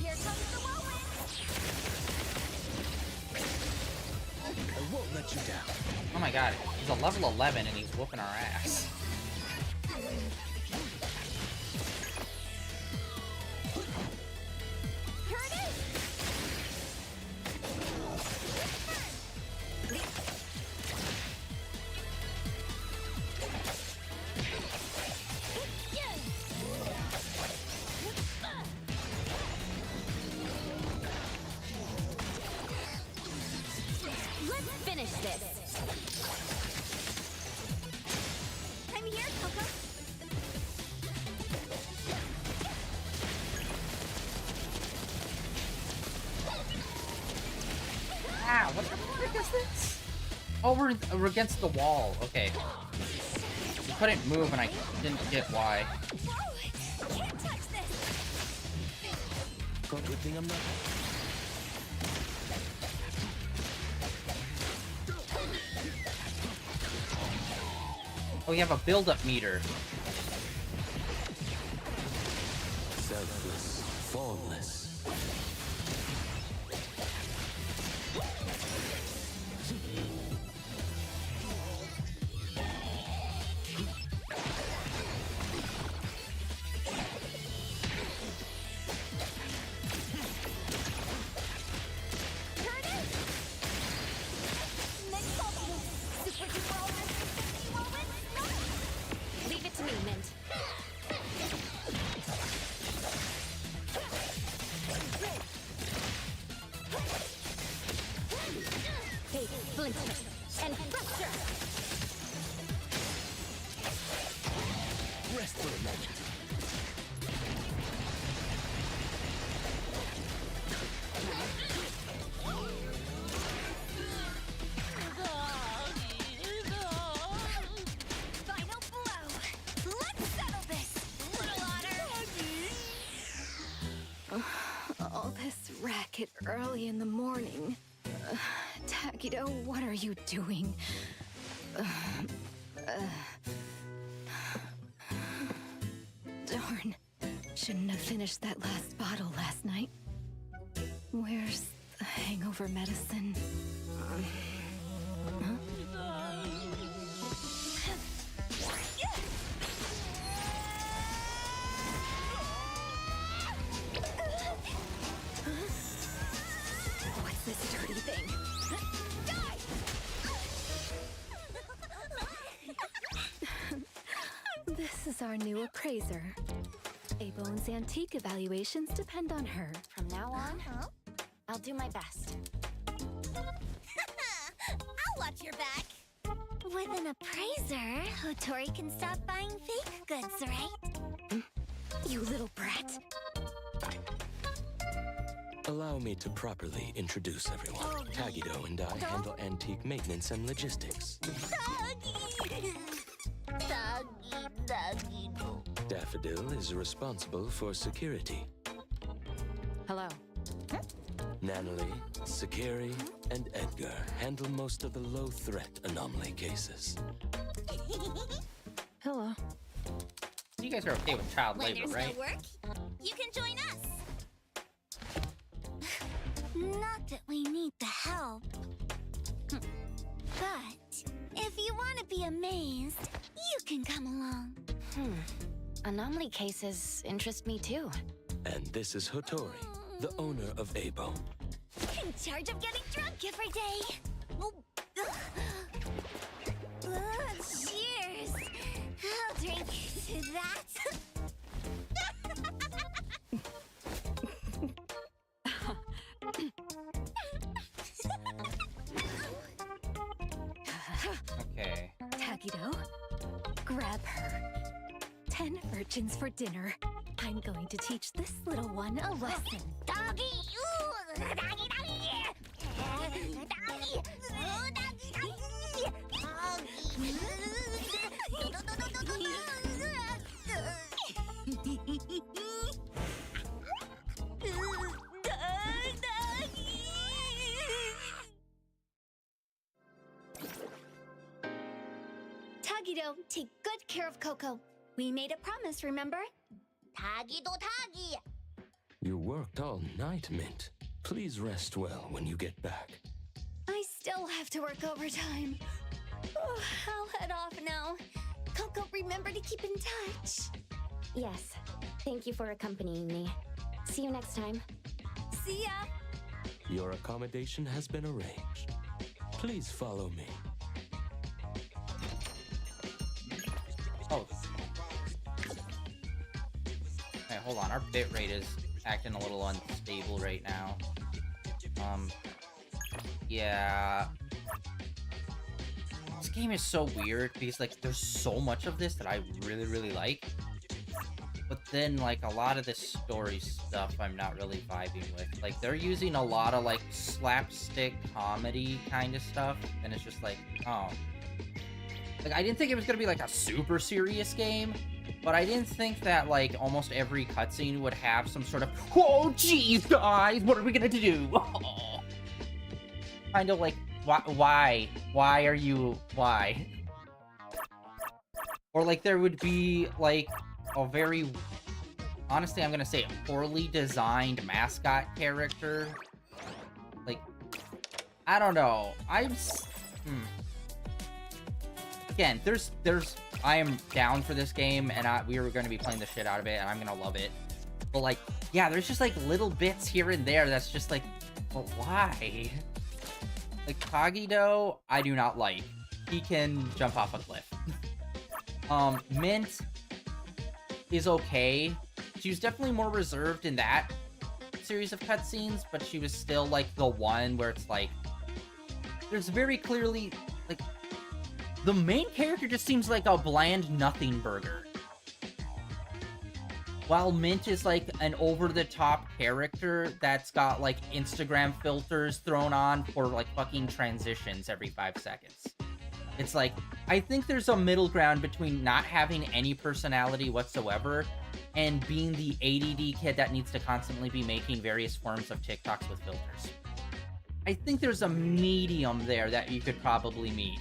Here comes the whirlwind. I won't let you down. Oh my god, he's a level 11 and he's whooping our ass. Here it is. Let's finish this. I'm here, Coco. Ah, what the frick is this? Oh, we're against the wall. Okay. We couldn't move and I didn't get why. Whoa! Can't touch this. Good thing I'm not. Oh, you have a build-up meter. Selfless, formless. Here it is. Next ultimate. Super duper ultimate 360 whirlwind. No. Leave it to me, Mint. Hey, splinter and fracture. Rest for a moment. Final blow. Let's settle this. Little otter. All this racket early in the morning. Tagido, what are you doing? Darn. Shouldn't have finished that last bottle last night. Where's the hangover medicine? Huh? What's this dirty thing? This is our new appraiser. A-Bone's antique evaluations depend on her. From now on, I'll do my best. I'll watch your back. With an appraiser, Hotori can stop buying fake goods, right? You little brat. Allow me to properly introduce everyone. Tagido and I handle antique maintenance and logistics. Daffodil is responsible for security. Hello. Natalie, Sakiri, and Edgar handle most of the low-threat anomaly cases. Hello. You guys are okay with child When labor, there's right? no work, you can join us. Not that we need the help. But if you want to be amazed, you can come along. Anomaly cases interest me too. And this is Hotori, the owner of A-Bone. In charge of getting drunk every day. Oh. Cheers. I'll drink to that. Tagido. Grab her. 10 urchins for dinner. I'm going to teach this little one a lesson. Doggy! Ooh! Doggy, doggy! Doggy! Tagido, take good care of Coco. We made a promise, remember? Tagido Tagi! You worked all night, Mint. Please rest well when you get back. I still have to work overtime. Oh, I'll head off now. Coco, remember to keep in touch. Yes. Thank you for accompanying me. See you next time. See ya! Your accommodation has been arranged. Please follow me. Oh. Hey, hold on. Our bitrate is acting a little unstable right now. Yeah. This game is so weird because, like, there's so much of this that I really, really like. But then, like, a lot of this story stuff I'm not really vibing with. Like, they're using a lot of, like, slapstick comedy kind of stuff. And it's just like, oh. Like, I didn't think it was gonna be, like, a super serious game. But I didn't think that, like, almost every cutscene would have some sort of, oh, geez, guys, what are we gonna do? Oh. Kind of like, why? Why are you, why? Or, like, there would be, like, a very, honestly, I'm gonna say a poorly designed mascot character. Like, I don't know. Again, I am down for this game, and we were going to be playing the shit out of it, and I'm going to love it. But, like, yeah, there's just, like, little bits here and there that's just, like, but why? Like, Tagido, I do not like. He can jump off a cliff. Mint is okay. She was definitely more reserved in that series of cutscenes, but she was still, like, the one where it's, like, there's very clearly, like, the main character just seems like a bland nothing burger. While Mint is like an over-the-top character that's got like Instagram filters thrown on for like fucking transitions every 5 seconds. It's like, I think there's a middle ground between not having any personality whatsoever and being the ADD kid that needs to constantly be making various forms of TikToks with filters. I think there's a medium there that you could probably meet.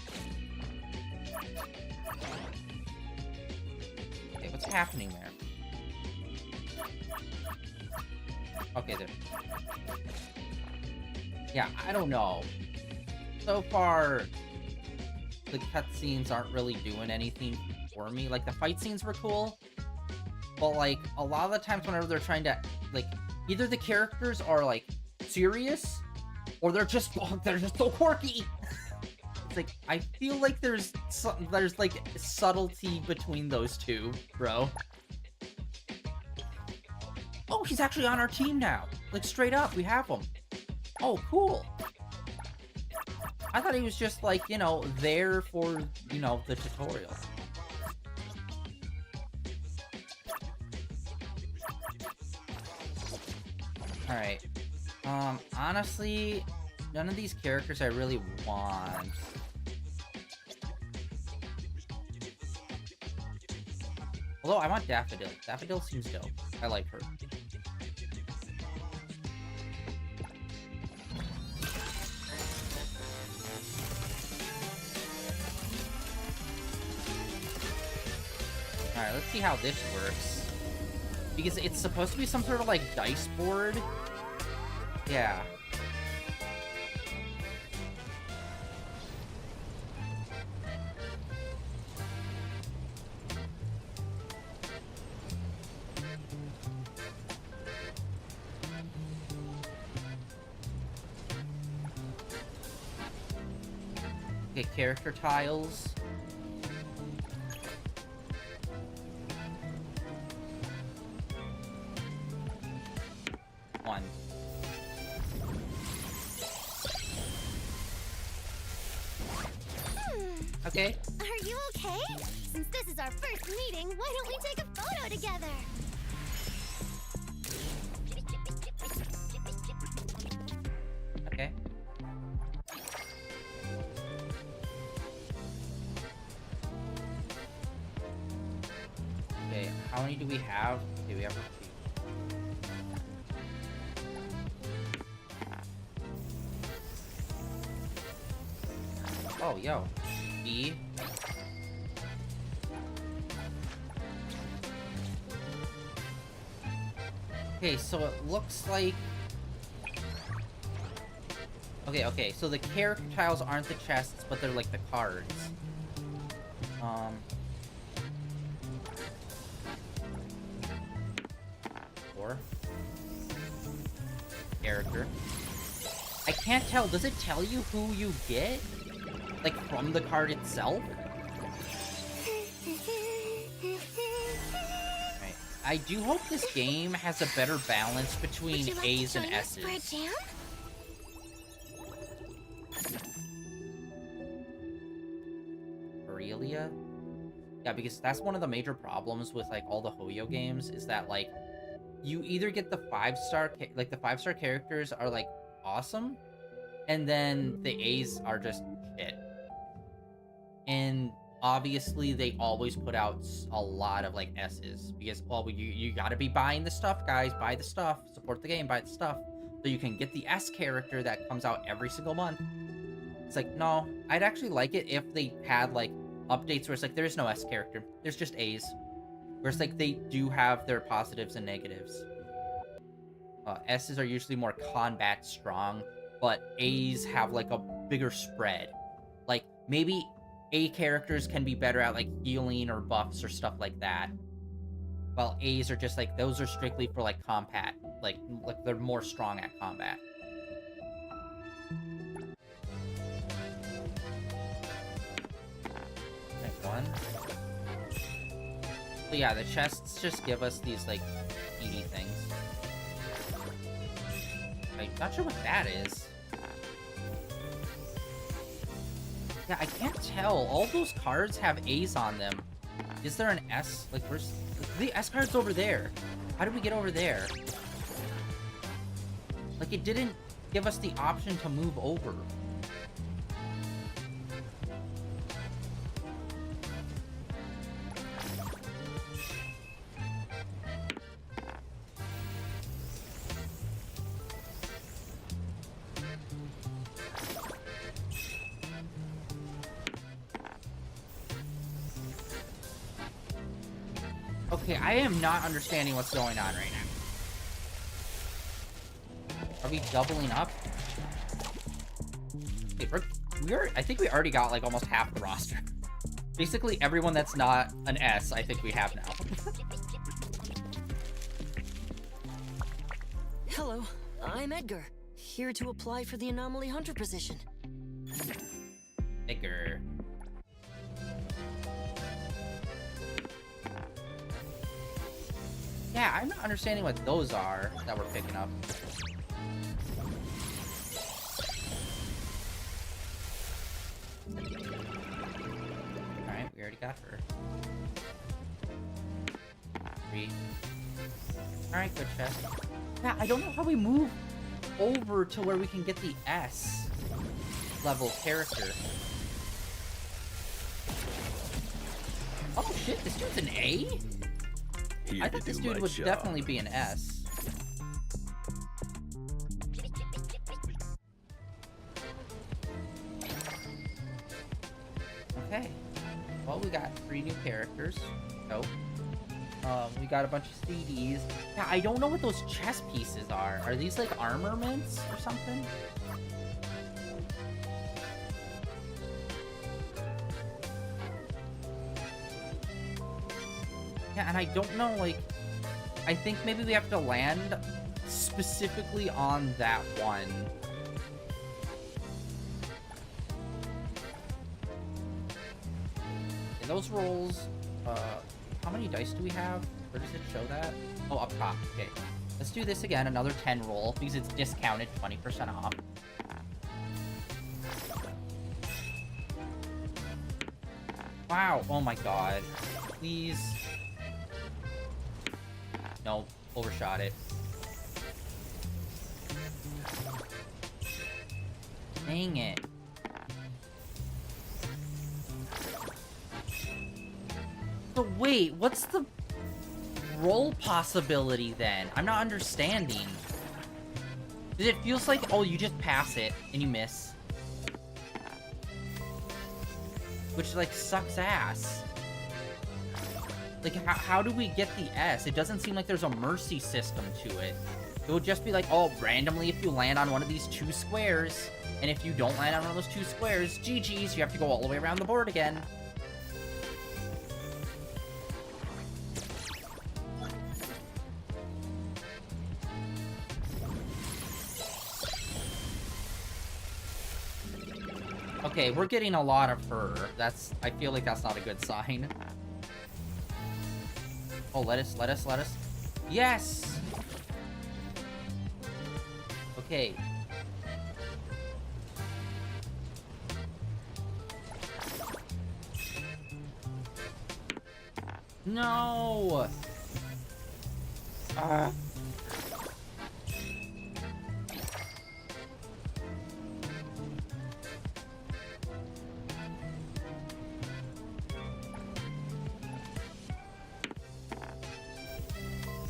What's happening there? Okay, there. Yeah, I don't know. So far, the cutscenes aren't really doing anything for me. Like, the fight scenes were cool, but, like, a lot of the times whenever they're trying to, like, either the characters are, like, serious, or they're just so quirky. It's like, I feel like there's like subtlety between those two, bro. Oh, he's actually on our team now. Like, straight up, we have him. Oh, cool. I thought he was just like, you know, there for, you know, the tutorial. Alright. Honestly, none of these characters I really want. Although, I want Daffodil. Daffodil seems dope. I like her. Alright, let's see how this works. Because it's supposed to be some sort of, like, dice board. Yeah. Okay, character tiles. One. Okay. Are you okay? Hey, since this is our first meeting, why don't we take a photo together? Okay. Okay, how many do we have? Okay, we have a few. Oh, yo. B. Okay, so it looks like... Okay, so the character tiles aren't the chests, but they're like the cards. Four. Character. I can't tell, does it tell you who you get? Like, from the card itself? Right. I do hope this game has a better balance between A's and S's. For a jam? Aurelia? Yeah, because that's one of the major problems with, like, all the Hoyo games, is that, like, you either get the 5-star, like, the 5-star characters are, like, awesome, and then the A's are just shit. And obviously, they always put out a lot of, like, S's, because, well, you gotta be buying the stuff, guys. Buy the stuff. Support the game. Buy the stuff. So you can get the S character that comes out every single month. It's like, no, I'd actually like it if they had, like, updates where it's like, there is no S character. There's just A's. Where it's like, they do have their positives and negatives. S's are usually more combat strong, but A's have, like, a bigger spread. Like, maybe A characters can be better at, like, healing or buffs or stuff like that. While A's are just, like, those are strictly for, like, combat. Like they're more strong at combat. One. But yeah, the chests just give us these, like, ED things. I'm not sure what that is. Yeah, I can't tell. All those cards have A's on them. Is there an S? Like, where's... The S card's over there. How did we get over there? Like, it didn't give us the option to move over. Okay, I am not understanding what's going on right now. Are we doubling up? Okay, I think we already got, like, almost half the roster. Basically, everyone that's not an S, I think we have now. Hello, I'm Edgar, here to apply for the Anomaly Hunter position. Edgar. Yeah, I'm not understanding what those are that we're picking up. Alright, we already got her. 3. Alright, good chest. Yeah, I don't know how we move over to where we can get the S level character. Oh shit, this dude's an A? I thought this dude would definitely be an S. Okay. Well, we got 3 new characters. Nope. We got a bunch of CDs. Yeah, I don't know what those chess pieces are. Are these, like, armaments or something? Yeah, and I don't know, like, I think maybe we have to land specifically on that one. In those rolls, how many dice do we have? Where does it show that? Oh, up top. Okay. Let's do this again, another 10 roll, because it's discounted 20% off. Wow. Oh my god. Please. No. Overshot it. Dang it. So wait, what's the roll possibility then? I'm not understanding. It feels like, oh, you just pass it and you miss. Which, like, sucks ass. Like, how do we get the S? It doesn't seem like there's a mercy system to it. It would just be like, oh, randomly if you land on one of these 2 squares, and if you don't land on one of those 2 squares, GG's, you have to go all the way around the board again. Okay, we're getting a lot of her. I feel like that's not a good sign. Oh, lettuce. Yes! Okay. No!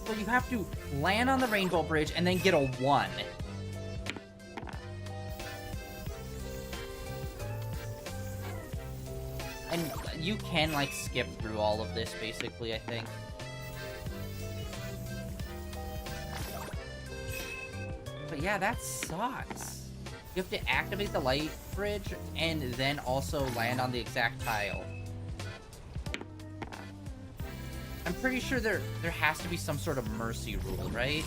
So you have to land on the rainbow bridge and then get a 1. And you can, like, skip through all of this, basically, I think. But yeah, that sucks. You have to activate the light bridge and then also land on the exact tile. I'm pretty sure there has to be some sort of mercy rule, right?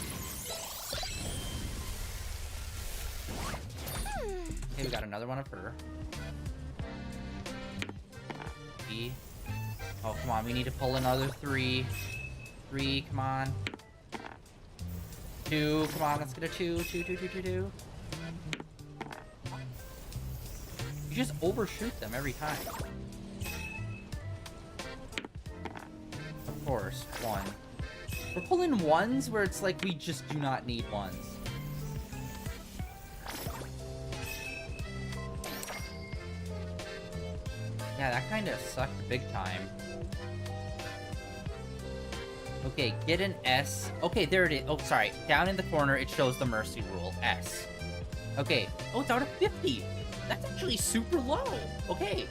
Okay, we got another one of her. E. Oh, come on, we need to pull another 3. 3, come on. 2, come on, let's get a 2. 2. You just overshoot them every time. Of course, 1. We're pulling 1s where it's like we just do not need 1s. Yeah, that kind of sucked big time. Okay, get an S. Okay, there it is. Oh, sorry. Down in the corner, it shows the mercy rule. S. Okay. Oh, it's out of 50. That's actually super low. Okay.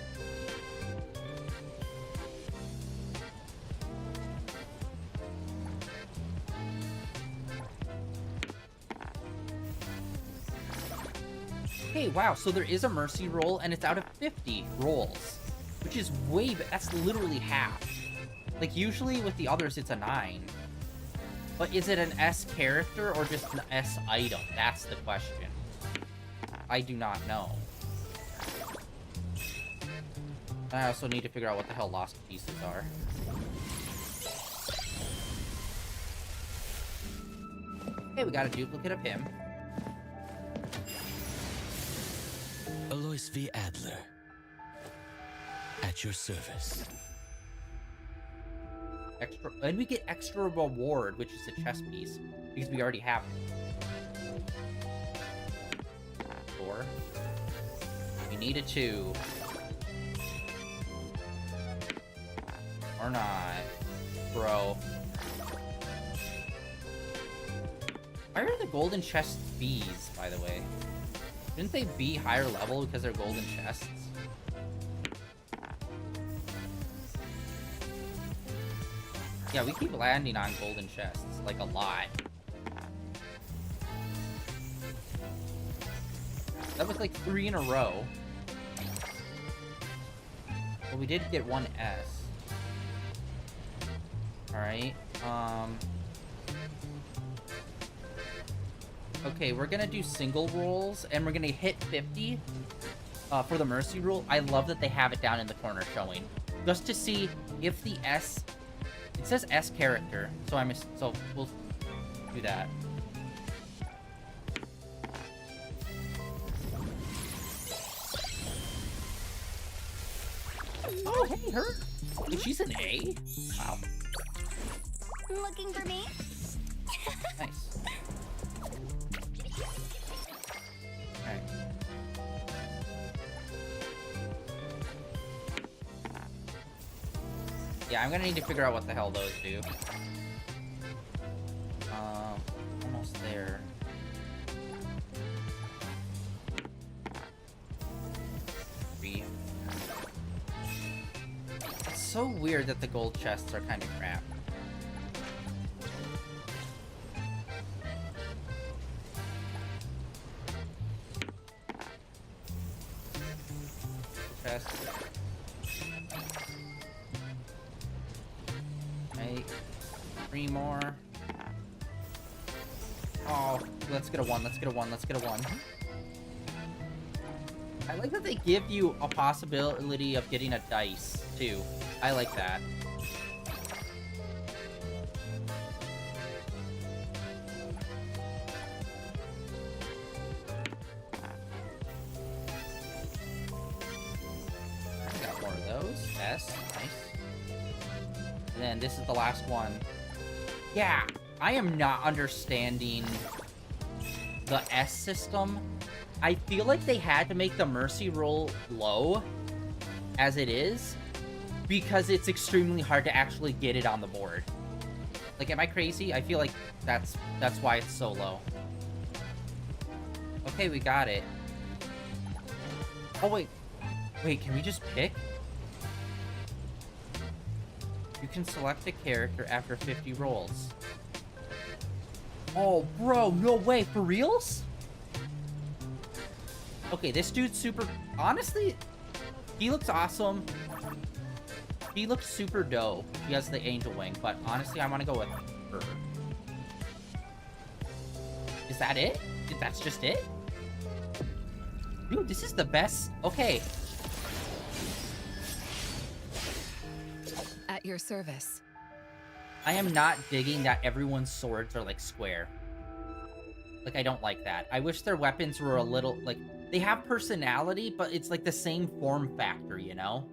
Okay, wow, so there is a mercy roll, and it's out of 50 rolls. Which is way, that's literally half. Like, usually with the others, it's a 9. But is it an S character, or just an S item? That's the question. I do not know. I also need to figure out what the hell lost pieces are. Okay, we got a duplicate of him. Alois V. Adler. At your service. Extra, and we get extra reward, which is a chess piece, because we already have it. 4. We need a 2. Or not. Bro. Why are the golden chests Bs, by the way? Didn't they be higher level because they're golden chests? Yeah, we keep landing on golden chests, like, a lot. That was like 3 in a row. Well, we did get 1 S. Alright, okay, we're gonna do single rolls, and we're gonna hit 50 for the mercy rule. I love that they have it down in the corner showing. Just to see if the S... It says S character, so we'll do that. Oh, hey, her. Wait, she's an A? Wow. Looking for me? Nice. Alright. Yeah, I'm gonna need to figure out what the hell those do. Almost there. Three. It's so weird that the gold chests are kind of crap. Chest. Right. 3 more. Oh, let's get a 1, let's get a 1, let's get a 1. I like that they give you a possibility of getting a dice, too. I like that. I got more of those. S, nice. And then this is the last one. Yeah, I am not understanding the S system. I feel like they had to make the mercy roll low, as it is, because it's extremely hard to actually get it on the board. Like, am I crazy? I feel like that's why it's so low. Okay, we got it. Oh, wait. Wait, can we just pick? You can select a character after 50 rolls. Oh, bro, no way. For reals? Okay, this dude's super... Honestly, he looks awesome. He looks super dope. He has the angel wing, but honestly, I want to go with her. Is that it? That's just it? Dude, this is the best... Okay. At your service. I am not digging that everyone's swords are, like, square. Like, I don't like that. I wish their weapons were a little, like... They have personality, but it's, like, the same form factor, you know?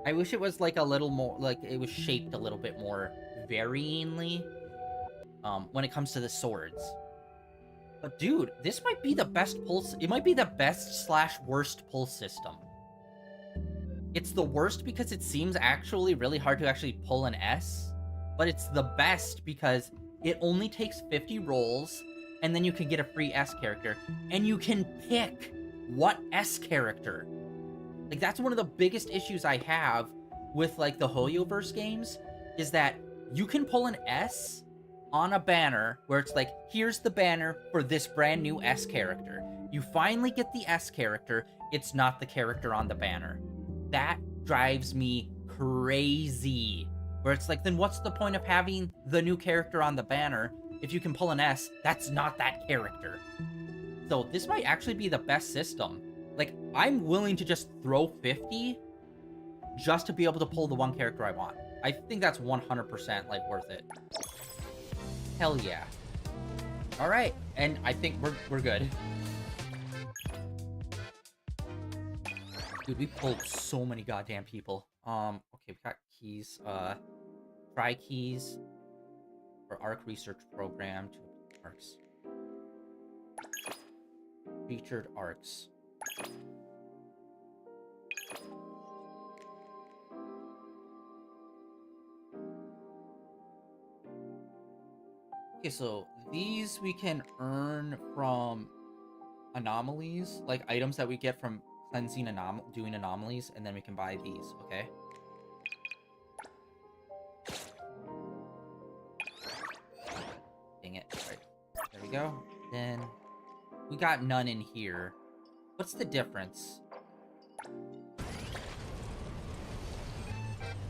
I wish it was, like, a little more... Like, it was shaped a little bit more varyingly. When it comes to the swords. But, dude, this might be the best pulse... It might be the best/worst pull system. It's the worst because it seems actually really hard to actually pull an S. But it's the best because it only takes 50 rolls, and then you can get a free S character. And you can pick what S character. Like, that's one of the biggest issues I have with, like, the Hoyoverse games, is that you can pull an S on a banner where it's like, here's the banner for this brand new S character. You finally get the S character, it's not the character on the banner. That drives me crazy. Where it's like, then what's the point of having the new character on the banner if you can pull an S that's not that character? So this might actually be the best system. Like, I'm willing to just throw 50 just to be able to pull the one character I want. I think that's 100% like worth it. Hell yeah. All right, and I think we're good. Dude, we pulled so many goddamn people. Okay, we got keys. Try keys for ARC research program to ARCs. Featured ARCs. Okay, so these we can earn from anomalies, like items that we get from cleansing doing anomalies, and then we can buy these, okay? Dang it. Right. There we go. Then we got none in here. What's the difference?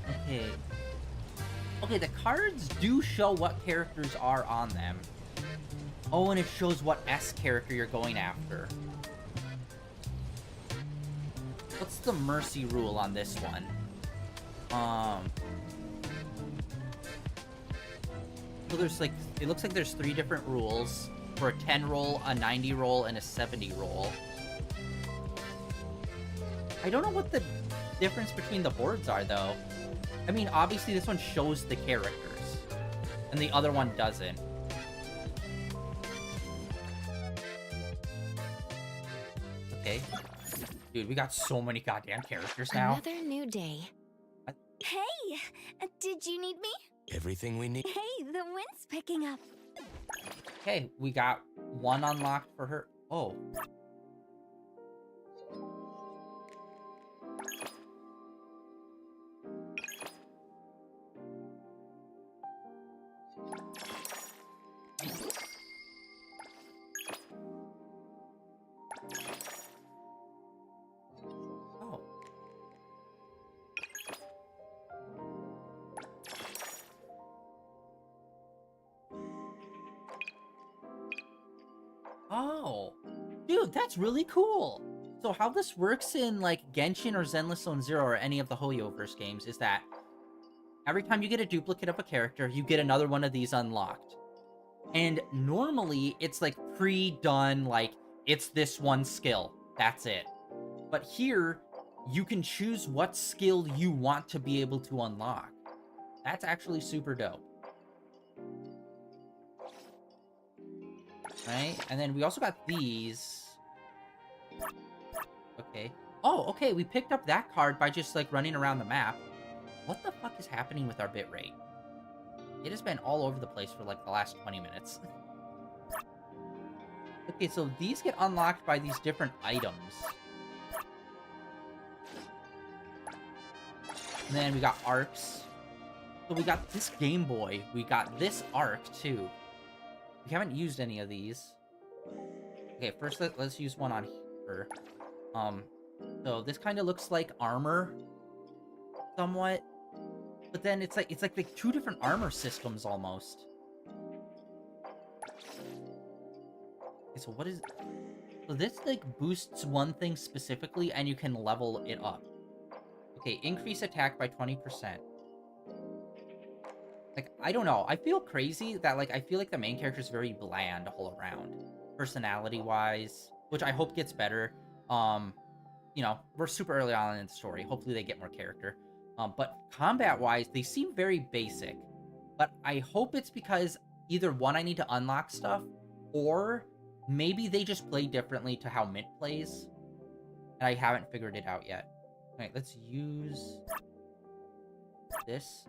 Okay. Okay, the cards do show what characters are on them. Oh, and it shows what S character you're going after. What's the mercy rule on this one? So there's like, it looks like there's 3 different rules for a 10 roll, a 90 roll, and a 70 roll. I don't know what the difference between the boards are, though. I mean, obviously this one shows the characters, and the other one doesn't. Okay. Dude, we got so many goddamn characters now. Another new day. Hey, did you need me? Everything we need. Hey, the wind's picking up. Okay, we got one unlocked for her. Oh. Oh, dude, that's really cool. So how this works in like Genshin or Zenless Zone Zero or any of the Hoyoverse games is that every time you get a duplicate of a character, you get another one of these unlocked. And normally it's like pre-done, like it's this one skill. That's it. But here, you can choose what skill you want to be able to unlock. That's actually super dope. Right? And then we also got these. Okay. Oh, okay, we picked up that card by just, like, running around the map. What the fuck is happening with our bitrate? It has been all over the place for, like, the last 20 minutes. Okay, so these get unlocked by these different items. And then we got arcs. So we got this Game Boy. We got this arc, too. We haven't used any of these. Okay, first let's use one on here. So this kind of looks like armor, somewhat. But then it's like two different armor systems almost. Okay, so what is... So this, like, boosts one thing specifically, and you can level it up. Okay, increase attack by 20%. Like, I don't know. I feel crazy that, like, I feel like the main character is very bland all around. Personality-wise, which I hope gets better. You know, we're super early on in the story. Hopefully they get more character. But combat-wise, they seem very basic. But I hope it's because either, one, I need to unlock stuff, or maybe they just play differently to how Mint plays. And I haven't figured it out yet. Alright, let's use this.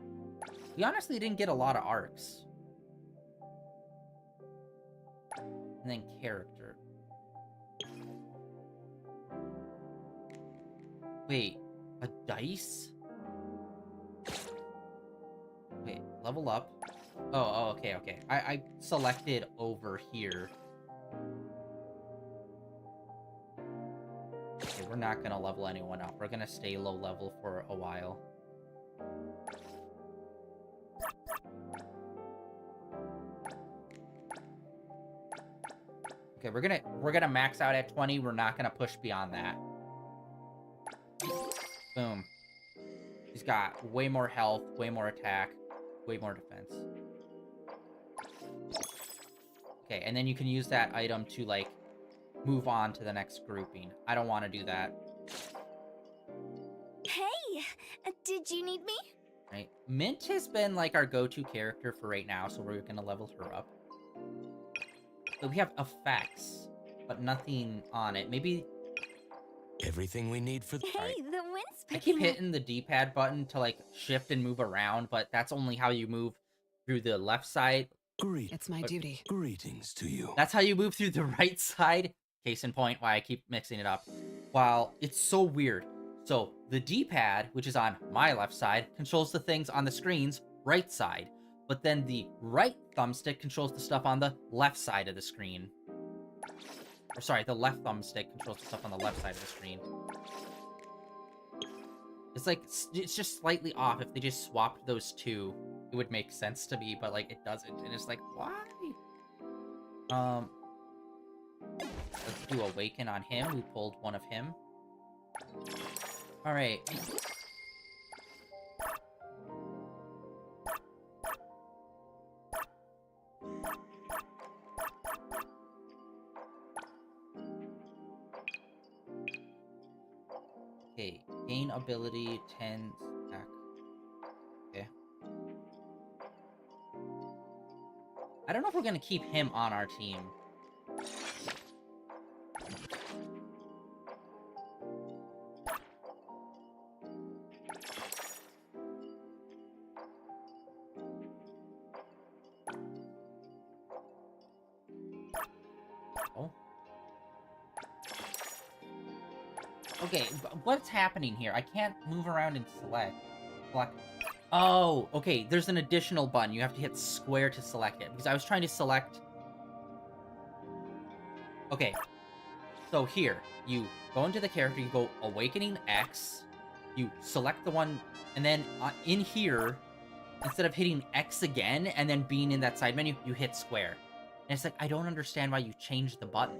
We honestly didn't get a lot of arcs. And then character. Wait, a dice? Wait, level up. Oh, okay. I selected over here. Okay, we're not gonna level anyone up. We're gonna stay low level for a while. Okay, we're gonna max out at 20. We're not gonna push beyond that. Boom. He's got way more health, way more attack, way more defense. Okay, and then you can use that item to, like, move on to the next grouping. I don't want to do that. Hey, did you need me? Right. Mint has been, like, our go-to character for right now, so we're gonna level her up. So we have effects, but nothing on it. Maybe... Everything we need for... Hey, the wind's I picking keep hitting the D-pad button to, like, shift and move around, but that's only how you move through the left side. It's my duty. Greetings to you. That's how you move through the right side. Case in point, why I keep mixing it up. Wow, it's so weird. So, the D-pad, which is on my left side, controls the things on the screen's right side. But then the right thumbstick controls the stuff on the left side of the screen. Or sorry, the left thumbstick controls the stuff on the left side of the screen. It's like, it's just slightly off. If they just swapped those two, it would make sense to me, but, like, it doesn't. And it's like, why? Let's do Awaken on him. We pulled one of him. Alright. Okay, gain ability 10 stack. Okay. I don't know if we're gonna keep him on our team. Oh. Okay, what's happening here? I can't move around and select. Oh, okay, there's an additional button. You have to hit square to select it. Because I was trying to select... Okay. So here, you go into the character, you go Awakening X, you select the one, and then in here, instead of hitting X again, and then being in that side menu, you hit square. And it's like, I don't understand why you changed the button.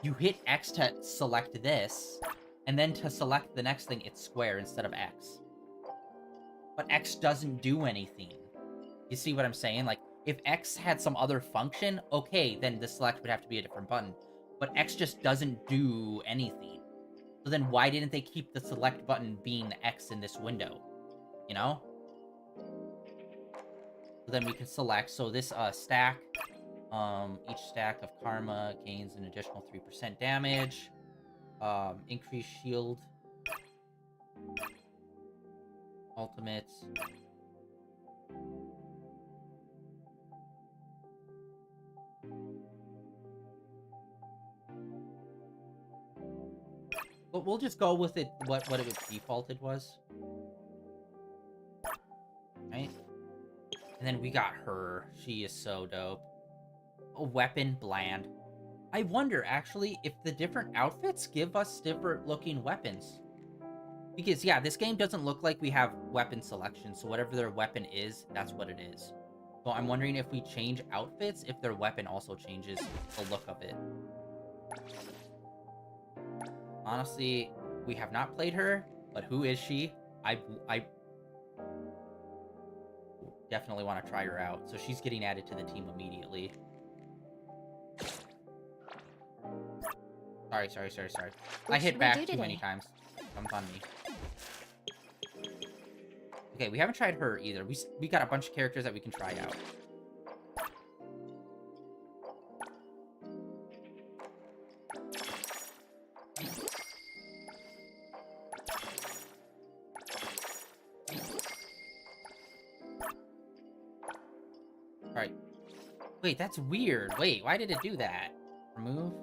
You hit X to select this, and then to select the next thing, it's square instead of X. But X doesn't do anything. You see what I'm saying? Like, if X had some other function, okay, then the select would have to be a different button. But X just doesn't do anything. So then why didn't they keep the select button being the X in this window? You know? So then we can select, so this stack, each stack of karma gains an additional 3% damage. Increase shield. Ultimates. But we'll just go with it, what it was defaulted was. Right? And then we got her. She is so dope. A weapon, bland. I wonder, actually, if the different outfits give us different looking weapons. Because, yeah, this game doesn't look like we have weapon selection, so whatever their weapon is, that's what it is. So I'm wondering if we change outfits, if their weapon also changes the look of it. Honestly, we have not played her, but who is she? I definitely want to try her out. So she's getting added to the team immediately. Sorry. I hit back too many times. Comes on me. Okay, we haven't tried her either. We got a bunch of characters that we can try out. Alright. Wait, that's weird. Wait, why did it do that? Remove?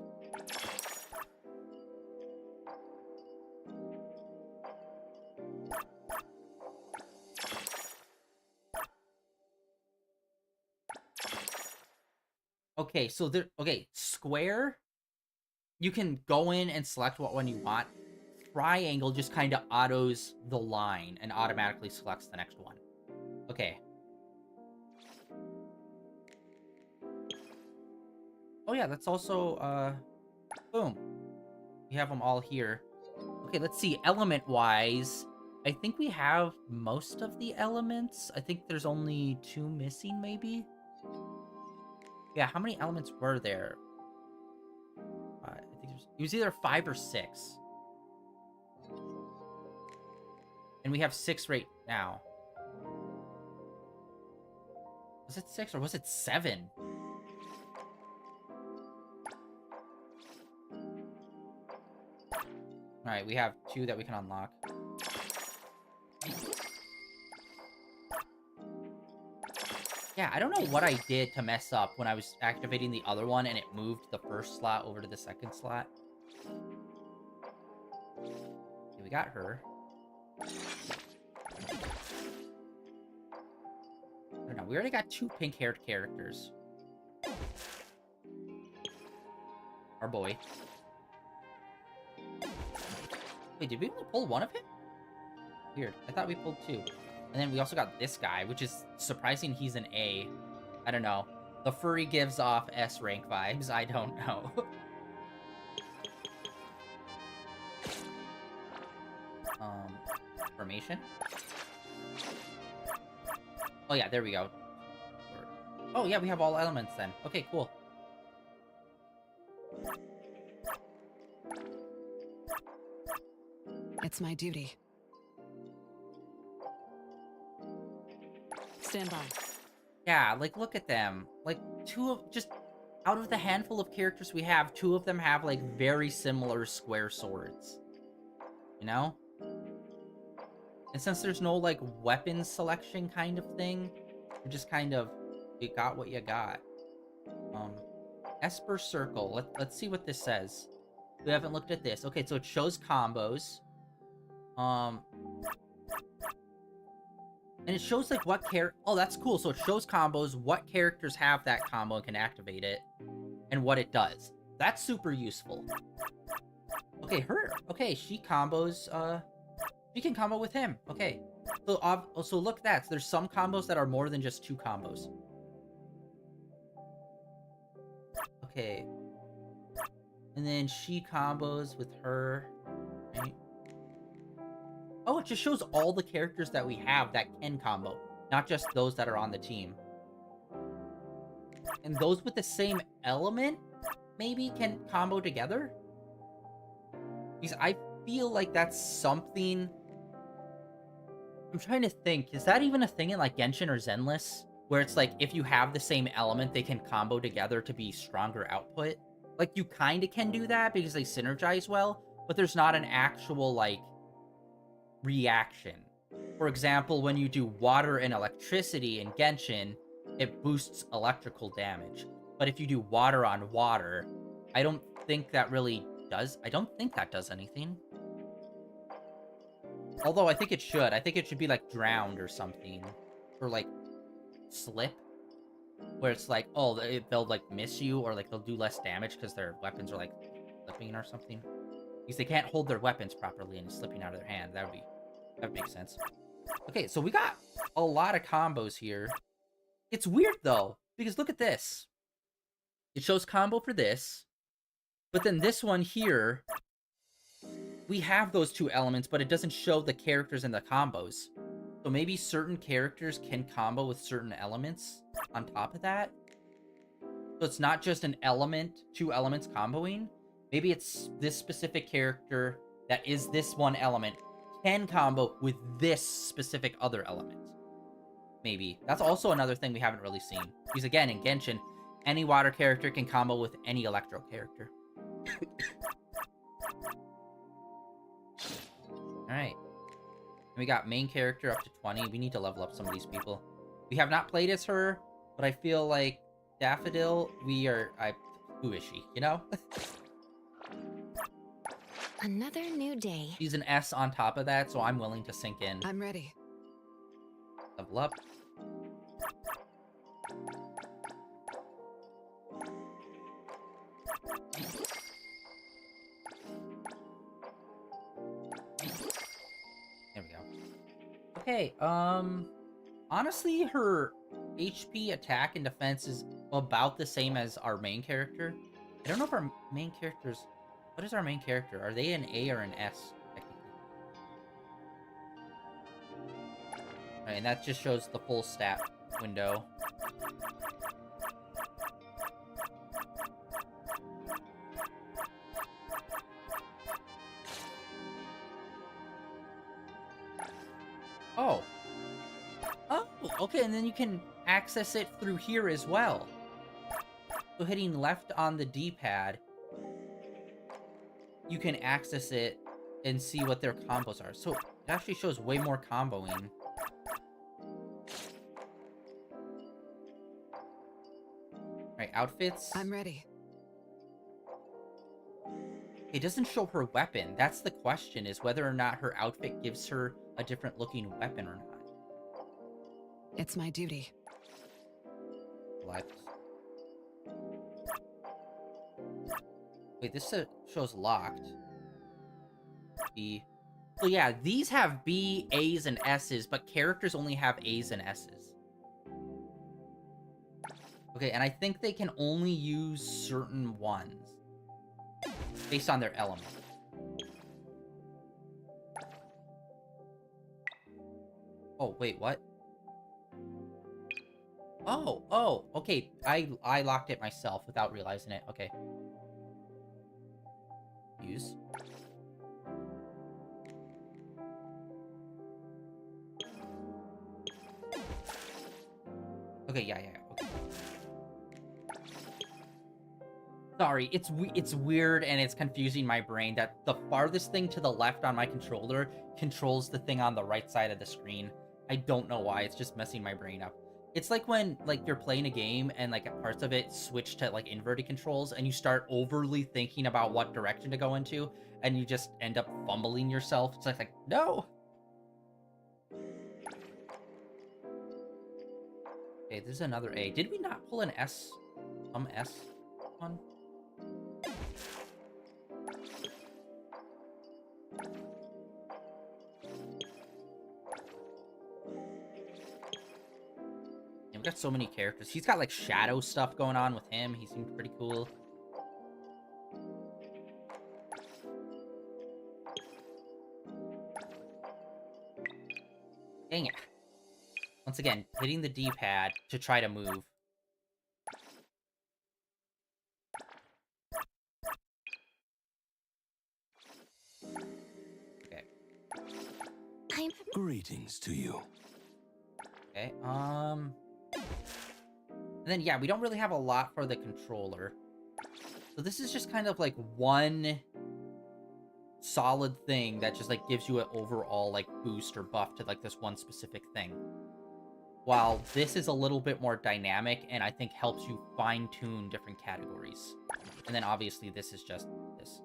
Okay, so there... Okay, square, you can go in and select what one you want. Triangle just kind of autos the line and automatically selects the next one. Okay. Oh yeah, that's also, boom. We have them all here. Okay, let's see. Element-wise, I think we have most of the elements. I think there's only 2 missing, maybe? Yeah, how many elements were there? I think it was either 5 or 6. And we have 6 right now. Was it 6 or was it 7? Alright, we have 2 that we can unlock. Yeah, I don't know what I did to mess up when I was activating the other one and it moved the first slot over to the second slot. Okay, we got her. I don't know, we already got 2 pink-haired characters. Our boy. Wait, did we only pull one of him? Weird. I thought we pulled 2. And then we also got this guy, which is surprising he's an A. I don't know. The furry gives off S rank vibes. I don't know. Formation? Oh yeah, there we go. Oh yeah, we have all elements then. Okay, cool. It's my duty. Stand by. Yeah, like, look at them. Like, just out of the handful of characters we have, 2 of them have, like, very similar square swords. You know? And since there's no, like, weapon selection kind of thing, you just kind of, you got what you got. Esper Circle. Let's see what this says. We haven't looked at this. Okay, so it shows combos. And it shows, like, what oh, that's cool. So it shows combos, what characters have that combo and can activate it, and what it does. That's super useful. Okay, okay, she combos, she can combo with him. Okay. So look at that. So there's some combos that are more than just 2 combos. Okay. And then she combos with her, right? Oh, it just shows all the characters that we have that can combo, not just those that are on the team. And those with the same element, maybe, can combo together? Because I feel like that's something... I'm trying to think, is that even a thing in, like, Genshin or Zenless? Where it's like, if you have the same element, they can combo together to be stronger output? Like, you kind of can do that because they synergize well, but there's not an actual, like, reaction. For example, when you do water and electricity in Genshin, it boosts electrical damage. But if you do water on water, I don't think that really does... I don't think that does anything. Although I think it should. I think it should be, like, drowned or something. Or, like, slip. Where it's like, oh, they'll, like, miss you, or, like, they'll do less damage because their weapons are, like, slipping or something. Because they can't hold their weapons properly and it's slipping out of their hand. That would make sense. Okay, so we got a lot of combos here. It's weird, though, because look at this. It shows combo for this, but then this one here, we have those 2 elements, but it doesn't show the characters and the combos. So maybe certain characters can combo with certain elements on top of that. So it's not just an element, 2 elements comboing. Maybe it's this specific character that is this one element can combo with this specific other element. Maybe. That's also another thing we haven't really seen. Because again, in Genshin, any water character can combo with any electro character. Alright. We got main character up to 20. We need to level up some of these people. We have not played as her, but I feel like Daffodil, who is she, you know? Another new day. She's an S on top of that, so I'm willing to sink in. I'm ready. Level up. There we go. Okay, honestly, her HP, attack, and defense is about the same as our main character. I don't know if our main character's... What is our main character? Are they an A or an S, technically? Alright, and that just shows the full stat window. Oh. Oh, okay, and then you can access it through here as well. So hitting left on the D-pad, you can access it and see what their combos are. So it actually shows way more comboing. Right, outfits. I'm ready. It doesn't show her weapon. That's the question, is whether or not her outfit gives her a different looking weapon or not. It's my duty. Left. Wait, this shows locked. B. So yeah, these have B, A's, and S's, but characters only have A's and S's. Okay, and I think they can only use certain ones based on their element. Oh, wait, what? Oh, okay. I locked it myself without realizing it. Okay. Use. Okay, yeah. Okay. Sorry, it's weird and it's confusing my brain that the farthest thing to the left on my controller controls the thing on the right side of the screen. I don't know why, it's just messing my brain up. It's like when like you're playing a game and like parts of it switch to like inverted controls and you start overly thinking about what direction to go into and you just end up fumbling yourself. It's like no. Okay, this is another A. Did we not pull an S? Some S one? We've got so many characters. He's got like shadow stuff going on with him. He seemed pretty cool. Dang it. Once again, hitting the D-pad to try to move. Okay. Greetings to you. Okay, and then, yeah, we don't really have a lot for the controller. So this is just kind of like one solid thing that just like gives you an overall like boost or buff to like this one specific thing. While this is a little bit more dynamic and I think helps you fine-tune different categories. And then obviously this is just this.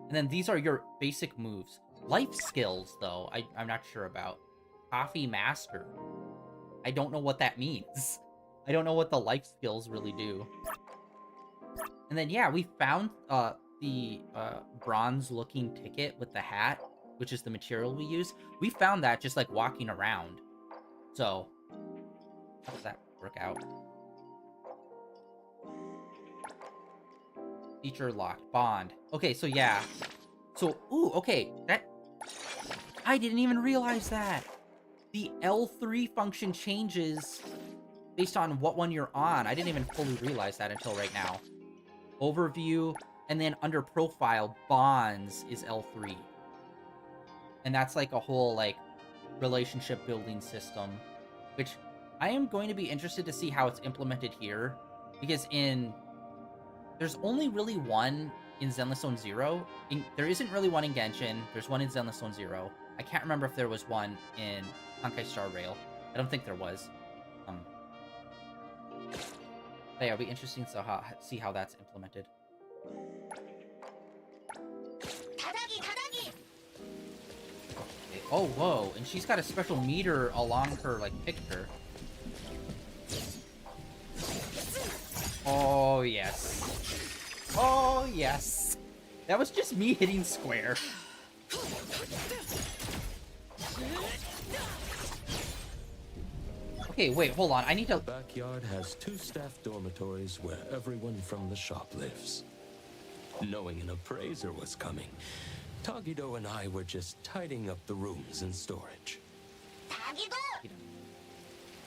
And then these are your basic moves. Life skills, though, I'm not sure about. Coffee Master. I don't know what that means. I don't know what the life skills really do. And then, yeah, we found the bronze-looking ticket with the hat, which is the material we use. We found that just, like, walking around. So, how does that work out? Feature locked. Bond. Okay, so, yeah. So, ooh, okay. That... I didn't even realize that. The L3 function changes based on what one you're on. I didn't even fully realize that until right now. Overview, and then under profile, bonds is L3. And that's like a whole, like, relationship building system, which I am going to be interested to see how it's implemented here, because there's only really one in Zenless Zone Zero. There isn't really one in Genshin. There's one in Zenless Zone Zero. I can't remember if there was one in Honkai Star Rail. I don't think there was. But yeah, it'll be interesting to see how that's implemented. Okay. Oh, whoa. And she's got a special meter along her, like, picture. Oh, yes. Oh, yes. That was just me hitting square. Okay, wait, hold on. I need to... The backyard has 2 staff dormitories where everyone from the shop lives. Knowing an appraiser was coming, Tagido and I were just tidying up the rooms in storage.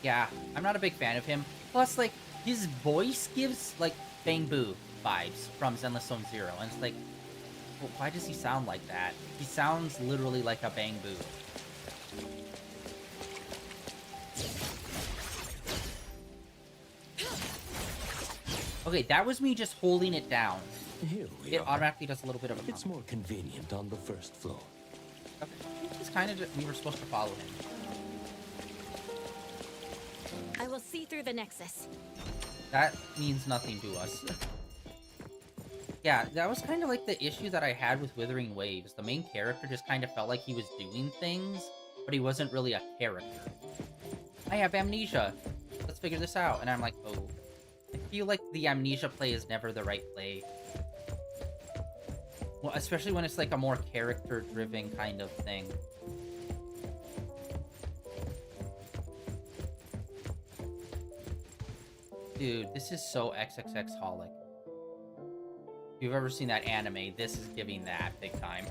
Yeah, I'm not a big fan of him. Plus, like, his voice gives, like, Bang Boo vibes from Zenless Zone Zero. And it's like, well, why does he sound like that? He sounds literally like a Bang Boo. Okay, that was me just holding it down. Here we it are. Automatically does a little bit of a... It's more convenient on the first floor. Okay, it's kind of just, we were supposed to follow him. I will see through the Nexus. That means nothing to us. Yeah, that was kind of like the issue that I had with Withering Waves. The main character just kind of felt like he was doing things, but he wasn't really a character. I have amnesia. Let's figure this out. And I'm like, oh. I feel like the amnesia play is never the right play. Well, especially when it's like a more character-driven kind of thing. Dude, this is so XXX holic. If you've ever seen that anime, this is giving that big time.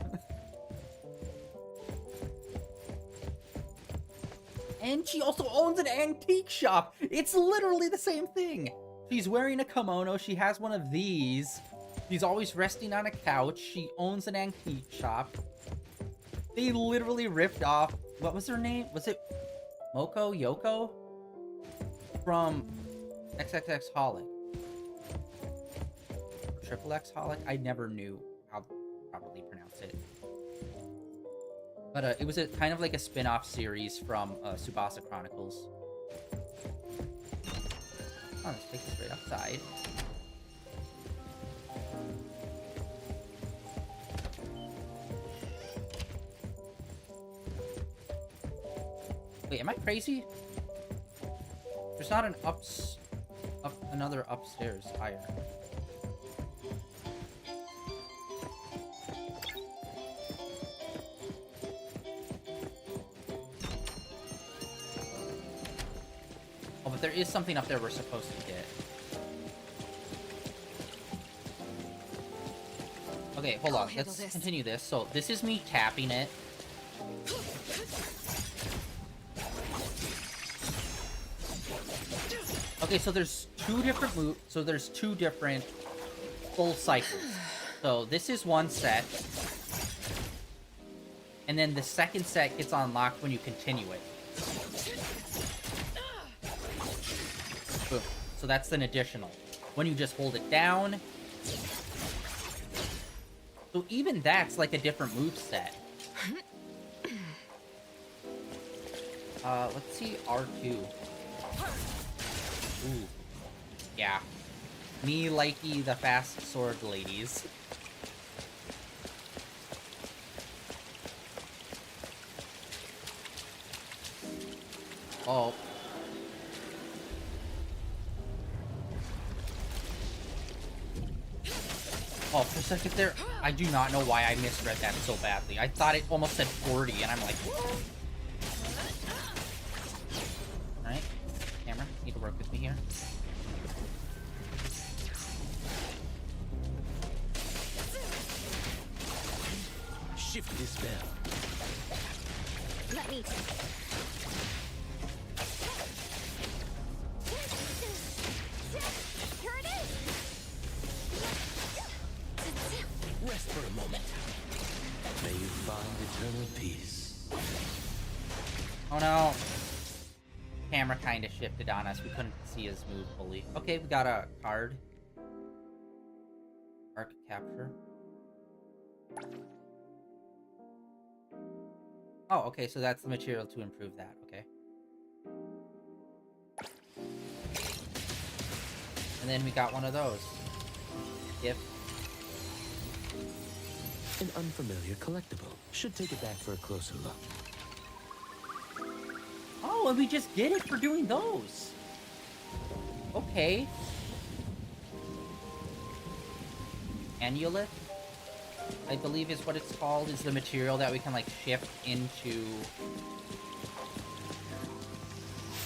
And she also owns an antique shop! It's literally the same thing! She's wearing a kimono, she has one of these. She's always resting on a couch, she owns an antique shop. They literally ripped off... What was her name? Was it Moko? Yoko? from XXX Holic. Triple X Holic? I never knew how to properly pronounce it. But it was a kind of like a spin-off series from Tsubasa Chronicles. Oh, let's take this right outside. Wait, am I crazy? There's not an another upstairs higher. Oh, but there is something up there we're supposed to get. Okay, hold on. Let's continue this. So this is me tapping it. Okay, so there's two different moves. So there's two different full cycles. So this is one set. And then the second set gets unlocked when you continue it. Boom. So that's an additional. When you just hold it down. So even that's like a different move set. Let's see R2. Ooh. Yeah. Me likey the fast sword ladies. Oh. Oh, for a second there, I do not know why I misread that so badly. I thought it almost said 40, and I'm like, what? Alright. Camera, need to work with me here. Shift this bell. Let me take it. Here it is. Rest for a moment. May you find eternal peace. Oh no. Camera kind of shifted on us. We couldn't see his move fully. Okay, we got a card. Arc capture. Oh, okay, so that's the material to improve that. Okay. And then we got one of those. Gift. An unfamiliar collectible. Should take it back for a closer look. Oh, and we just get it for doing those. Okay. Annulith, I believe is what it's called, is the material that we can, like, shift into...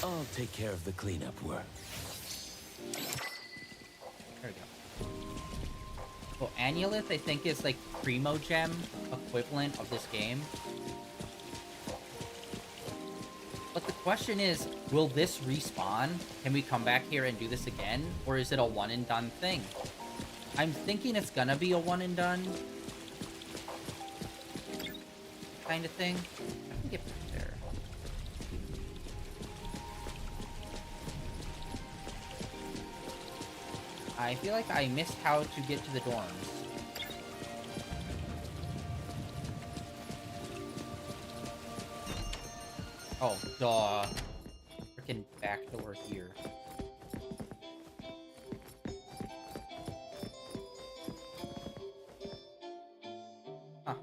I'll take care of the cleanup work. There we go. So Annulith, I think, is, like, Primogem equivalent of this game. But the question is, will this respawn? Can we come back here and do this again? Or is it a one-and-done thing? I'm thinking it's gonna be a one-and-done kind of thing. I can get back there. I feel like I missed how to get to the dorms. Oh, duh. Freaking back door here. Huh.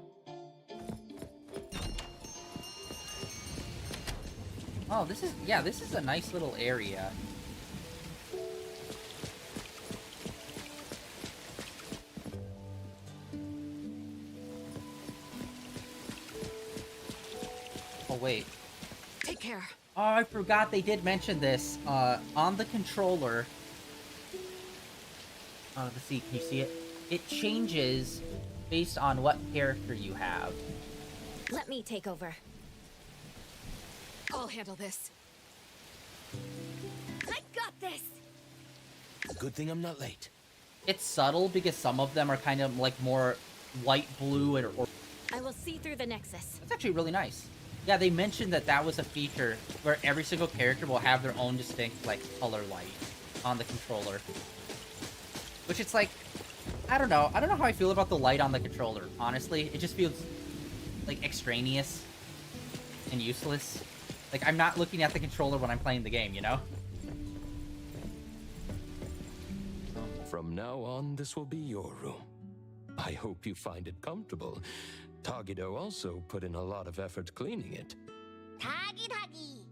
Oh, this is, yeah, this is a nice little area. Oh, wait. Take care. Oh, I forgot they did mention this. On the controller. Let's see, can you see it? It changes based on what character you have. Let me take over. I'll handle this. I got this. Good thing I'm not late. It's subtle because some of them are kind of like more light blue or I will see through the nexus. That's actually really nice. Yeah, they mentioned that that was a feature where every single character will have their own distinct, like, color light on the controller. Which it's like, I don't know. I don't know how I feel about the light on the controller, honestly. It just feels, like, extraneous and useless. Like, I'm not looking at the controller when I'm playing the game, you know? From now on, this will be your room. I hope you find it comfortable. Tagido also put in a lot of effort cleaning it. Tagi Tagi!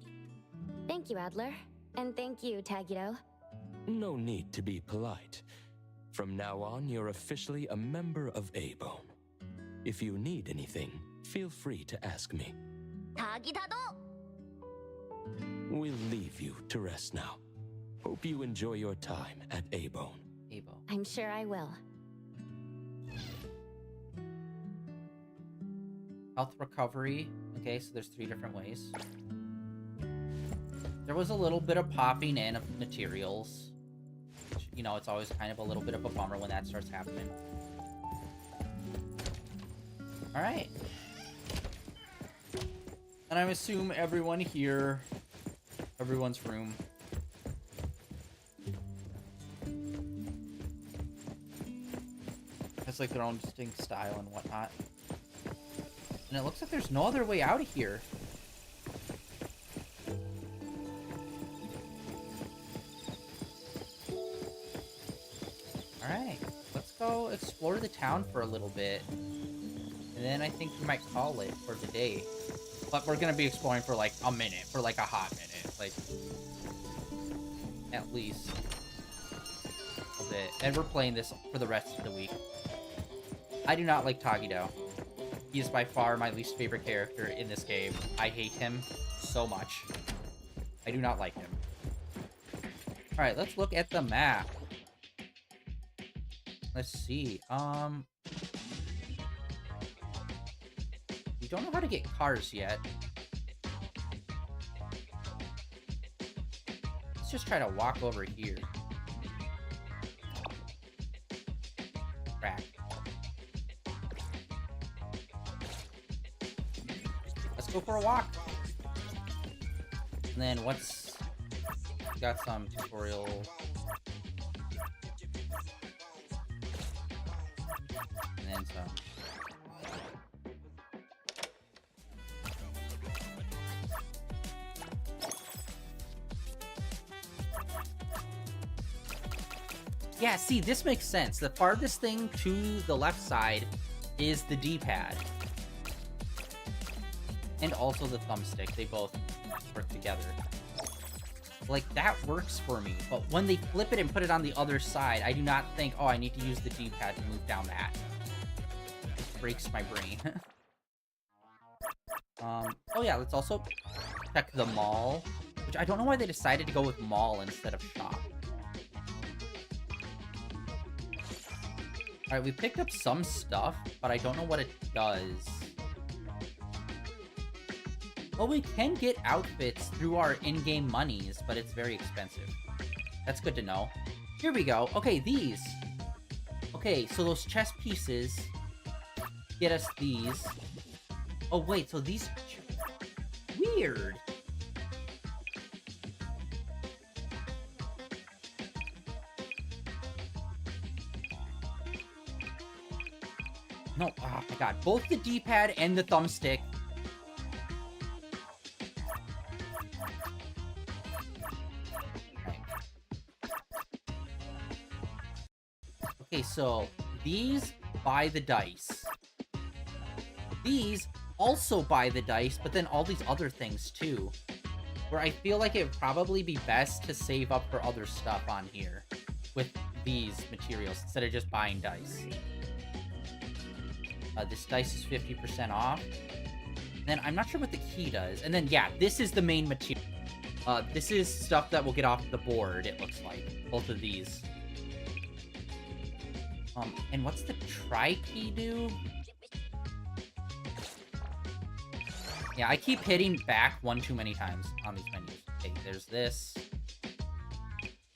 Thank you, Adler. And thank you, Tagido. No need to be polite. From now on, you're officially a member of A-Bone. If you need anything, feel free to ask me. Tagitado! We'll leave you to rest now. Hope you enjoy your time at A-Bone. I'm sure I will. Health recovery. Okay, so there's 3 different ways. There was a little bit of popping in of materials. Which, you know, it's always kind of a little bit of a bummer when that starts happening. Alright. And I assume everyone here, everyone's room, has like their own distinct style and whatnot. And it looks like there's no other way out of here. Alright, let's go explore the town for a little bit. And then I think we might call it for the day. But we're gonna be exploring for like a minute, for like a hot minute. Like, at least a bit. And we're playing this for the rest of the week. I do not like Tagido. He is by far my least favorite character in this game. I hate him so much. I do not like him. Alright, let's look at the map. Let's see. We don't know how to get cars yet. Let's just try to walk over here. Crack. Let's go for a walk. And then what's... We got some tutorial... And then some... Yeah, see, this makes sense. The farthest thing to the left side is the D-pad. And also the thumbstick. They both work together. Like, that works for me. But when they flip it and put it on the other side, I do not think, oh, I need to use the D-pad to move down that. It breaks my brain. Oh yeah, let's also check the mall. Which I don't know why they decided to go with mall instead of shop. Alright, we picked up some stuff, but I don't know what it does. Well, we can get outfits through our in-game monies, but it's very expensive. That's good to know. Here we go. Okay, these. Okay, so those chess pieces get us these. Oh, wait, so these... Weird. No, oh my god. Both the D-pad and the thumbstick. Okay, so these buy the dice. These also buy the dice, but then all these other things too. Where I feel like it would probably be best to save up for other stuff on here with these materials instead of just buying dice. This dice is 50% off. And then I'm not sure what the key does. And then, yeah, this is the main material. This is stuff that will get off the board, it looks like. Both of these. And what's the try key do? Yeah, I keep hitting back one too many times on these menus. Okay, there's this.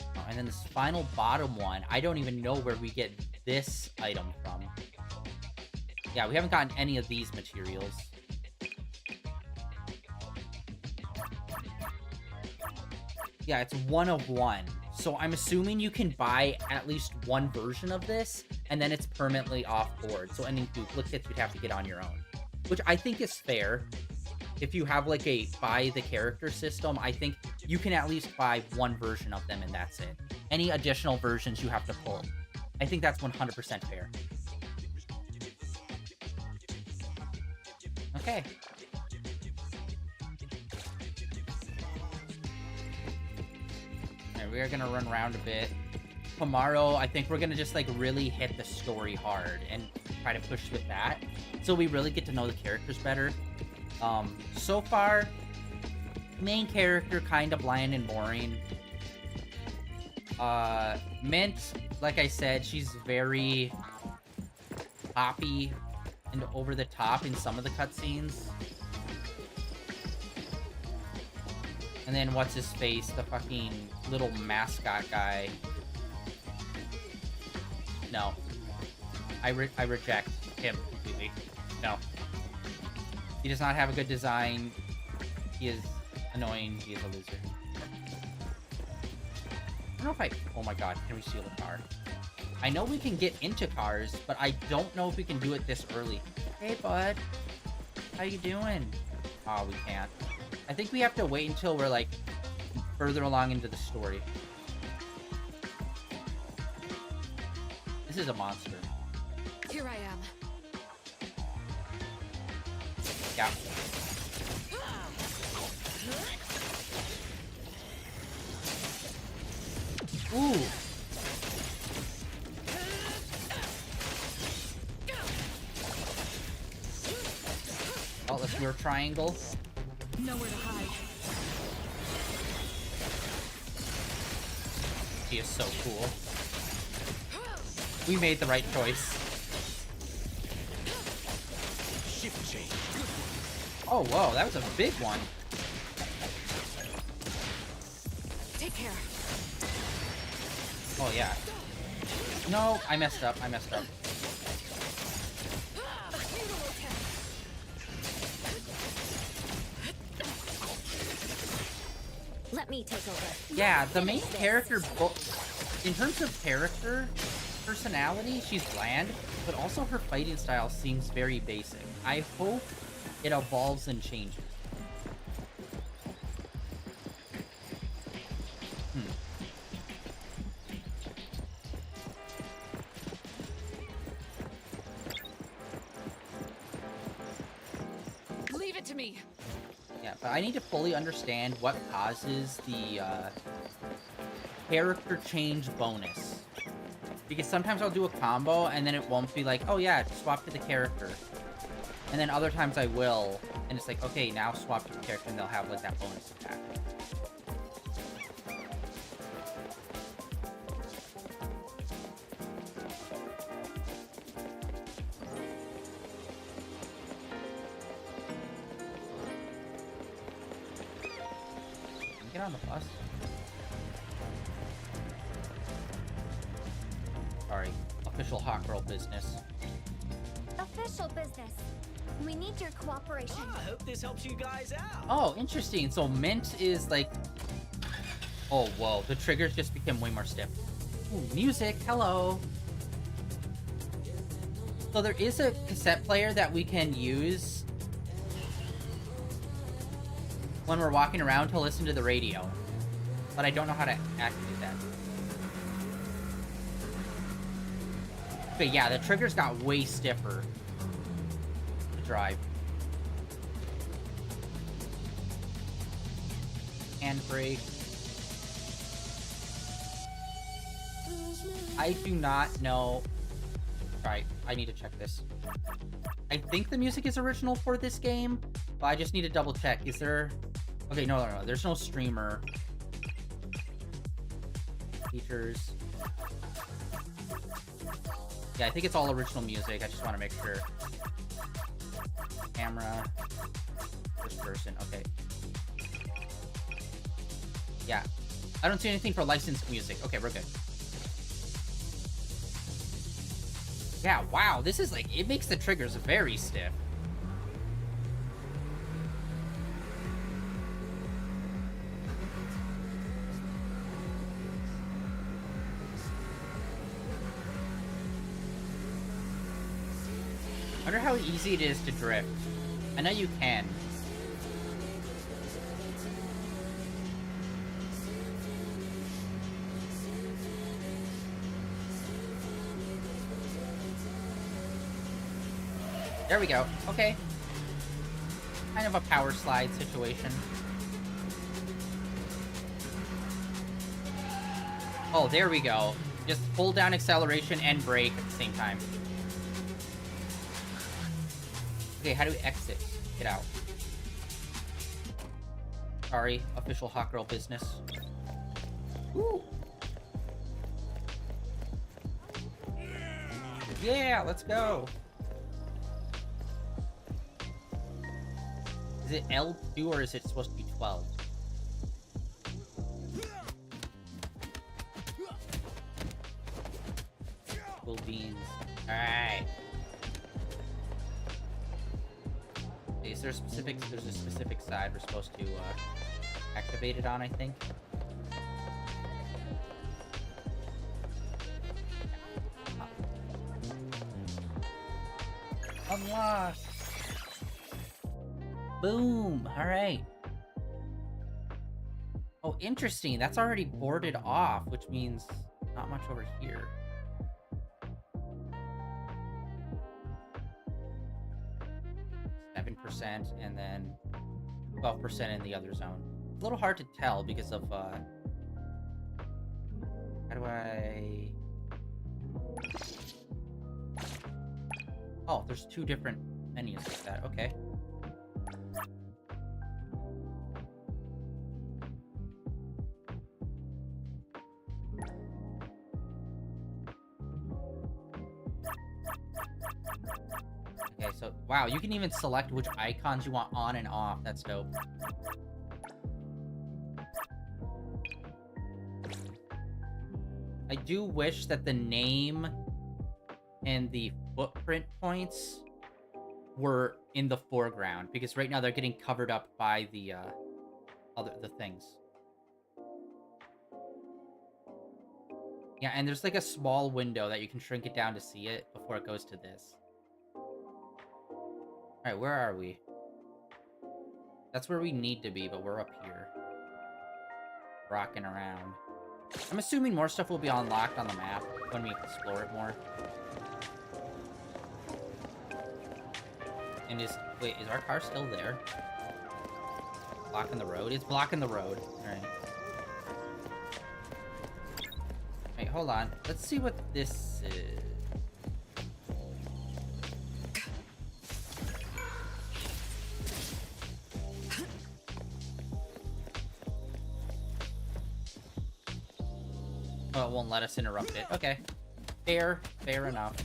Oh, and then this final bottom one, I don't even know where we get this item from. Yeah, we haven't gotten any of these materials. Yeah, it's 1 of 1. So I'm assuming you can buy at least one version of this, and then it's permanently off board. So any duplicates you'd have to get on your own, which I think is fair. If you have like a buy the character system, I think you can at least buy one version of them and that's it. Any additional versions you have to pull. I think that's 100% fair. Okay. Alright, we are gonna run around a bit. Tomorrow, I think we're gonna just like really hit the story hard and try to push with that, so we really get to know the characters better. So far, main character kind of bland and boring. Mint, like I said, she's very poppy and over the top in some of the cutscenes. And then what's his face, the fucking little mascot guy. No, I reject him completely. No. He does not have a good design. He is annoying. He is a loser. I don't know if I... Oh my god, can we steal a car? I know we can get into cars, but I don't know if we can do it this early. Hey, bud. How you doing? Oh, we can't. I think we have to wait until we're, like, further along into the story. This is a monster. Here I am. Yeah. Ooh. Oh, let's do a triangle. Nowhere to hide. She is so cool. We made the right choice. Shift change. Oh, whoa, that was a big one. Take care. Oh, yeah. No, I messed up. I messed up. Let me take over. Yeah, the main character, in terms of character personality, she's bland, but also her fighting style seems very basic. I hope it evolves and changes. Leave it to me. Yeah, but I need to fully understand what causes the character change bonus. Because sometimes I'll do a combo and then it won't be like, oh yeah, swap to the character. And then other times I will, and it's like, okay, now swap to the character and they'll have like that bonus attack. Get on the bus. Sorry, official hot girl business. Official business. We need your cooperation. I hope this helps you guys out. Oh, interesting. So Mint is like... Oh, whoa. The triggers just became way more stiff. Ooh, music. Hello. So there is a cassette player that we can use when we're walking around to listen to the radio. But I don't know how to activate that. But yeah, the triggers got way stiffer to drive. Handbrake. I do not know. Right, I need to check this. I think the music is original for this game, but I just need to double check. Is there... Okay, no. There's no streamer. Features. Yeah, I think it's all original music. I just want to make sure. Camera. First person. Okay. Yeah. I don't see anything for licensed music. Okay, we're good. Yeah, wow. This is like... It makes the triggers very stiff. easy it is to drift. I know you can. There we go. Okay. Kind of a power slide situation. Oh, there we go. Just hold down acceleration and brake at the same time. Okay, how do we exit? Get out. Sorry, official hot girl business. Ooh. Yeah, let's go. Is it L2 or is it supposed to be 12? Cool beans. Alright. Okay, is there a specific... There's a specific side we're supposed to activate it on, I think. Unlocked! Boom! Alright. Oh, interesting. That's already boarded off, which means not much over here. And then 12% in the other zone. A little hard to tell because of, how do I... Oh, there's two different menus like that. Okay. Okay, so, wow, you can even select which icons you want on and off. That's dope. I do wish that the name and the footprint points were in the foreground, because right now they're getting covered up by the, the things. Yeah, and there's like a small window that you can shrink it down to see it before it goes to this. Alright, where are we? That's where we need to be, but we're up here. Rocking around. I'm assuming more stuff will be unlocked on the map when we explore it more. And wait, is our car still there? Blocking the road? It's blocking the road. Alright. Wait, hold on. Let's see what this is. Oh, it won't let us interrupt it. Okay. Fair enough.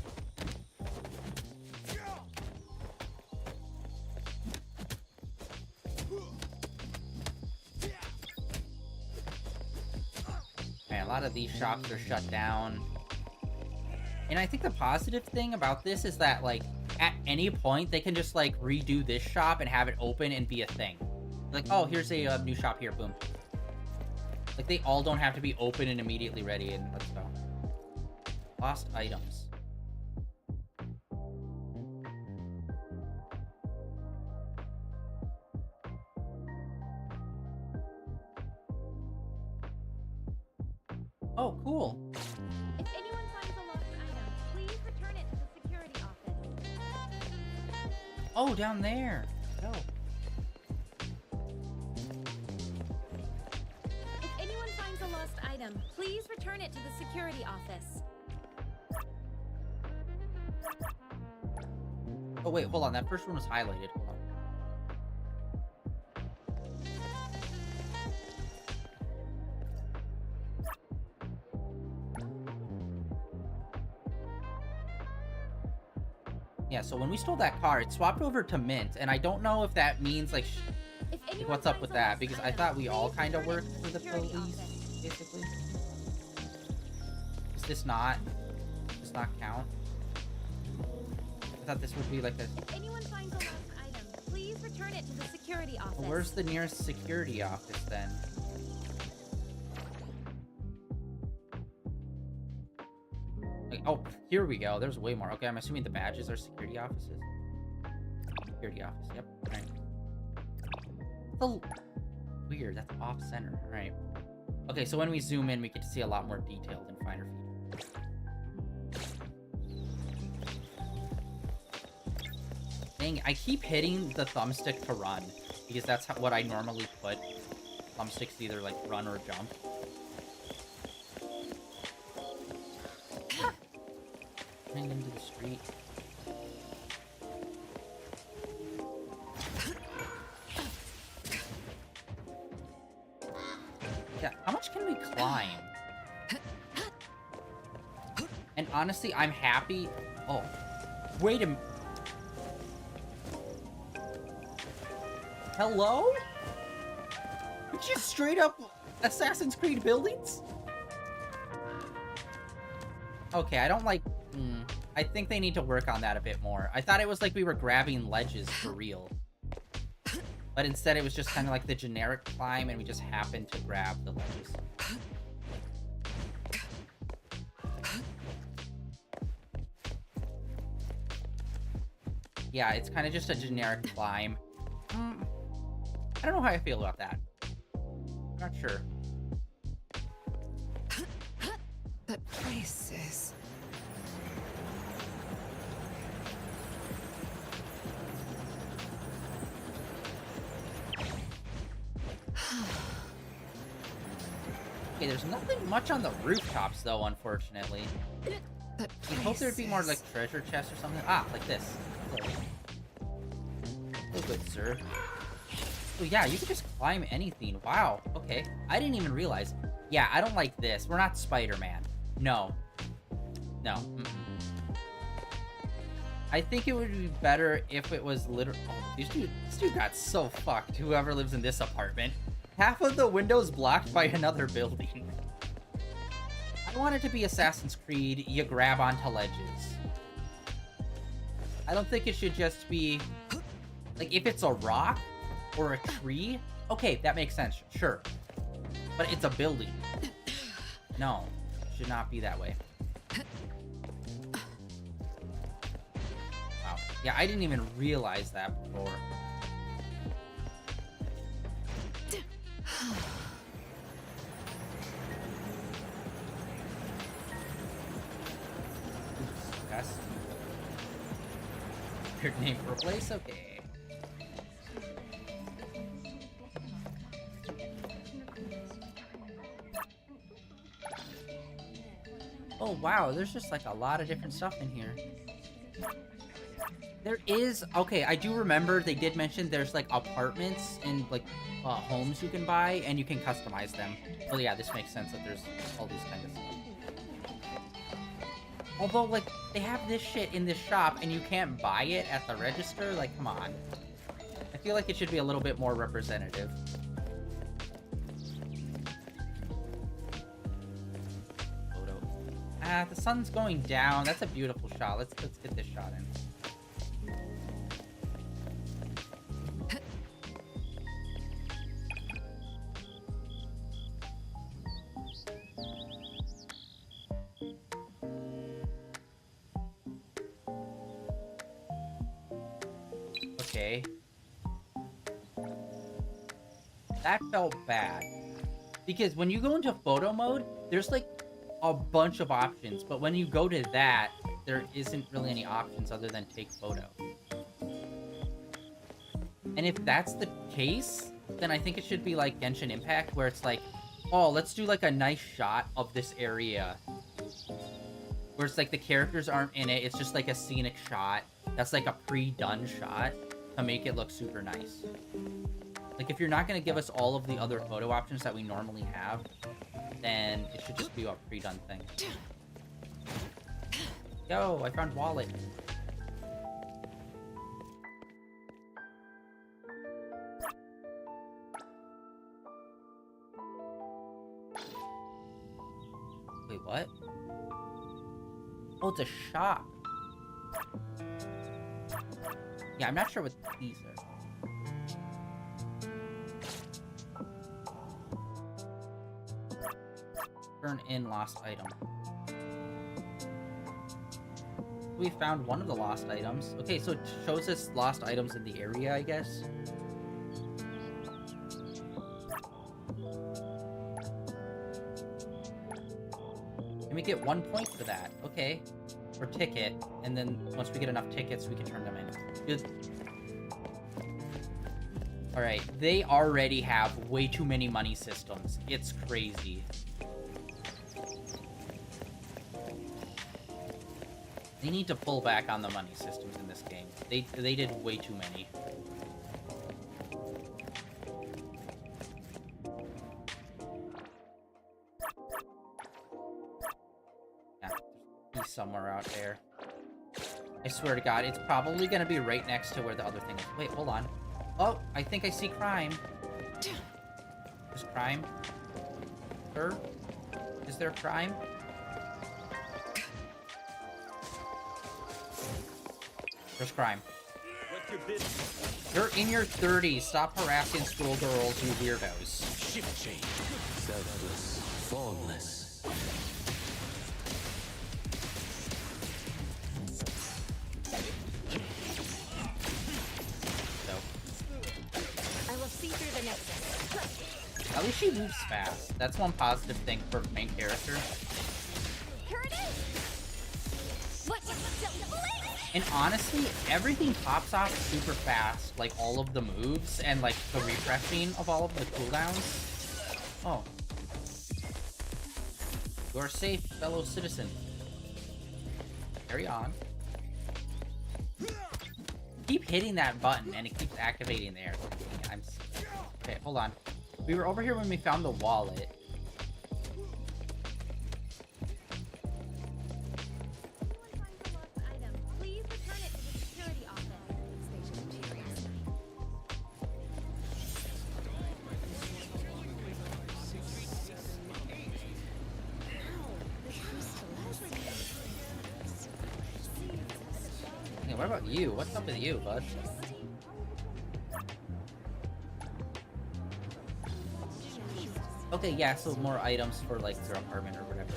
Man, a lot of these shops are shut down. And I think the positive thing about this is that, like, at any point, they can just, like, redo this shop and have it open and be a thing. Like, oh, here's a new shop here, boom. Like, they all don't have to be open and immediately ready, and let's go. Lost items. Oh, cool. If anyone finds a lost item, please return it to the security office. Oh, down there. Go. If anyone finds a lost item, please return it to the security office. Oh, wait, hold on. That first one was highlighted. Hold on. Yeah, so when we stole that car, it swapped over to Mint, and I don't know if that means, like, what's up with that, because I thought we all kind of worked for the police, basically. Does this not count? I thought this would be like a... If anyone finds a lost item, please return it to the security office. Well, where's the nearest security office, then? Like, oh, here we go. There's way more. Okay, I'm assuming the badges are security offices. Security office, yep. Alright. Oh, weird, that's off-center. Alright. Okay, so when we zoom in, we get to see a lot more detailed and finer features. Dang, I keep hitting the thumbstick to run, because that's what I normally put. Thumbsticks to either, like, run or jump. Running into the street. Yeah, how much can we climb? And honestly, I'm happy. Oh, wait a minute. Hello? It's just straight up Assassin's Creed buildings? Okay, I don't like... I think they need to work on that a bit more. I thought it was like we were grabbing ledges for real. But instead it was just kind of like the generic climb and we just happened to grab the ledges. Yeah, it's kind of just a generic climb. I don't know how I feel about that. I'm not sure. That place is... Okay, there's nothing much on the rooftops, though, unfortunately. I hope there'd be more, like, treasure chests or something. Ah, like this. Oh, good, sir. Oh, yeah, you can just climb anything. Wow, okay. I didn't even realize. Yeah, I don't like this. We're not Spider-Man. No. No. I think it would be better if it was literally... Oh, this dude got so fucked, whoever lives in this apartment. Half of the windows blocked by another building. I want it to be Assassin's Creed, you grab onto ledges. I don't think it should just be... Like, if it's a rock or a tree, okay, that makes sense, sure. But it's a building. No, it should not be that way. Wow. Yeah, I didn't even realize that before. Yes. Weird name for a place? Okay. Oh wow, there's just like a lot of different stuff in here. There is... Okay, I do remember they did mention there's like apartments and like homes you can buy and you can customize them. Well, yeah, this makes sense that there's all these kind of stuff. Although, like, they have this shit in this shop and you can't buy it at the register? Like, come on. I feel like it should be a little bit more representative. Photo. Ah, the sun's going down. That's a beautiful shot. Let's get this shot in. Okay. That felt bad. Because when you go into photo mode, there's like a bunch of options. But when you go to that, there isn't really any options other than take photo. And if that's the case, then I think it should be like Genshin Impact, where it's like, oh, let's do like a nice shot of this area. Where it's like the characters aren't in it, it's just like a scenic shot. That's like a pre-done shot to make it look super nice. Like, if you're not going to give us all of the other photo options that we normally have, then it should just be a pre-done thing. Yo, I found wallet. Wait, what? Oh, it's a shop. Yeah, I'm not sure what these are. Turn in lost item. we found one of the lost items. Okay, so it shows us lost items in the area, I guess. And we get 1 point for that. Okay. For ticket. And then once we get enough tickets, we can turn them in. Good. Alright, they already have way too many money systems. It's crazy. They need to pull back on the money systems in this game. They did way too many. Yeah, he's somewhere out there. I swear to God, it's probably gonna be right next to where the other thing is. Wait, hold on. Oh, I think I see crime. There's crime. Sir? Is there crime? There's crime. You're in your 30s. Stop harassing schoolgirls, you weirdos. Shift change. Selfless. Formless. I will see through the nexus. At least she moves fast. That's one positive thing for main character. Here it is! What? And honestly, everything pops off super fast, like all of the moves and like the refreshing of all of the cooldowns. Oh. You are safe, fellow citizen. Carry on. Keep hitting that button and it keeps activating there. Okay, hold on. We were over here when we found the wallet. Hey, what about you? What's up with you, bud? Okay, yeah, so more items for, like, their apartment or whatever.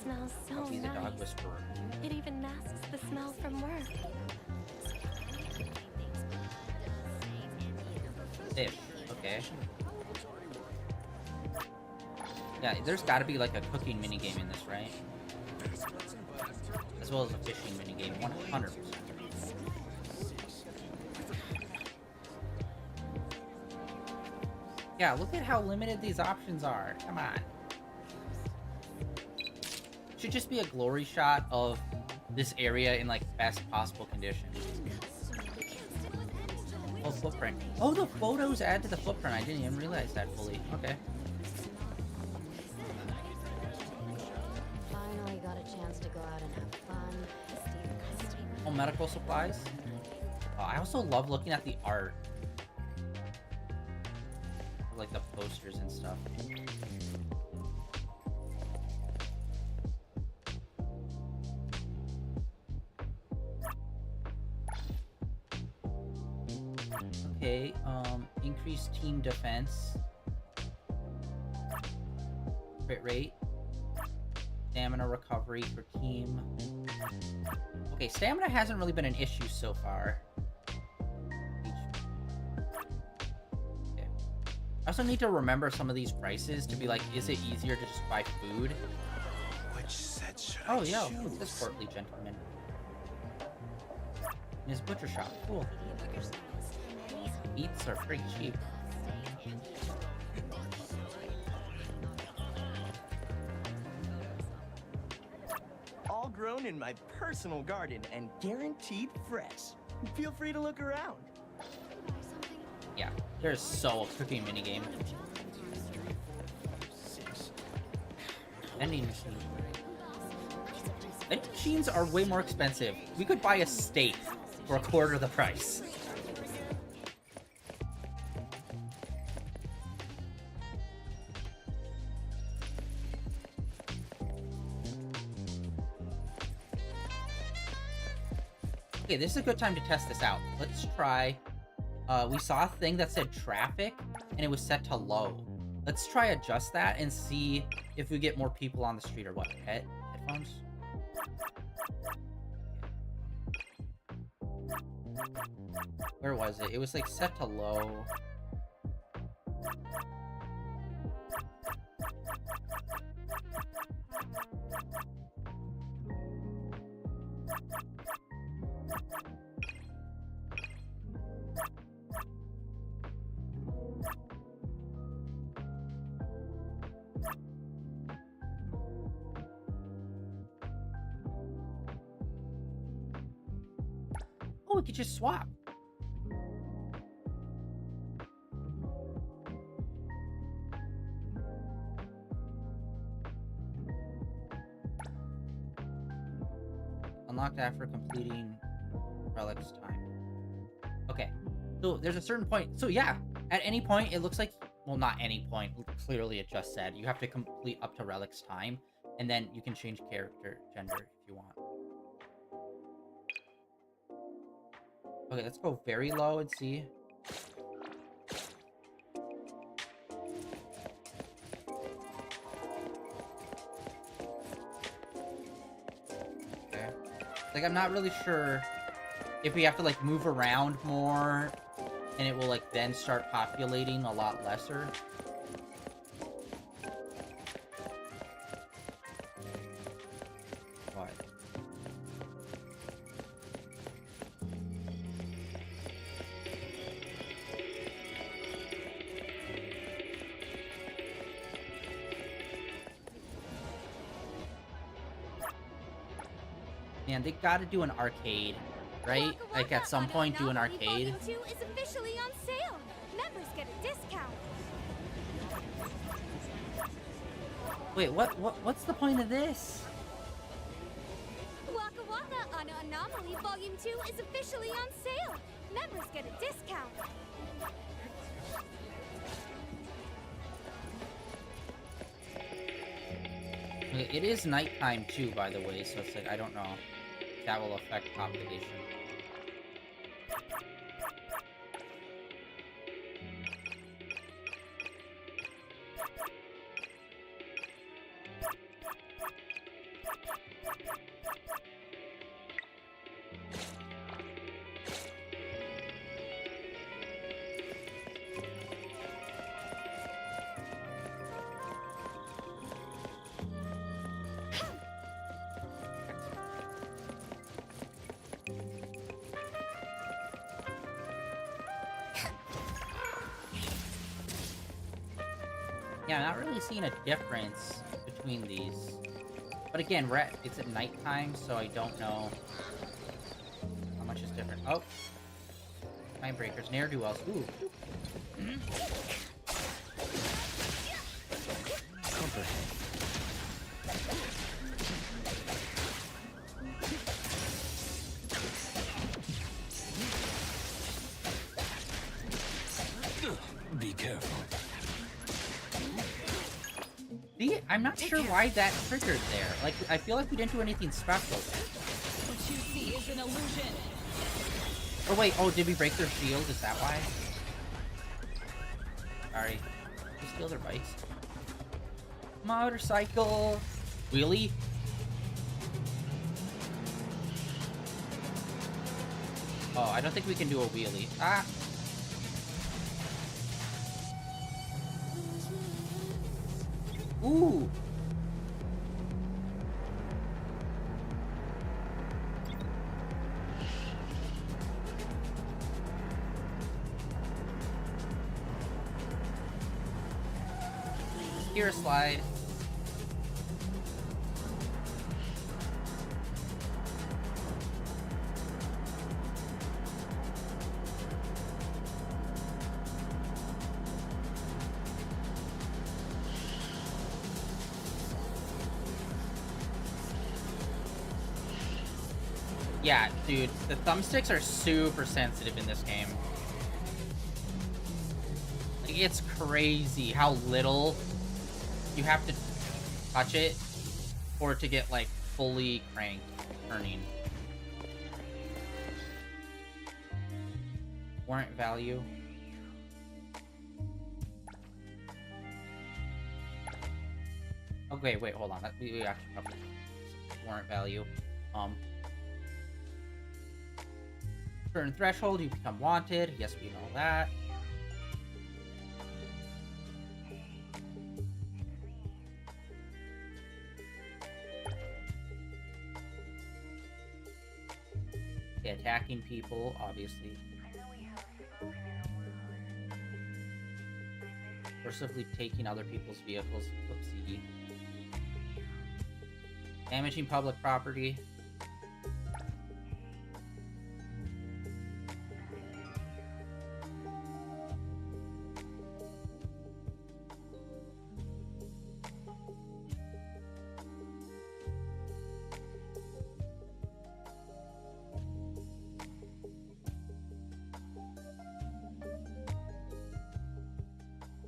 Smells so He's a nice. dog whisperer. It even masks the smell from work. Fish. Okay. Yeah, there's gotta be like a cooking minigame in this, right? As well as a fishing minigame, 100%. Yeah, look at how limited these options are. Come on. Should just be a glory shot of this area in like best possible condition. Oh, footprint. Oh, the photos add to the footprint. I didn't even realize that fully. Okay. Finally got a chance to go out and have fun. Oh, medical supplies. Oh, I also love looking at the art. Like the posters and stuff. Okay, increased team defense. Crit rate. Stamina recovery for team. Okay, stamina hasn't really been an issue so far. Okay. I also need to remember some of these prices to be like, is it easier to just buy food? Which set should Oh, I yeah, choose? who's this portly gentleman? In his butcher shop. Cool. Meats are pretty cheap. All grown in my personal garden and guaranteed fresh. Feel free to look around. Yeah, there's so a cooking minigame. Vending machine. Vending machines are way more expensive. We could buy a steak for a quarter of the price. Okay, Okay, this is a good time to test this out. Let's try... we saw a thing that said traffic, and it was set to low. Let's try adjust that and see if we get more people on the street or what. Headphones? Where was it? It was like set to low. Oh, we could just swap. Unlocked after completing Relic's time. Okay. So there's a certain point. So yeah, at any point, it looks like... Well, not any point. Clearly, it just said you have to complete up to Relic's time. And then you can change character gender if you want. Okay, let's go very low and see. Okay. Like, I'm not really sure if we have to, like, move around more and it will, like, then start populating a lot lesser. What? Man, they gotta do an arcade, right? Like at some point do an arcade. Volume 2 is officially on sale. Members get a discount. Wait, what's the point of this? Waka Waka on Anomaly Volume 2 is officially on sale. Members get a discount. Okay, it is nighttime too, by the way, so it's like, I don't know if that will affect population. Yeah, I'm not really seeing a difference between these. But again, it's at nighttime, so I don't know how much is different. Oh! Time breakers, ne'er-do-wells. Ooh. Be careful. See, I'm not sure why that triggered there. Like, I feel like we didn't do anything special. What you see is an illusion. Or wait, oh, did we break their shield? Is that why? Sorry. We steal their bikes. Motorcycle! Wheelie? Oh, I don't think we can do a wheelie. Ah! Ooh! Here, slide. Yeah, dude, the thumbsticks are super sensitive in this game. Like, it's crazy how little you have to touch it for it to get, like, fully cranked, turning. Warrant value. Okay, wait, hold on. We actually probably warrant value. Certain threshold, you become wanted. Yes, we know that. Okay, attacking people, obviously. Forcibly taking other people's vehicles. Whoopsie. Damaging public property.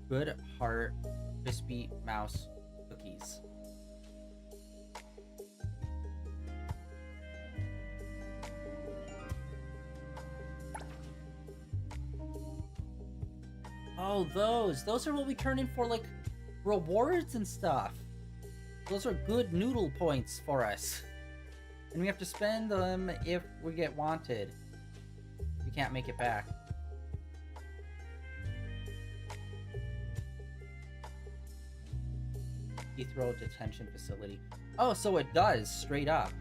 Good heart, crispy mouse cookies. Oh, those are what we turn in for, like, rewards and stuff. Those are good noodle points for us. And we have to spend them if we get wanted. We can't make it back. Heathrow detention facility. Oh, so it does, straight up.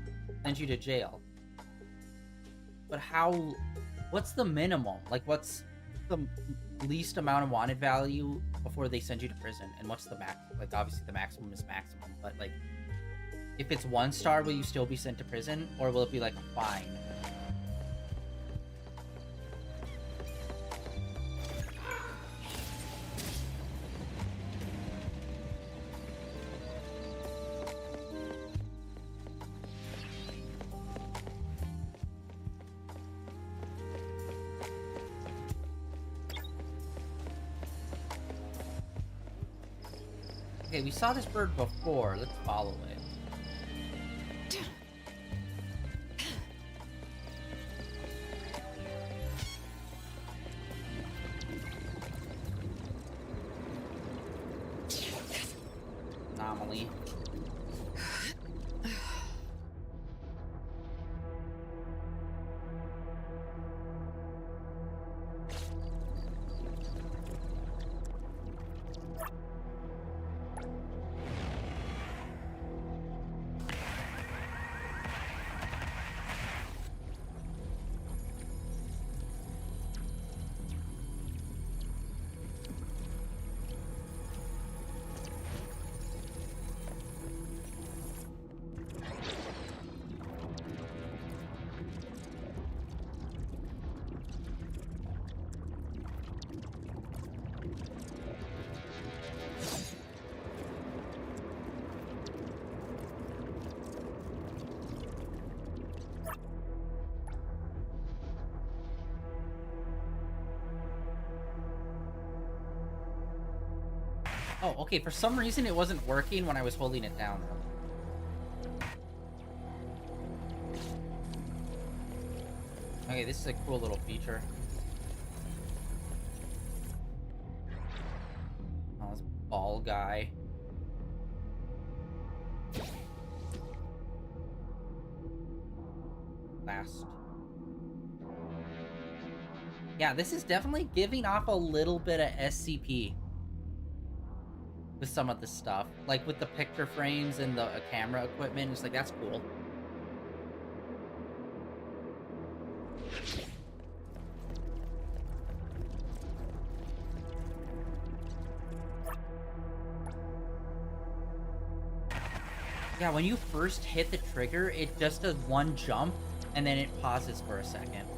Send you to jail. But how... What's the minimum? Like, what's the least amount of wanted value before they send you to prison? And what's the max? Like, obviously the maximum is maximum, but, like... If it's 1 star, will you still be sent to prison? Or will it be, like, a fine? Okay, we saw this bird before. Let's follow it. Anomaly. Oh, okay, for some reason it wasn't working when I was holding it down. Okay, this is a cool little feature. Oh, this ball guy. Last. Yeah, this is definitely giving off a little bit of SCP. With some of the stuff, like with the picture frames and the camera equipment, it's like, that's cool. Yeah, when you first hit the trigger, it just does 1 jump, and then it pauses for a second.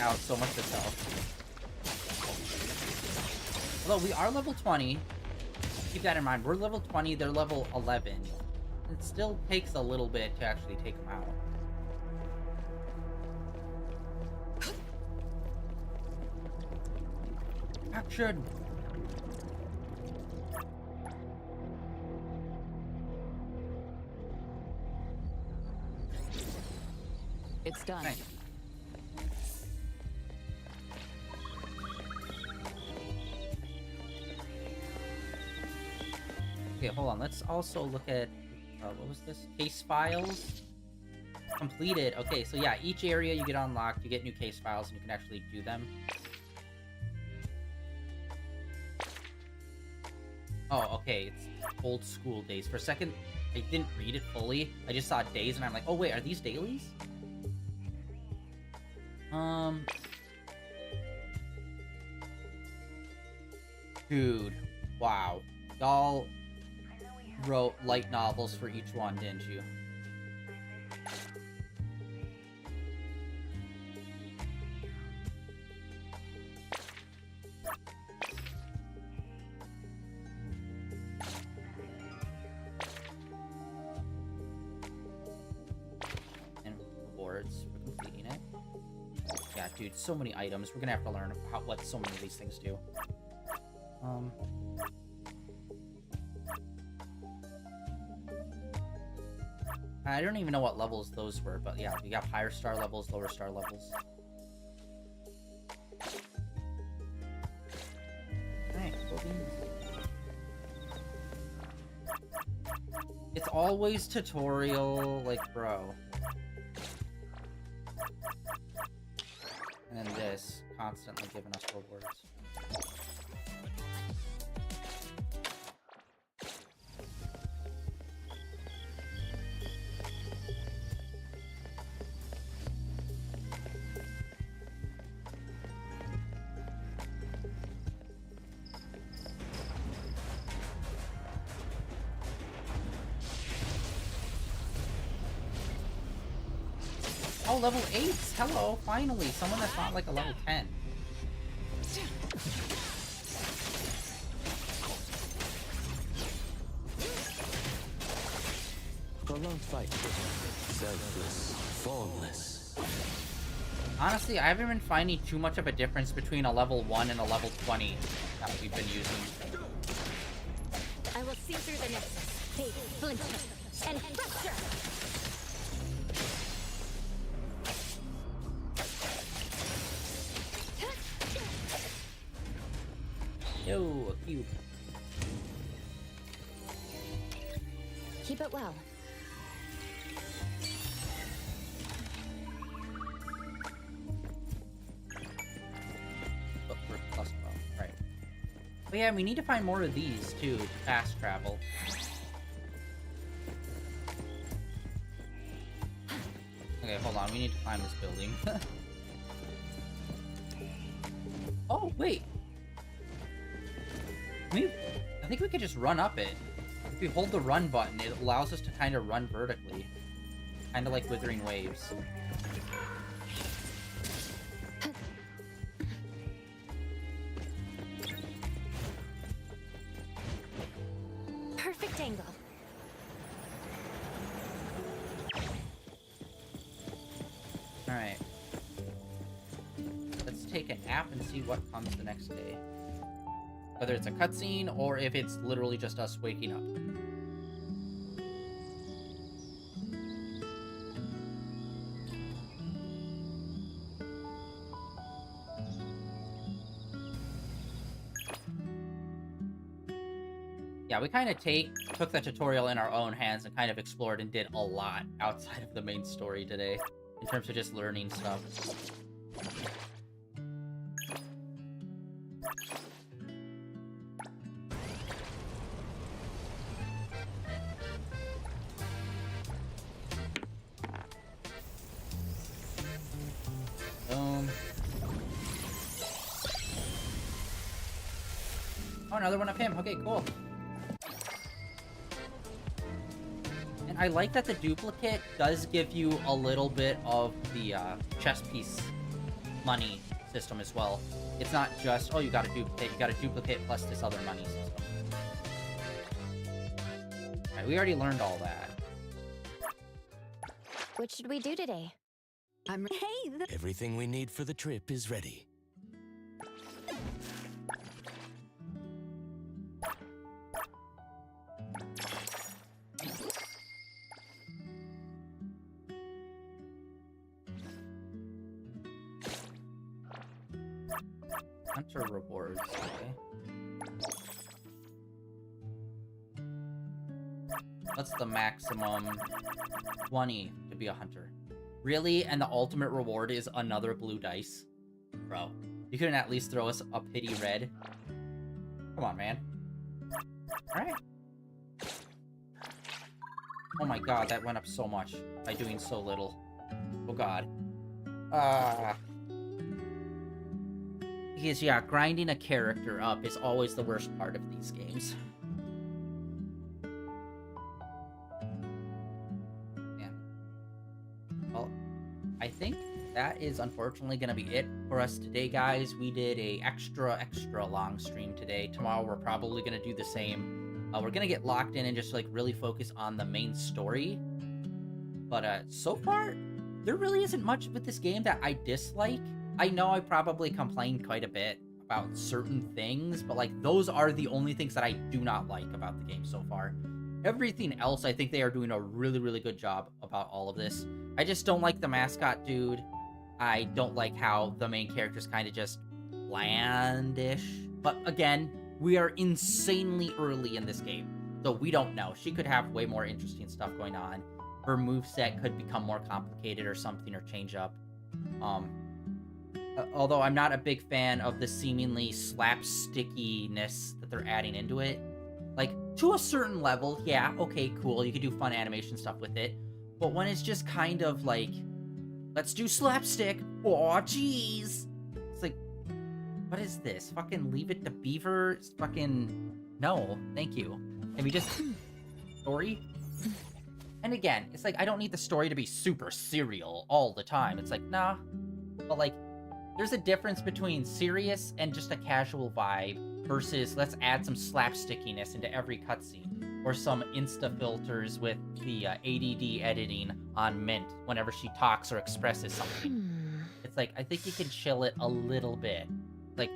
Out so much of health. Although we are level 20, keep that in mind. We're level 20, they're level 11. It still takes a little bit to actually take them out. Action! It's done. Nice. Okay, hold on. Let's also look at what was this? Case files completed. Okay, so yeah, each area you get unlocked, you get new case files, and you can actually do them. Oh, okay, it's old school days. For a second, I didn't read it fully. I just saw days, and I'm like, oh wait, are these dailies? Dude, wow. Y'all wrote light novels for each one, didn't you? And rewards for completing it. Yeah, dude, so many items. We're gonna have to learn what so many of these things do. I don't even know what levels those were, but yeah, we got higher star levels, lower star levels. Alright, it's always tutorial, like, bro. And then this, constantly giving us rewards. Oh, level 8s! Hello, finally! Someone that's not like a level 10. Prolonged fight. Selfless. Formless. Honestly, I haven't been finding too much of a difference between a level 1 and a level 20 that we've been using. I will see through the nexus. Take splinter and fracture. Yo, a cube. Keep it well. Look for plus 12, right. But yeah, we need to find more of these, too, to fast travel. Okay, hold on, we need to find this building. Oh, wait! I think we could just run up it. If we hold the run button, it allows us to kind of run vertically. Kind of like Withering Waves. Perfect angle. Alright. Let's take a nap and see what comes the next day. Whether it's a cutscene or if it's literally just us waking up. Yeah, we kind of took the tutorial in our own hands and kind of explored and did a lot outside of the main story today, in terms of just learning stuff. Oh, another one of him. Okay, cool. And I like that the duplicate does give you a little bit of the chess piece money system as well. It's not just, oh, you got a duplicate plus this other money system. that. We already learned all that. What should we do today? Hey, Everything we need for the trip is ready. Hunter rewards, okay. What's the maximum? 20 to be a hunter. Really? And the ultimate reward is another blue dice? Bro, you couldn't at least throw us a pity red? Come on, man. Alright. Oh my god, that went up so much by doing so little. Oh god. Because, yeah, grinding a character up is always the worst part of these games. Man. Well, I think that is unfortunately going to be it for us today, guys. We did a extra long stream today. Tomorrow we're probably going to do the same. We're going to get locked in and just, like, really focus on the main story. But, so far, there really isn't much with this game that I dislike. I know I probably complained quite a bit about certain things, but, like, those are the only things that I do not like about the game so far. Everything else, I think they are doing a really, really good job about all of this. I just don't like the mascot dude. I don't like how the main character's kind of just blandish. But, again, we are insanely early in this game, so we don't know. She could have way more interesting stuff going on. Her moveset could become more complicated or something, or change up. Although I'm not a big fan of the seemingly slapstickiness that they're adding into it. Like, to a certain level, yeah, okay, cool, you could do fun animation stuff with it. But when it's just kind of like, let's do slapstick, oh jeez. It's like, what is this? Fucking Leave It to Beaver? Fucking, no, thank you. Can we just, story? And again, it's like, I don't need the story to be super serial all the time. It's like, nah. But, like, there's a difference between serious and just a casual vibe versus let's add some slapstickiness into every cutscene, or some insta filters with the ADD editing on Mint whenever she talks or expresses something. It's like, I think you can chill it a little bit. Like,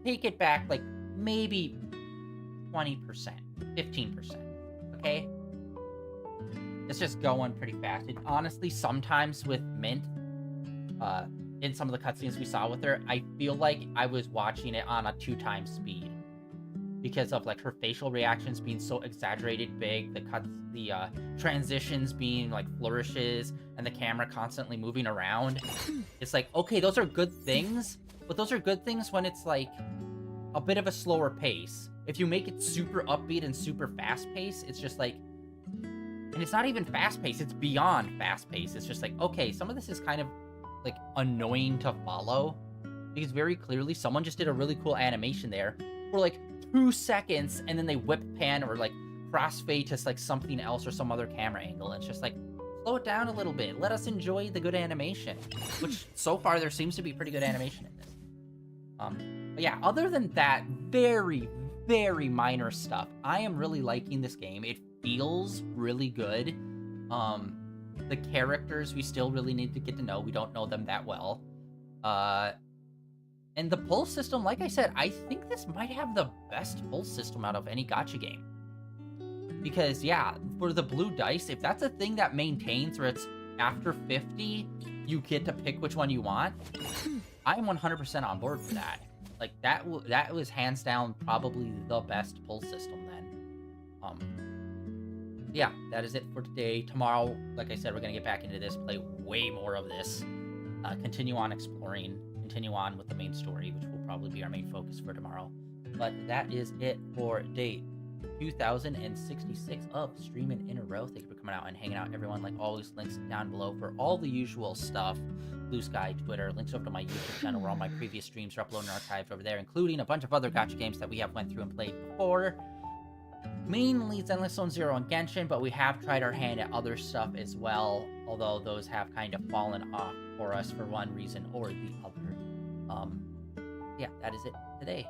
take it back, like, maybe 20%, 15%, okay? It's just going pretty fast. And honestly, sometimes with Mint, in some of the cutscenes we saw with her, I feel like I was watching it on a 2x speed. Because of, like, her facial reactions being so exaggerated big, the transitions being, like, flourishes, and the camera constantly moving around. It's like, okay, those are good things, but those are good things when it's, like, a bit of a slower pace. If you make it super upbeat and super fast-paced, it's just, like... And it's not even fast-paced, it's beyond fast-paced. It's just like, okay, some of this is kind of, like, annoying to follow, because very clearly someone just did a really cool animation there for, like, 2 seconds, and then they whip pan or, like, crossfade to, like, something else or some other camera angle. And it's just like, slow it down a little bit. Let us enjoy the good animation, which so far there seems to be pretty good animation in this. But yeah, other than that, very, very minor stuff. I am really liking this game. It feels really good. The characters we still really need to get to know. We don't know them that well. And the pull system, like I said, I think this might have the best pull system out of any gacha game. Because, yeah, for the blue dice, if that's a thing that maintains where it's after 50, you get to pick which one you want, I'm 100% on board for that. Like, that was hands down probably the best pull system then. Yeah, that is it for today. Tomorrow, like I said, we're going to get back into this, play way more of this, continue on exploring, continue on with the main story, which will probably be our main focus for tomorrow. But that is it for day 2066 of Streaming in a Row. Thank you for coming out and hanging out, everyone. Like always, links down below for all the usual stuff. Blue Sky, Twitter, links over to my YouTube channel where all my previous streams are uploaded and archived over there, including a bunch of other gacha games that we have went through and played before. Mainly Zenless Zone Zero and Genshin, but we have tried our hand at other stuff as well, although those have kind of fallen off for us for one reason or the other. Yeah, that is it today.